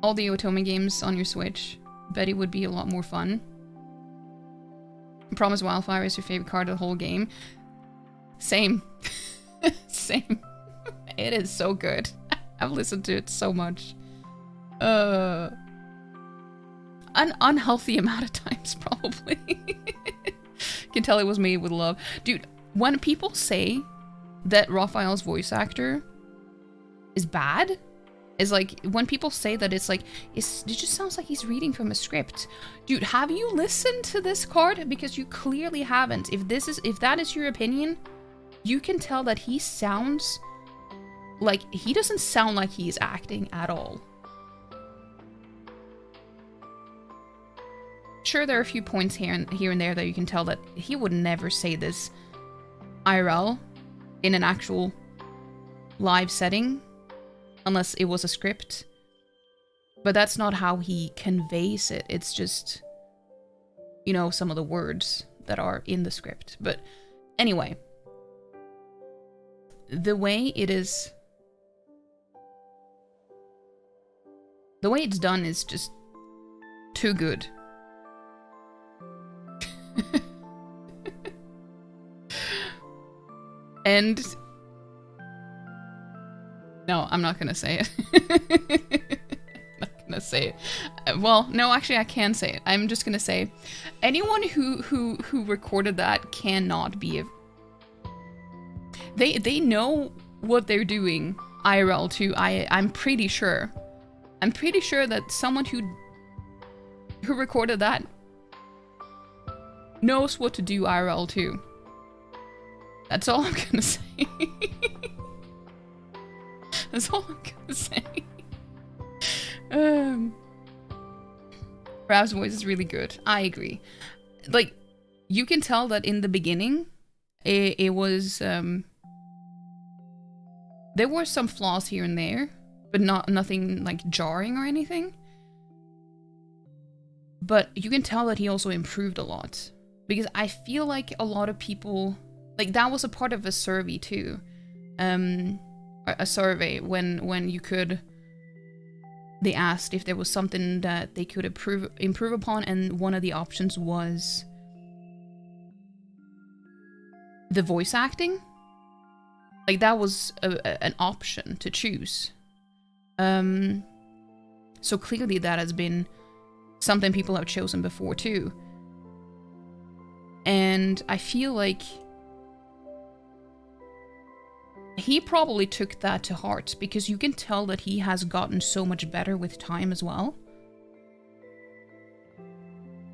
All the Otome games on your Switch. Bet it would be a lot more fun. Promise Wildfire is your favorite card of the whole game. Same. Same. It is so good. I've listened to it so much. An unhealthy amount of times, probably. Can tell it was made with love. Dude, when people say that Raphael's voice actor is bad, is like, when people say that it's like, it just sounds like he's reading from a script. Dude, have you listened to this card? Because you clearly haven't. If that is your opinion, you can tell that he sounds like, he doesn't sound like he's acting at all. Sure, there are a few points here and there that you can tell that he would never say this IRL in an actual live setting, unless it was a script. But that's not how he conveys it. It's just, you know, some of the words that are in the script. But anyway, the way it's done is just too good. And no, I'm not gonna say it. I'm not gonna say it. Well, no, actually I can say it. I'm just gonna say anyone who recorded that cannot be a... They know what they're doing IRL too. I'm pretty sure. I'm pretty sure that someone who recorded that knows what to do IRL too. That's all I'm gonna say. That's all I'm gonna say. Rav's voice is really good. I agree. Like, you can tell that in the beginning, it was there were some flaws here and there, but nothing like jarring or anything. But you can tell that he also improved a lot, because I feel like a lot of people, like, that was a part of a survey too, a survey when you could. They asked if there was something that they could improve upon, and one of the options was the voice acting. Like, that was an option to choose. So clearly that has been something people have chosen before too. And I feel like he probably took that to heart, because you can tell that he has gotten so much better with time as well.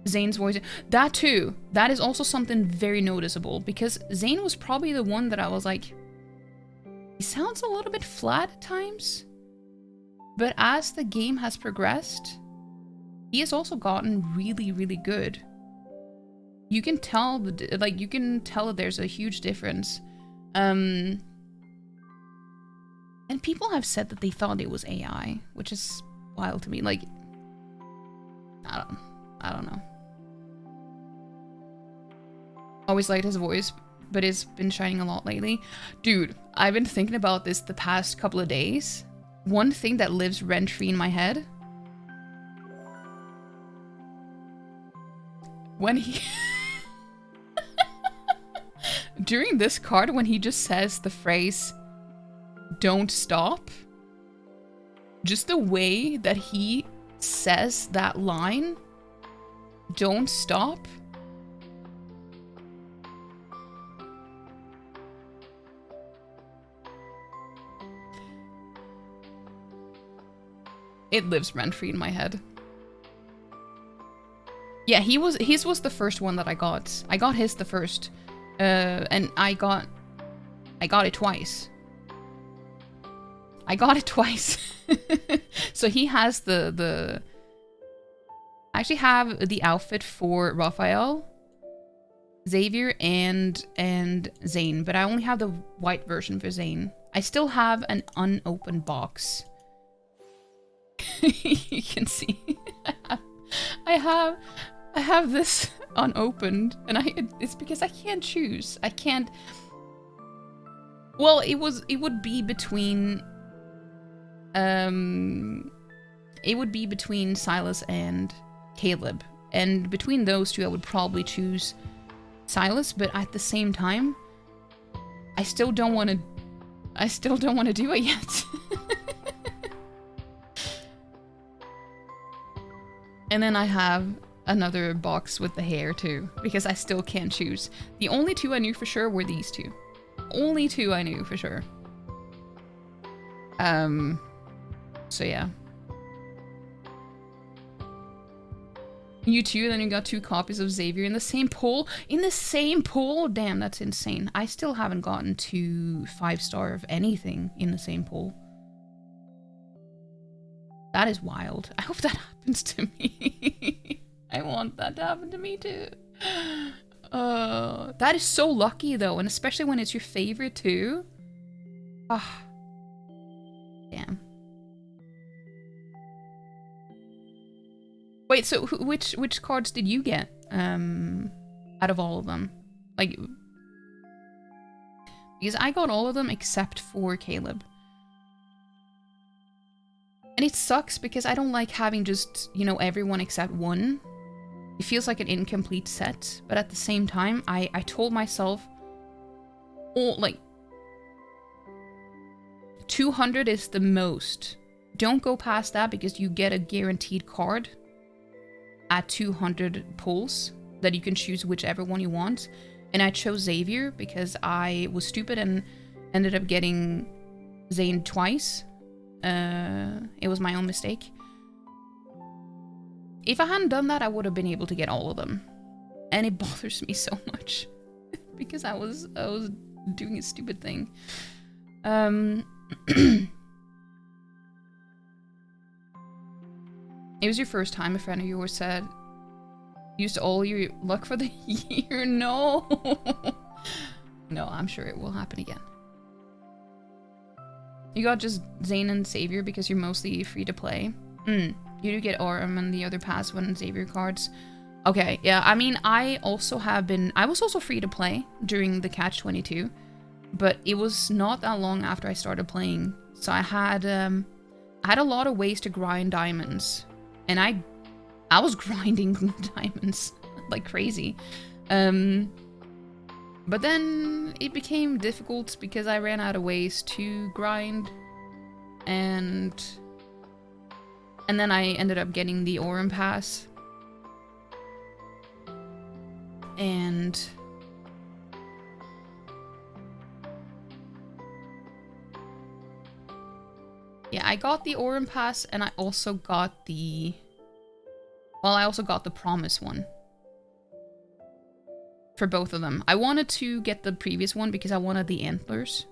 Zane's voice, that too, that is also something very noticeable, because Zane was probably the one that I was like, he sounds a little bit flat at times. But as the game has progressed, he has also gotten really, really good. You can tell that there's a huge difference. And people have said that they thought it was AI, which is wild to me. Like, I don't know. Always liked his voice, but it's been shining a lot lately. Dude, I've been thinking about this the past couple of days. One thing that lives rent-free in my head. When he... During this card, when he just says the phrase, "Don't stop," just the way that he says that line, "Don't stop," it lives rent-free in my head. Yeah, his was the first one that I got. I got his the first. And I got it twice. I got it twice. So he has the I actually have the outfit for Raphael, Xavier, and Zane, but I only have the white version for Zane. I still have an unopened box. You can see. I have this unopened, and it's because I can't choose. I can't. Well, it would be between Silas and Caleb, and between those two I would probably choose Silas, but at the same time I still don't want to do it yet. And then I have another box with the hair too, because I still can't choose. The only two I knew for sure were these two. Only two I knew for sure. So yeah. You too, then you got 2 copies of Xavier in the same pool? In the same pool? Damn, that's insane. I still haven't gotten to 5-star of anything in the same pool. That is wild. I hope that happens to me. I want that to happen to me too. That is so lucky though, and especially when it's your favorite too. Ah, damn. Wait, so which cards did you get? Out of all of them, like, because I got all of them except for Caleb. And it sucks because I don't like having just, you know, everyone except one. It feels like an incomplete set, but at the same time, I told myself, oh, like, 200 is the most. Don't go past that because you get a guaranteed card at 200 pulls that you can choose whichever one you want. And I chose Xavier because I was stupid and ended up getting Zane twice. It was my own mistake. If I hadn't done that, I would have been able to get all of them. And it bothers me so much. Because I was doing a stupid thing. It was your first time, a friend of yours said. Used all your luck for the year? No. No, I'm sure it will happen again. You got just Zane and Xavier because you're mostly free to play. You do get Aurum and the other pass when Xavier cards. Okay, yeah, I mean, I was also free to play during the Catch-22, but it was not that long after I started playing. So I had a lot of ways to grind diamonds, and I was grinding diamonds like crazy. But then it became difficult because I ran out of ways to grind, and then I ended up getting the Aurum pass. And yeah, I got the Aurum pass, and I also got the Promise one. For both of them. I wanted to get the previous one because I wanted the antlers.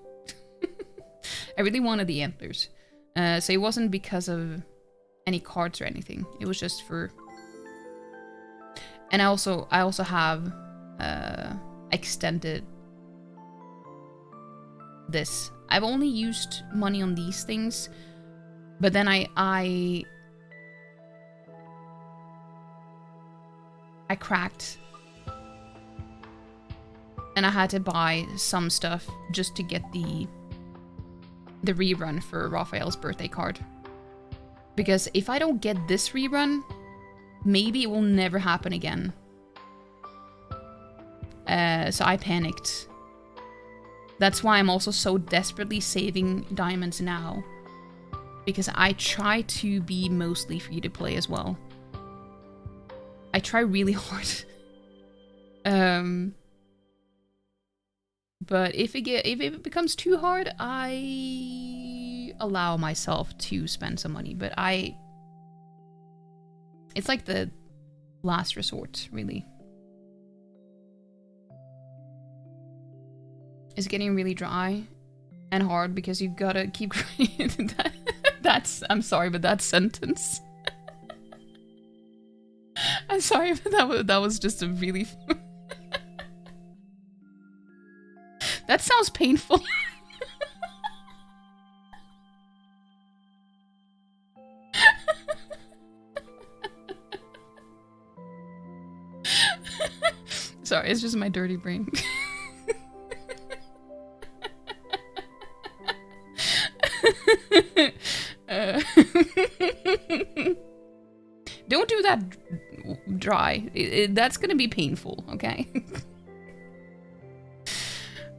I really wanted the antlers. So it wasn't because of any cards or anything. It was just for... And I also have extended this. I've only used money on these things, but then I And I had to buy some stuff just to get the rerun for Raphael's birthday card. Because if I don't get this rerun, maybe it will never happen again. So I panicked. That's why I'm also so desperately saving diamonds now. Because I try to be mostly free to play as well. I try really hard. But if it becomes too hard, I allow myself to spend some money. But it's like the last resort, really. It's getting really dry and hard because you've got to keep grinding. I'm sorry, but that sentence. I'm sorry, but that was just a really... That sounds painful. Sorry, it's just my dirty brain. Don't do that dry. That's gonna be painful, okay?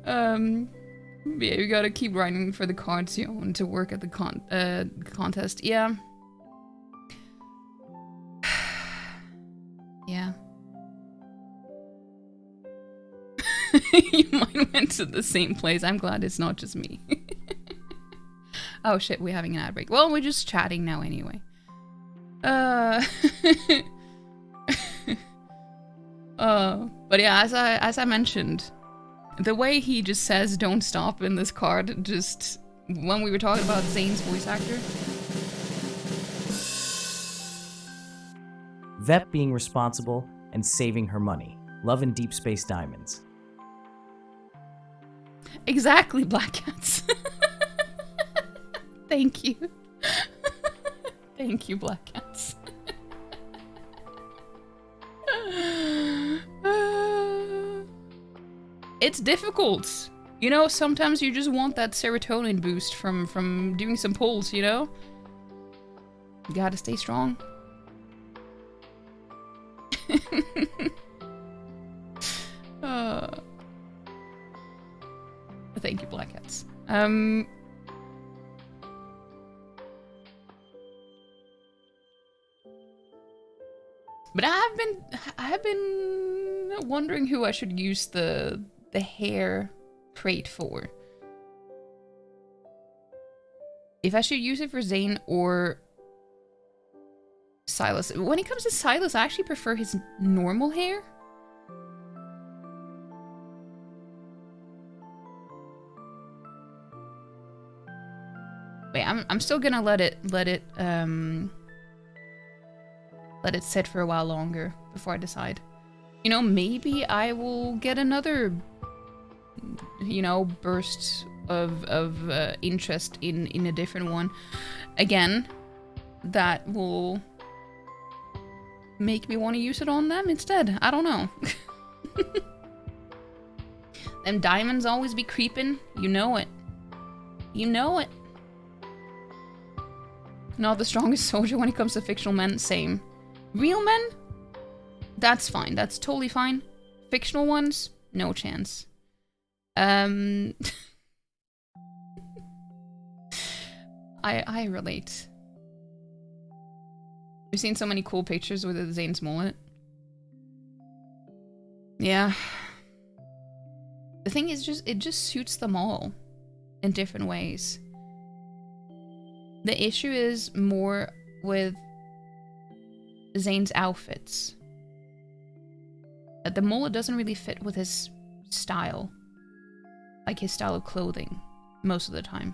Yeah, you gotta keep grinding for the cards you own to work at the contest. Yeah. Yeah. You might went to the same place. I'm glad it's not just me. Oh shit, we're having an ad break. Well, we're just chatting now anyway. But yeah, as I mentioned, the way he just says "don't stop" in this card, just when we were talking about Zane's voice actor. Vep being responsible and saving her money. Love&DeepSpace diamonds. Exactly, Black Cats. Thank you. Thank you, Black Cats. It's difficult. You know, sometimes you just want that serotonin boost from doing some pulls, you know? You gotta stay strong. Thank you, Black Cats. But I have been wondering who I should use the hair crate for. If I should use it for Zane or Silas. When it comes to Silas, I actually prefer his normal hair. Wait, I'm still gonna let it sit for a while longer before I decide. You know, maybe I will get another, you know, burst of interest in a different one. Again, that will make me want to use it on them instead. I don't know. Them diamonds always be creeping. You know it. You know it. Not the strongest soldier when it comes to fictional men. Same. Real men? That's fine. That's totally fine. Fictional ones? No chance. I relate. We've seen so many cool pictures with the Zane's mullet. Yeah. The thing is, it just suits them all in different ways. The issue is more with Zane's outfits. The mullet doesn't really fit with his style. Like his style of clothing, most of the time.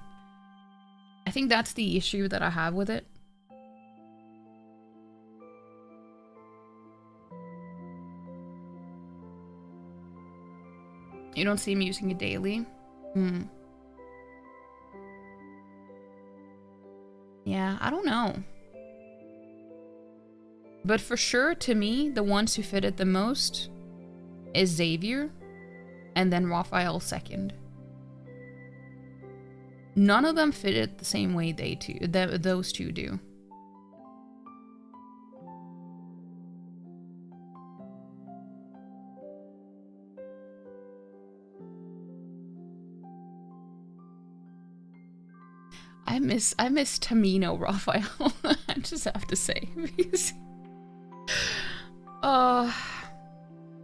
I think that's the issue that I have with it. You don't see him using it daily? Yeah, I don't know. But for sure, to me, the ones who fit it the most is Xavier. and then Raphael second. None of them fit it the same way those two do. I miss Tamino Raphael. I just have to say, because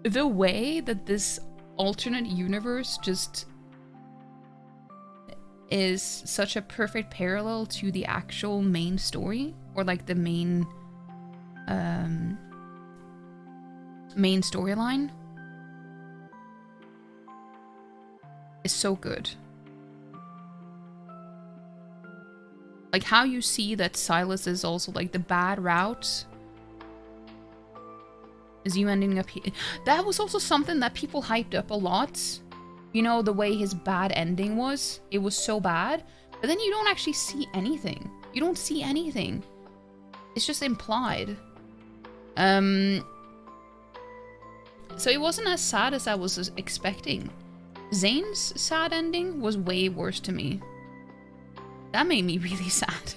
the way that this alternate universe just is such a perfect parallel to the actual main story, or like the main storyline, is so good. Like how you see that Silas is also like the bad route, is you ending up here. That was also something that people hyped up a lot. You know, the way his bad ending was. It was so bad. But then you don't actually see anything. You don't see anything. It's just implied. So it wasn't as sad as I was expecting. Zane's sad ending was way worse to me. That made me really sad.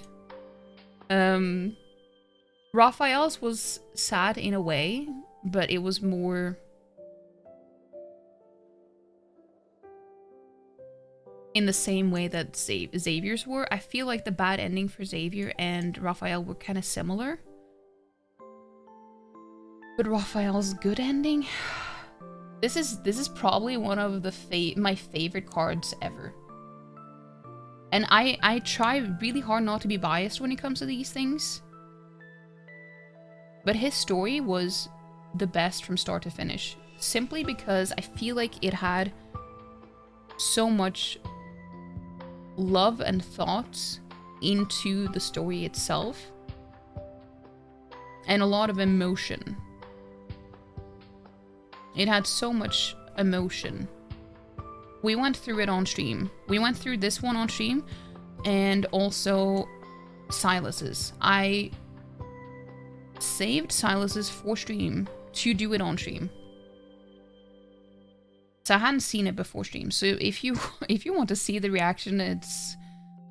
Raphael's was sad in a way, but it was more in the same way that Xavier's were. I feel like the bad ending for Xavier and Raphael were kind of similar. But Raphael's good ending, this is probably one of my favorite cards ever. And I try really hard not to be biased when it comes to these things. But his story was the best from start to finish. Simply because I feel like it had so much love and thoughts into the story itself. And a lot of emotion. It had so much emotion. We went through it on stream. We went through this one on stream, and also Silas's. I saved Silas's for stream to do it on stream. So I hadn't seen it before stream. So if you want to see the reaction,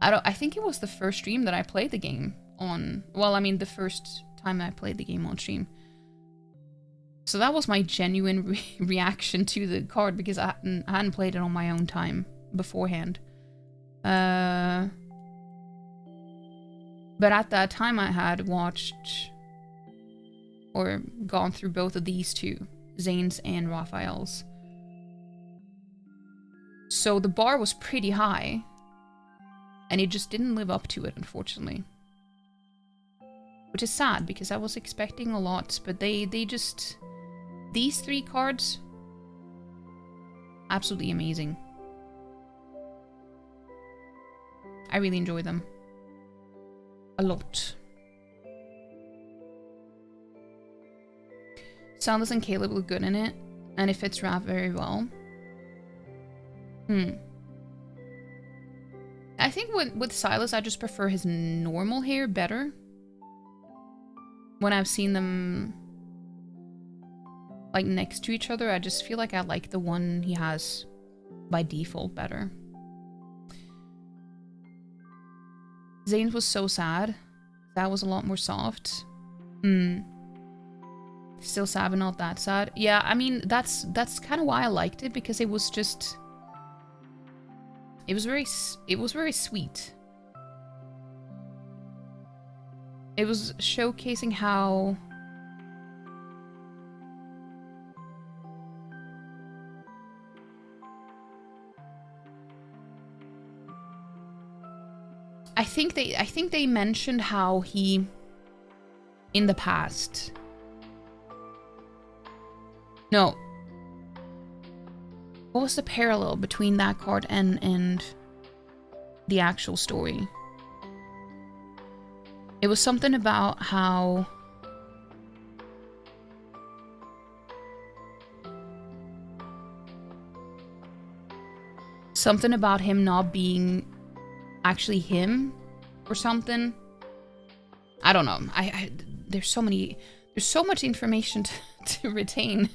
I think it was the first stream that I played the game on. Well, I mean the first time I played the game on stream. So that was my genuine reaction to the card, because I hadn't played it on my own time beforehand. But at that time I had watched or gone through both of these two, Zane's and Raphael's. So the bar was pretty high, and it just didn't live up to it, unfortunately. Which is sad, because I was expecting a lot, but they just... These three cards, absolutely amazing. I really enjoy them. A lot. Silas and Caleb look good in it, and it fits Raph very well. I think with Silas, I just prefer his normal hair better. When I've seen them like next to each other, I just feel like I like the one he has by default better. Zane's was so sad. That was a lot more soft. Still sad, but not that sad. Yeah, I mean, that's kind of why I liked it, because it was just... It was very sweet. It was showcasing how... I think they mentioned how he, in the past... No. What was the parallel between that card and the actual story? It was something about how... Something about him not being actually him or something. I don't know. There's so much information to retain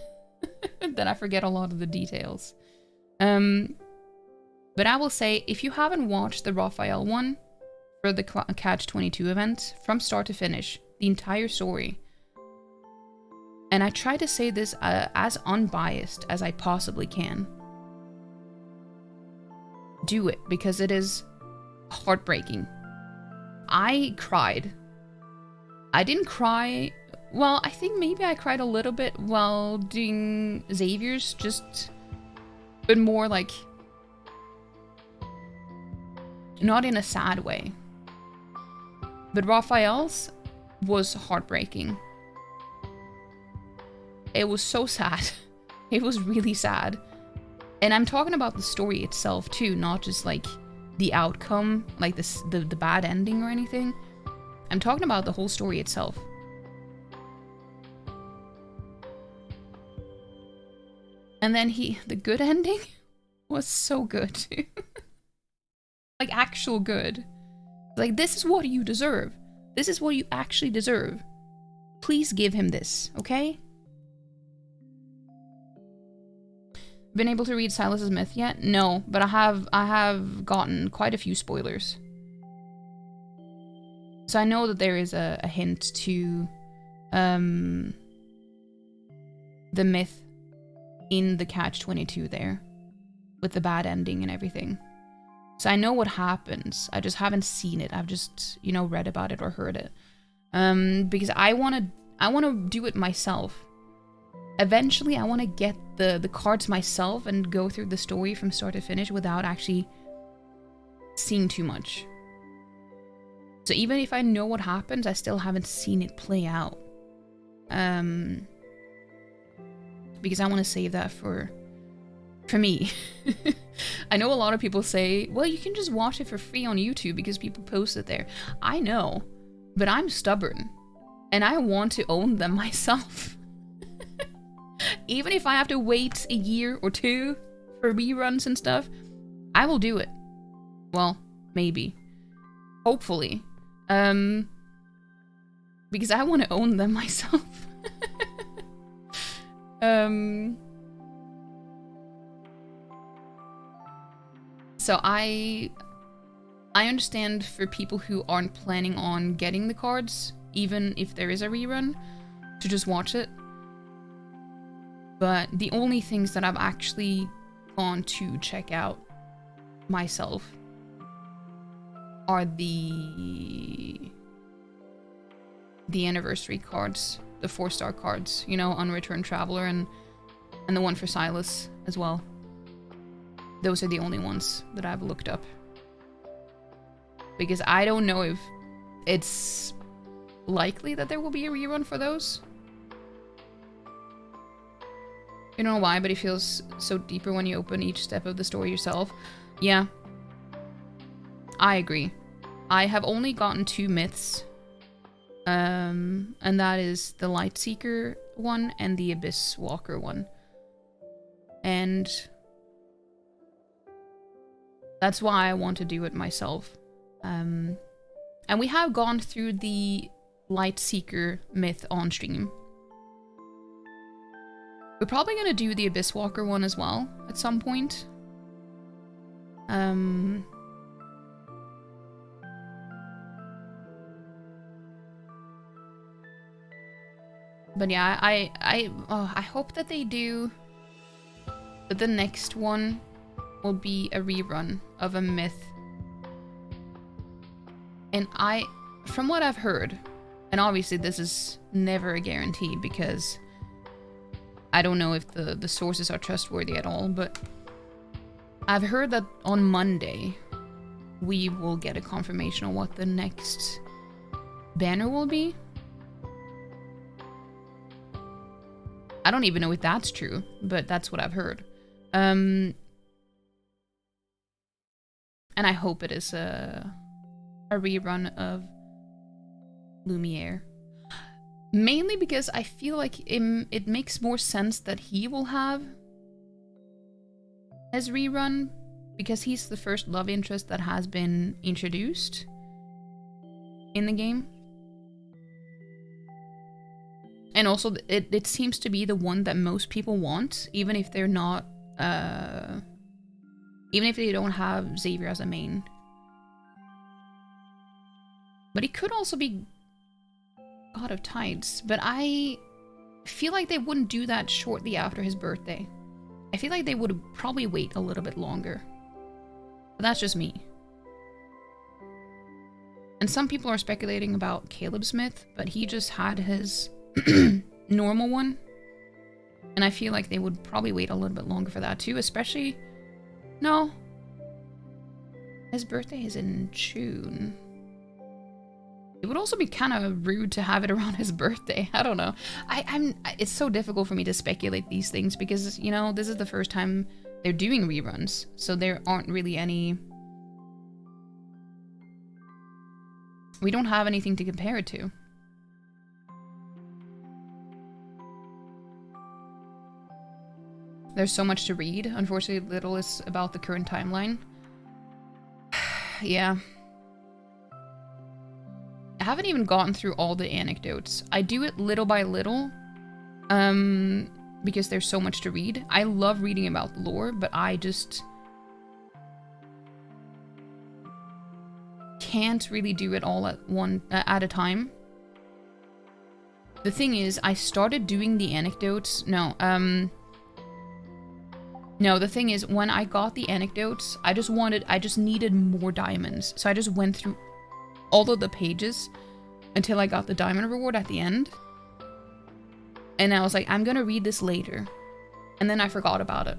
that I forget a lot of the details. But I will say, if you haven't watched the Raphael one for the Catch 22 event, from start to finish, the entire story, and I try to say this as unbiased as I possibly can, do it, because it is heartbreaking. I cried. I didn't cry, well, I think maybe I cried a little bit while doing Xavier's, but more like, not in a sad way. But Raphael's was heartbreaking. It was so sad. It was really sad. And I'm talking about the story itself too, not just like the outcome, like the bad ending or anything. I'm talking about the whole story itself. And then the good ending was so good too. Like actual good. Like, this is what you deserve. This is what you actually deserve. Please give him this, okay? Been able to read Silas's myth yet? No, but I have gotten quite a few spoilers. So I know that there is a hint to the myth in the Catch 22 there, with the bad ending and everything. So I know what happens. I just haven't seen it. I've just, you know, read about it or heard it. Because I wanna do it myself. Eventually, I want to get the cards myself and go through the story from start to finish without actually seeing too much. So even if I know what happens, I still haven't seen it play out. Because I want to save that for me. I know a lot of people say, well, you can just watch it for free on YouTube because people post it there. I know, but I'm stubborn and I want to own them myself. Even if I have to wait a year or two for reruns and stuff, I will do it. Well, maybe. Hopefully. Because I want to own them myself. So I understand for people who aren't planning on getting the cards, even if there is a rerun, to just watch it. But the only things that I've actually gone to check out myself are the anniversary cards, the 4-star cards, you know, Unreturned Traveler and the one for Silas as well. Those are the only ones that I've looked up. Because I don't know if it's likely that there will be a rerun for those. You don't know why, but it feels so deeper when you open each step of the story yourself. Yeah. I agree. I have only gotten 2 myths. And that is the Lightseeker one and the Abyss Walker one. And that's why I want to do it myself. And we have gone through the Lightseeker myth on stream. We're probably gonna do the Abyss Walker one as well at some point. But yeah, I hope that they do. But the next one will be a rerun of a myth. And from what I've heard, and obviously this is never a guarantee because I don't know if the sources are trustworthy at all, but I've heard that on Monday we will get a confirmation on what the next banner will be. I don't even know if that's true, but that's what I've heard. And I hope it is a rerun of Lumiere. Mainly because I feel like it makes more sense that he will have as rerun, because he's the first love interest that has been introduced in the game. And also, it seems to be the one that most people want, even if they're not Even if they don't have Xavier as a main. But he could also be God of Tides. But I feel like they wouldn't do that shortly after his birthday. I feel like they would probably wait a little bit longer. But that's just me. And some people are speculating about Caleb Smith, but he just had his normal one. And I feel like they would probably wait a little bit longer for that too, especially... No. His birthday is in June. It would also be kind of rude to have it around his birthday. I don't know. It's so difficult for me to speculate these things because, you know, this is the first time they're doing reruns. So there aren't really any... We don't have anything to compare it to. There's so much to read. Unfortunately, little is about the current timeline. Yeah. I haven't even gotten through all the anecdotes. I do it little by little. Because there's so much to read. I love reading about the lore, but I just... can't really do it all at a time. The thing is, I started doing the anecdotes. No, the thing is, when I got the anecdotes, I just needed more diamonds. So I just went through all of the pages until I got the diamond reward at the end. And I was like, I'm gonna read this later. And then I forgot about it.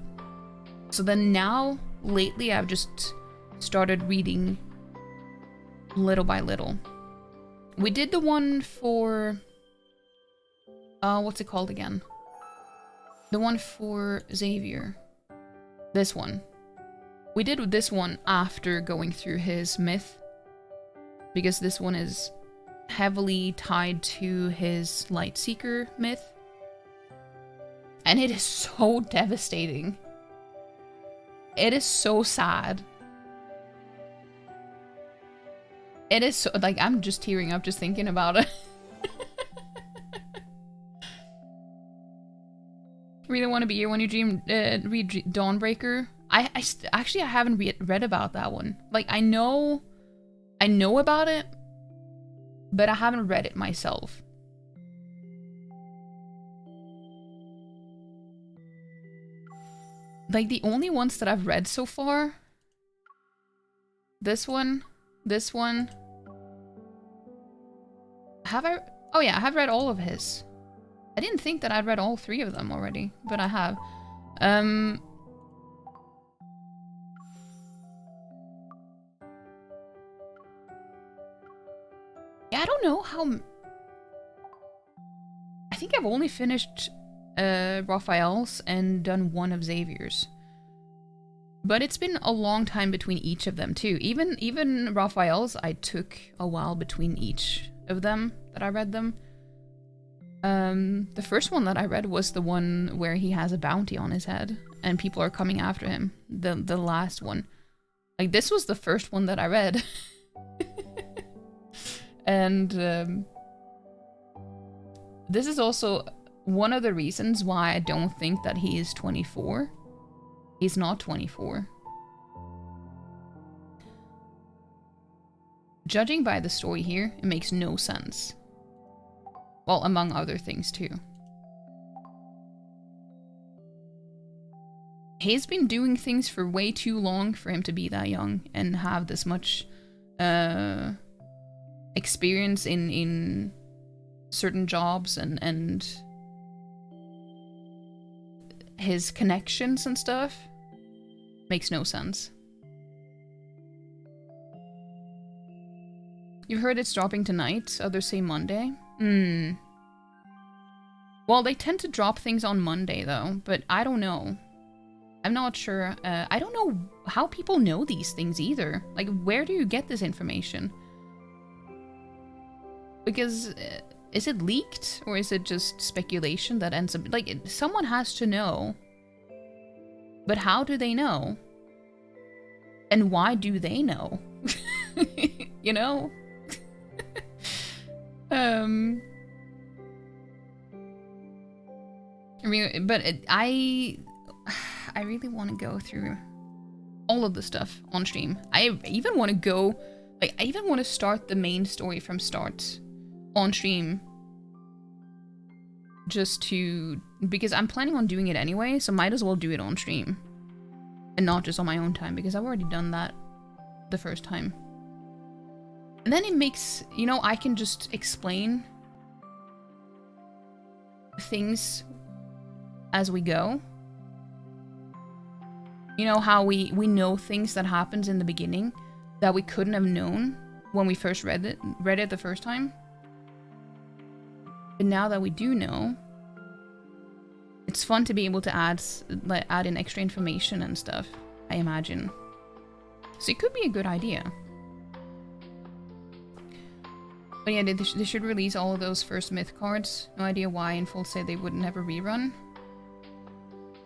So then now, lately, I've just started reading little by little. We did the one for... what's it called again? The one for Xavier. This one. We did this one after going through his myth. Because this one is heavily tied to his Lightseeker myth. And it is so devastating. It is so sad. It is so, like, I'm just tearing up just thinking about it. Really want to be here when you read Dawnbreaker. Actually I haven't read about that one. Like, I know about it, but I haven't read it myself. Like, the only ones that I've read so far, this one. Have I? Oh yeah, I have read all of his. I didn't think that I'd read all 3 of them already, but I have. Yeah, I don't know how... I think I've only finished Raphael's and done one of Xavier's. But it's been a long time between each of them too. Even Raphael's, I took a while between each of them that I read them. The first one that I read was the one where he has a bounty on his head and people are coming after him. The last one. Like, this was the first one that I read. And this is also one of the reasons why I don't think that he is 24. He's not 24. Judging by the story here, it makes no sense. Well, among other things too. He's been doing things for way too long for him to be that young and have this much experience in certain jobs and his connections and stuff. Makes no sense. You've heard it's dropping tonight, others say Monday. Well, they tend to drop things on Monday though, but I don't know. I'm not sure. I don't know how people know these things either. Like, where do you get this information? Because is it leaked or is it just speculation that ends up... Like, someone has to know. But how do they know? And why do they know? You know? I mean, but I really want to go through all of the stuff on stream. I even want to go, like, I even want to start the main story from start on stream. Just to, because I'm planning on doing it anyway, so might as well do it on stream. And not just on my own time, because I've already done that the first time. And then it makes, you know, I can just explain things as we go. You know how we know things that happens in the beginning that we couldn't have known when we first read it the first time. But now that we do know, it's fun to be able to add in extra information and stuff, I imagine. So it could be a good idea. But yeah, they should release all of those first myth cards. No idea why Infult said they wouldn't have a rerun.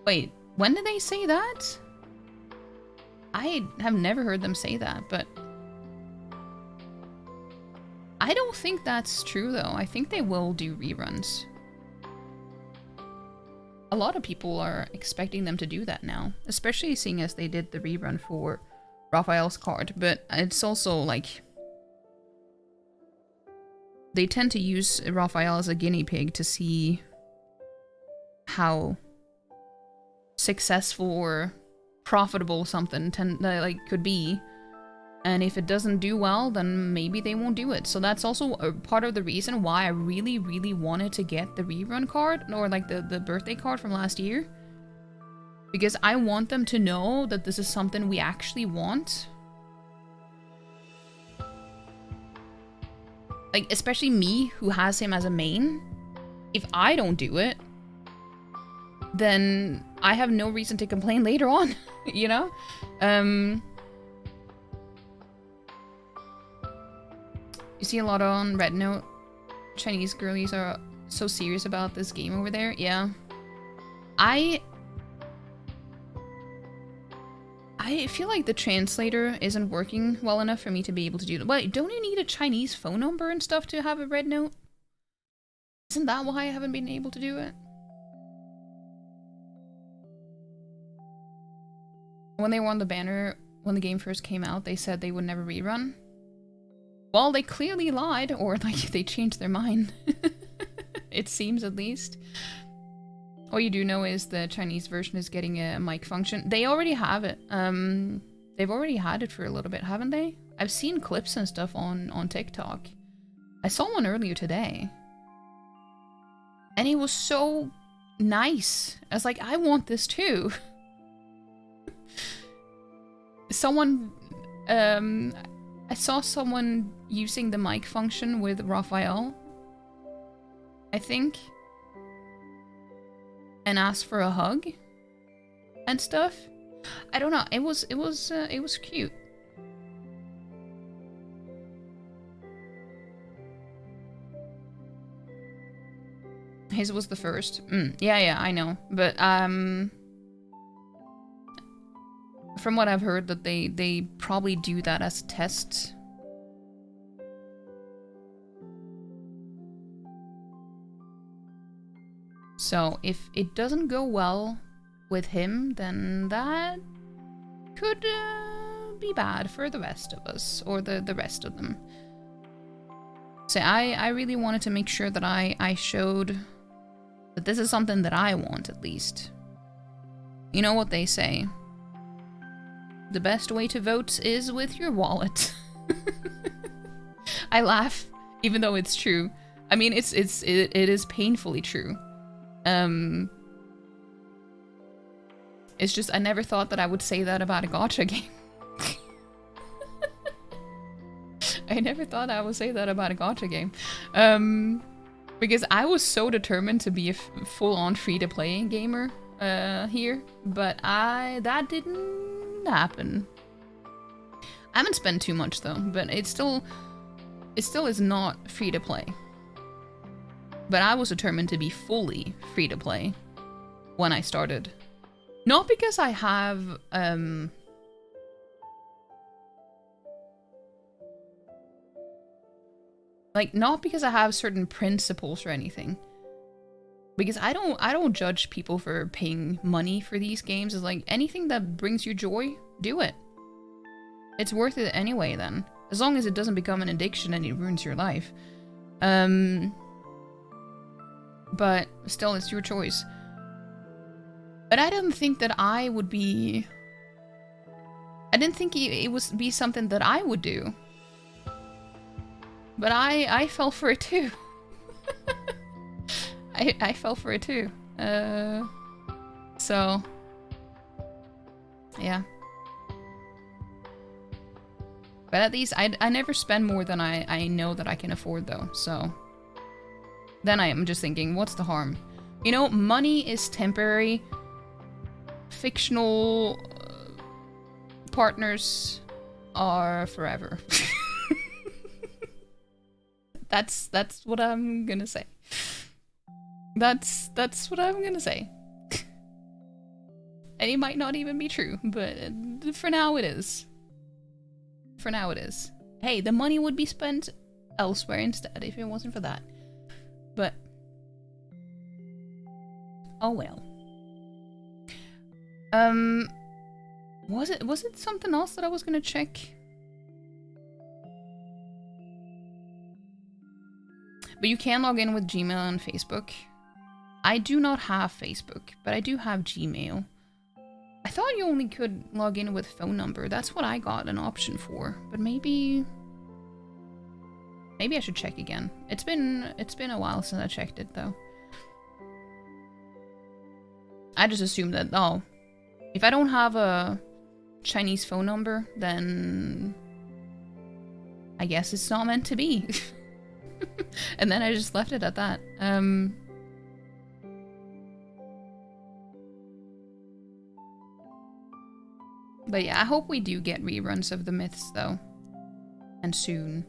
Wait, when did they say that? I have never heard them say that, but I don't think that's true though. I think they will do reruns. A lot of people are expecting them to do that now, especially seeing as they did the rerun for Raphael's card, but it's also like they tend to use Raphael as a guinea pig to see how successful or profitable something could be, and if it doesn't do well, then maybe they won't do it. So that's also a part of the reason why I really wanted to get the rerun card, or like the birthday card from last year, because I want them to know that this is something we actually want. Like, especially me, who has him as a main. If I don't do it, then I have no reason to complain later on, you know? You see a lot on Red Note. Chinese girlies are so serious about this game over there. Yeah. I feel like the translator isn't working well enough for me to be able to do that. Wait, don't you need a Chinese phone number and stuff to have a Red Note? Isn't that why I haven't been able to do it? When they were on the banner, when the game first came out, they said they would never rerun. Well, they clearly lied, or like they changed their mind. It seems, at least. All you do know is the Chinese version is getting a mic function. They already have it. They've already had it for a little bit, haven't they? I've seen clips and stuff on TikTok. I saw one earlier today. And it was so nice. I was like, I want this too. Someone, I saw someone using the mic function with Raphael, I think, and asked for a hug and stuff. I don't know. It was cute. His was the first. Yeah, I know. But from what I've heard, that they probably do that as a test. So if it doesn't go well with him, then that could be bad for the rest of us, or the rest of them. So I really wanted to make sure that I showed that this is something that I want, at least. You know what they say. The best way to vote is with your wallet. I laugh, even though it's true. I mean, it is painfully true. It's just, I never thought that I would say that about a gacha game. I never thought I would say that about a gacha game. Because I was so determined to be a full-on free-to-play gamer here, but that didn't happen. I haven't spent too much though, but it still is not free-to-play. But I was determined to be fully free-to-play when I started. Not because I have, like, not because I have certain principles or anything. Because I don't judge people for paying money for these games. It's like, anything that brings you joy, do it. It's worth it anyway then. As long as it doesn't become an addiction and it ruins your life. But still, it's your choice. But I don't think that I would be... I didn't think it would be something that I would do. But I fell for it too. I fell for it too. So... yeah. But at least I never spend more than I know that I can afford though, so... Then I am just thinking, what's the harm? You know, money is temporary. Fictional partners are forever. That's what I'm gonna say. That's what I'm gonna say. And it might not even be true, but for now it is. For now it is. Hey, the money would be spent elsewhere instead if it wasn't for that. But oh well. Was it something else that I was gonna check? But you can log in with Gmail and Facebook. I do not have Facebook, but I do have Gmail. I thought you only could log in with phone number. That's what I got an option for. But maybe I should check again. It's been a while since I checked it though. I just assumed that, oh, if I don't have a Chinese phone number, then I guess it's not meant to be. And then I just left it at that. But yeah, I hope we do get reruns of the myths though. And soon.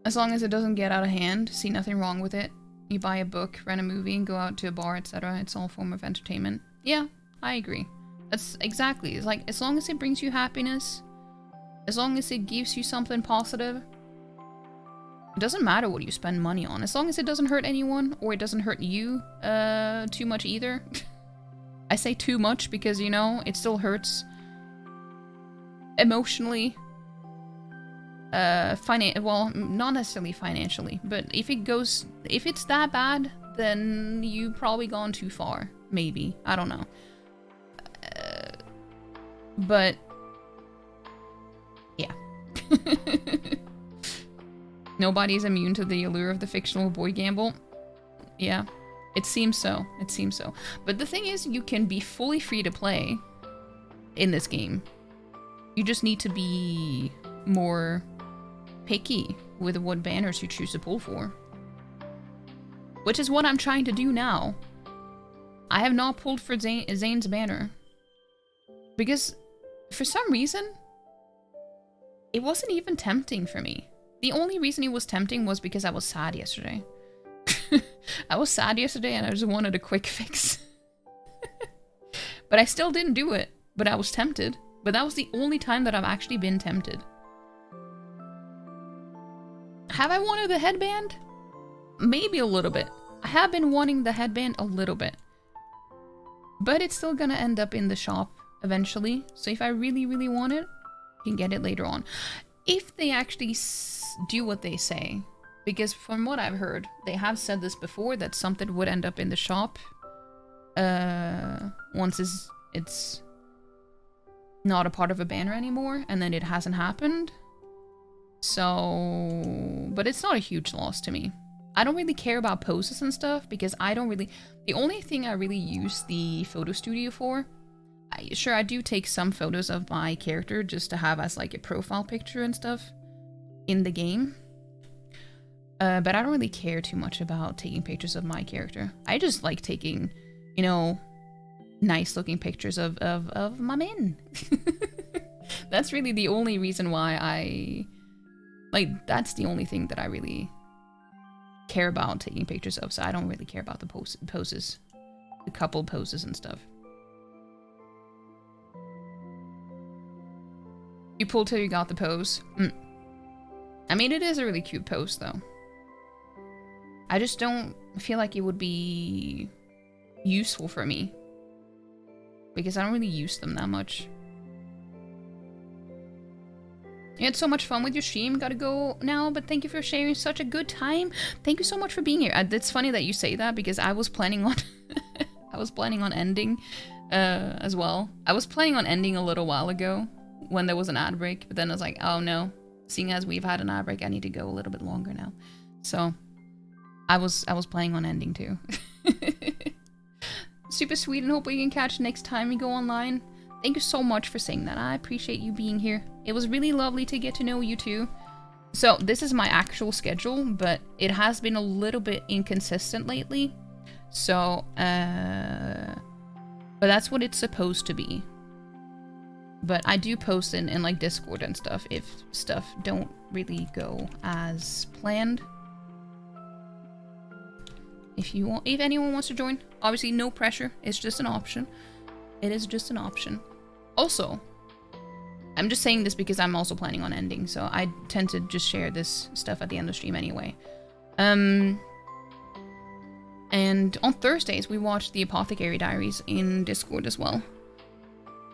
As long as it doesn't get out of hand, see nothing wrong with it. You buy a book, rent a movie, and go out to a bar, etc. It's all a form of entertainment. Yeah, I agree. That's exactly. It's like, as long as it brings you happiness, as long as it gives you something positive, it doesn't matter what you spend money on. As long as it doesn't hurt anyone, or it doesn't hurt you too much either. I say too much because, you know, it still hurts emotionally. Well, not necessarily financially, but if it's that bad, then you've probably gone too far. Maybe. I don't know. But yeah. Nobody's immune to the allure of the fictional boy gamble. Yeah. It seems so. It seems so. But the thing is, you can be fully free to play in this game. You just need to be more picky with what banners you choose to pull for. Which is what I'm trying to do now. I have not pulled for Zane's banner. Because, for some reason, it wasn't even tempting for me. The only reason it was tempting was because I was sad yesterday. I was sad yesterday and I just wanted a quick fix. But I still didn't do it. But I was tempted. But that was the only time that I've actually been tempted. Have I wanted the headband? Maybe a little bit. I have been wanting the headband a little bit. But it's still gonna end up in the shop eventually. So if I really, really want it, I can get it later on. If they actually do what they say. Because from what I've heard, they have said this before, that something would end up in the shop once it's not a part of a banner anymore, and then it hasn't happened. So, but it's not a huge loss to me. I don't really care about poses and stuff, because I don't really... The only thing I really use the photo studio for, sure, I do take some photos of my character just to have as like a profile picture and stuff in the game. But I don't really care too much about taking pictures of my character. I just like taking, you know, nice looking pictures of my men. That's really the only reason why I... Like, that's the only thing that I really care about taking pictures of. So I don't really care about the poses. The couple poses and stuff. You pulled till you got the pose. I mean, it is a really cute pose, though. I just don't feel like it would be useful for me. because I don't really use them that much. You had so much fun with your stream. Gotta go now, but thank you for sharing such a good time. Thank you so much for being here. It's funny that you say that because I was planning on I was planning on ending as well. I was planning on ending a little while ago when there was an ad break, but then I was like, oh no, seeing as we've had an ad break, I need to go a little bit longer now. So I was planning on ending too. Super sweet, and hope we can catch next time we go online. Thank you so much for saying that. I appreciate you being here. It was really lovely to get to know you too. So this is my actual schedule, but it has been a little bit inconsistent lately. So, but that's what it's supposed to be. But I do post in like Discord and stuff if stuff don't really go as planned. If anyone wants to join, obviously no pressure. It's just an option. It is just an option. Also, I'm just saying this because I'm also planning on ending, so I tend to just share this stuff at the end of the stream anyway. And on Thursdays, we watch the Apothecary Diaries in Discord as well.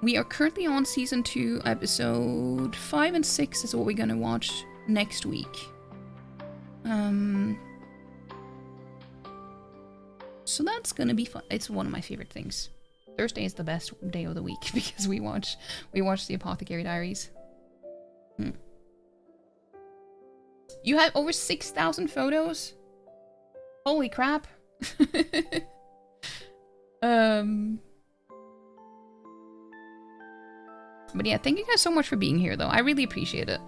We are currently on Season 2, Episode 5 and 6 is what we're gonna watch next week. So that's gonna be fun. It's one of my favorite things. Thursday is the best day of the week because we watch the Apothecary Diaries. You have over 6,000 photos? Holy crap. But yeah, thank you guys so much for being here though. I really appreciate it.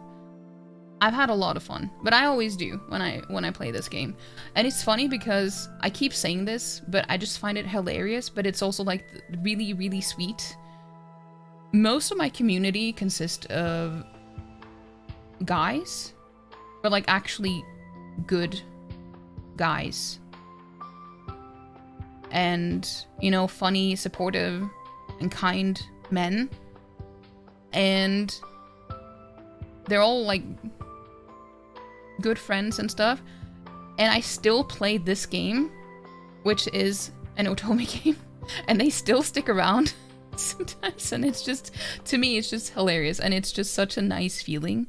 I've had a lot of fun, but I always do when I play this game. And it's funny because I keep saying this, but I just find it hilarious, but it's also like really, really sweet. Most of my community consists of guys, but like actually good guys. And, you know, funny, supportive, and kind men. And they're all like good friends and stuff, and I still play this game, which is an Otome game, and they still stick around sometimes, and it's just, to me, it's just hilarious, and it's just such a nice feeling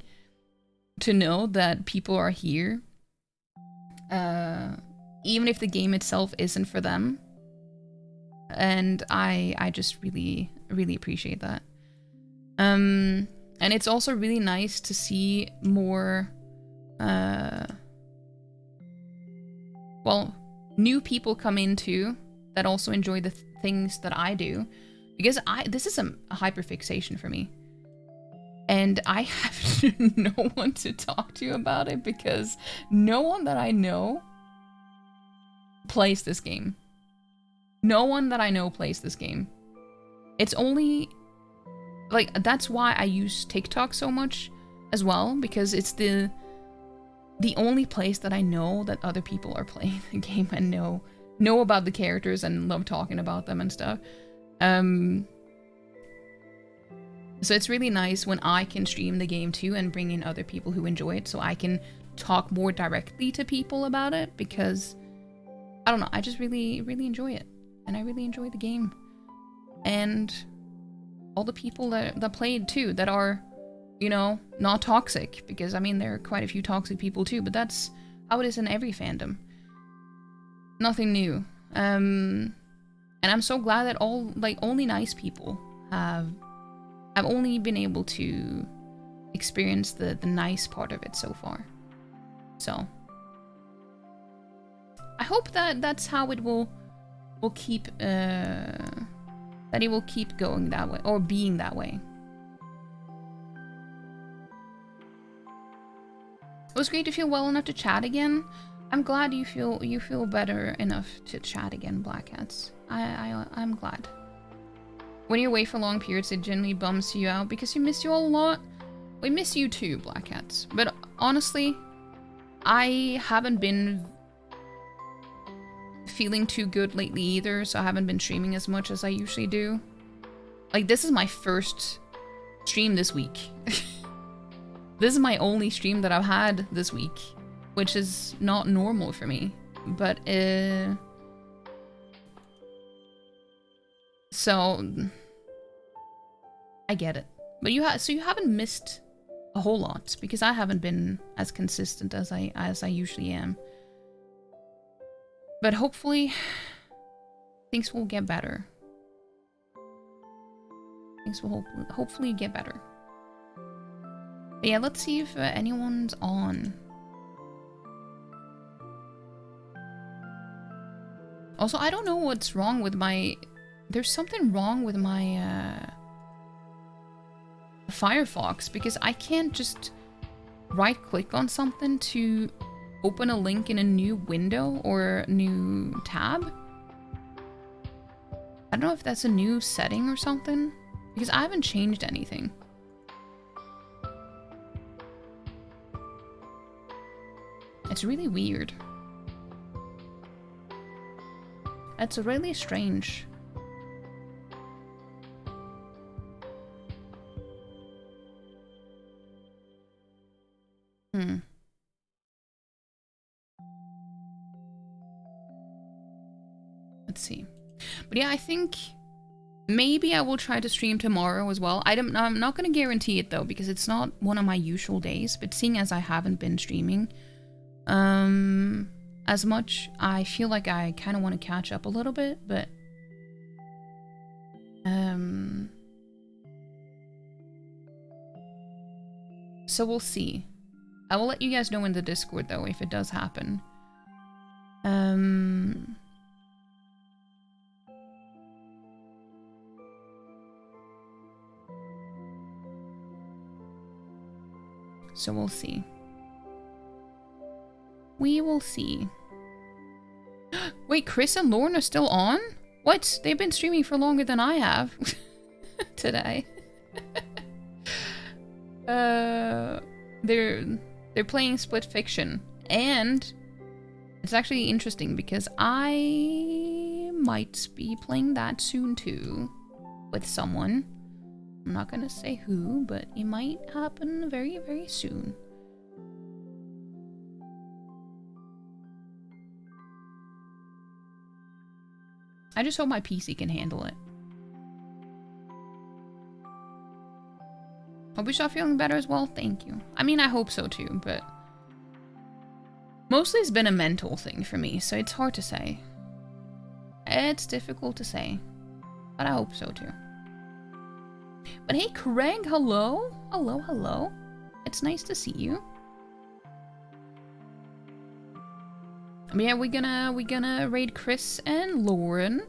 to know that people are here, even if the game itself isn't for them, and I just really, really appreciate that. And it's also really nice to see more well, new people come in too that also enjoy the things that I do, because this is a hyperfixation for me, and I have no one to talk to about it because no one that I know plays this game. No one that I know plays this game. It's only like, that's why I use TikTok so much as well, because it's the only place that I know that other people are playing the game and know about the characters and love talking about them and stuff. So it's really nice when I can stream the game too and bring in other people who enjoy it, so I can talk more directly to people about it, because I don't know, I just really, really enjoy it, and I really enjoy the game, and all the people that played too, that are, you know, not toxic, because I mean there are quite a few toxic people too, but that's how it is in every fandom. Nothing new. And I'm so glad that only nice people have only been able to experience the nice part of it so far. So I hope that that's how it will keep that it will keep going that way, or being that way. It was great to feel well enough to chat again. I'm glad you feel better enough to chat again, Black Cats. I'm glad. When you're away for long periods, it generally bums you out because you miss you all a lot. We miss you too, Black Cats. But honestly, I haven't been feeling too good lately either, so I haven't been streaming as much as I usually do. Like, this is my first stream this week. This is my only stream that I've had this week, which is not normal for me. But, so, I get it. But so you haven't missed a whole lot, because I haven't been as consistent as I usually am. But hopefully things will get better. Things will hopefully get better. But yeah, let's see if anyone's on. Also, I don't know what's wrong with my... There's something wrong with my Firefox, because I can't just right-click on something to open a link in a new window or a new tab. I don't know if that's a new setting or something, because I haven't changed anything. It's really weird. It's really strange. Let's see. But yeah, I think maybe I will try to stream tomorrow as well. I'm not going to guarantee it though, because it's not one of my usual days. But seeing as I haven't been streaming as much, I feel like I kind of want to catch up a little bit. But so we'll see. I will let you guys know in the Discord though if it does happen. So we'll see. We will see. Wait, Chris and Lauren are still on? What? They've been streaming for longer than I have today. They're playing Split Fiction, and it's actually interesting because I might be playing that soon too with someone. I'm not gonna say who, but it might happen very, very soon. I just hope my PC can handle it. Hope you start feeling better as well. Thank you. I mean, I hope so too, but mostly it's been a mental thing for me, so it's hard to say. It's difficult to say, but I hope so too. But hey, Craig, hello? Hello, hello. It's nice to see you. Yeah, we're gonna raid Chris and Lauren.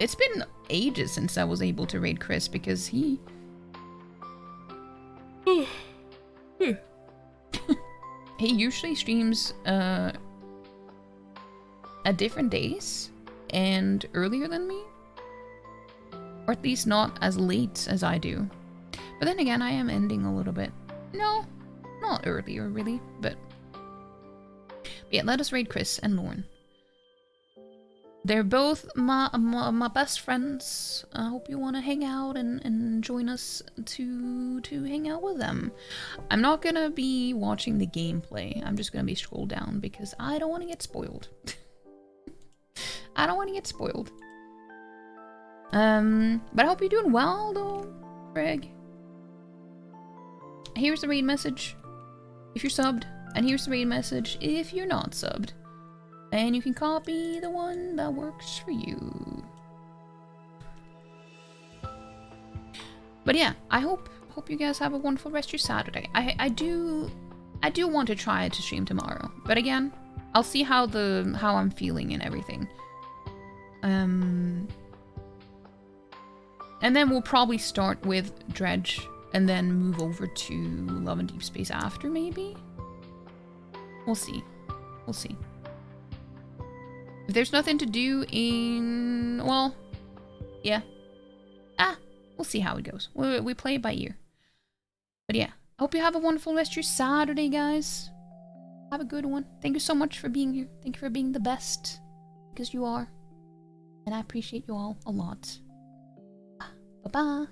It's been ages since I was able to raid Chris because he he usually streams at different days and earlier than me, or at least not as late as I do. But then again, I am ending a little bit. No, not earlier really, but yeah, let us raid Chris and Lauren. They're both my best friends. I hope you want to hang out and join us to hang out with them. I'm not gonna be watching the gameplay. I'm just gonna be scrolled down because I don't want to get spoiled. I don't want to get spoiled. But I hope you're doing well though, Craig. Here's the raid message if you're subbed, and here's the raid message if you're not subbed. And you can copy the one that works for you. But yeah, I hope you guys have a wonderful rest of your Saturday. I do want to try to stream tomorrow, but again, I'll see how I'm feeling and everything. And then we'll probably start with Dredge and then move over to Love&DeepSpace after, maybe. We'll see. We'll see. If there's nothing to do in... well, yeah. We'll see how it goes. We play it by ear. But yeah, I hope you have a wonderful rest of your Saturday, guys. Have a good one. Thank you so much for being here. Thank you for being the best. Because you are. And I appreciate you all a lot. Bye-bye.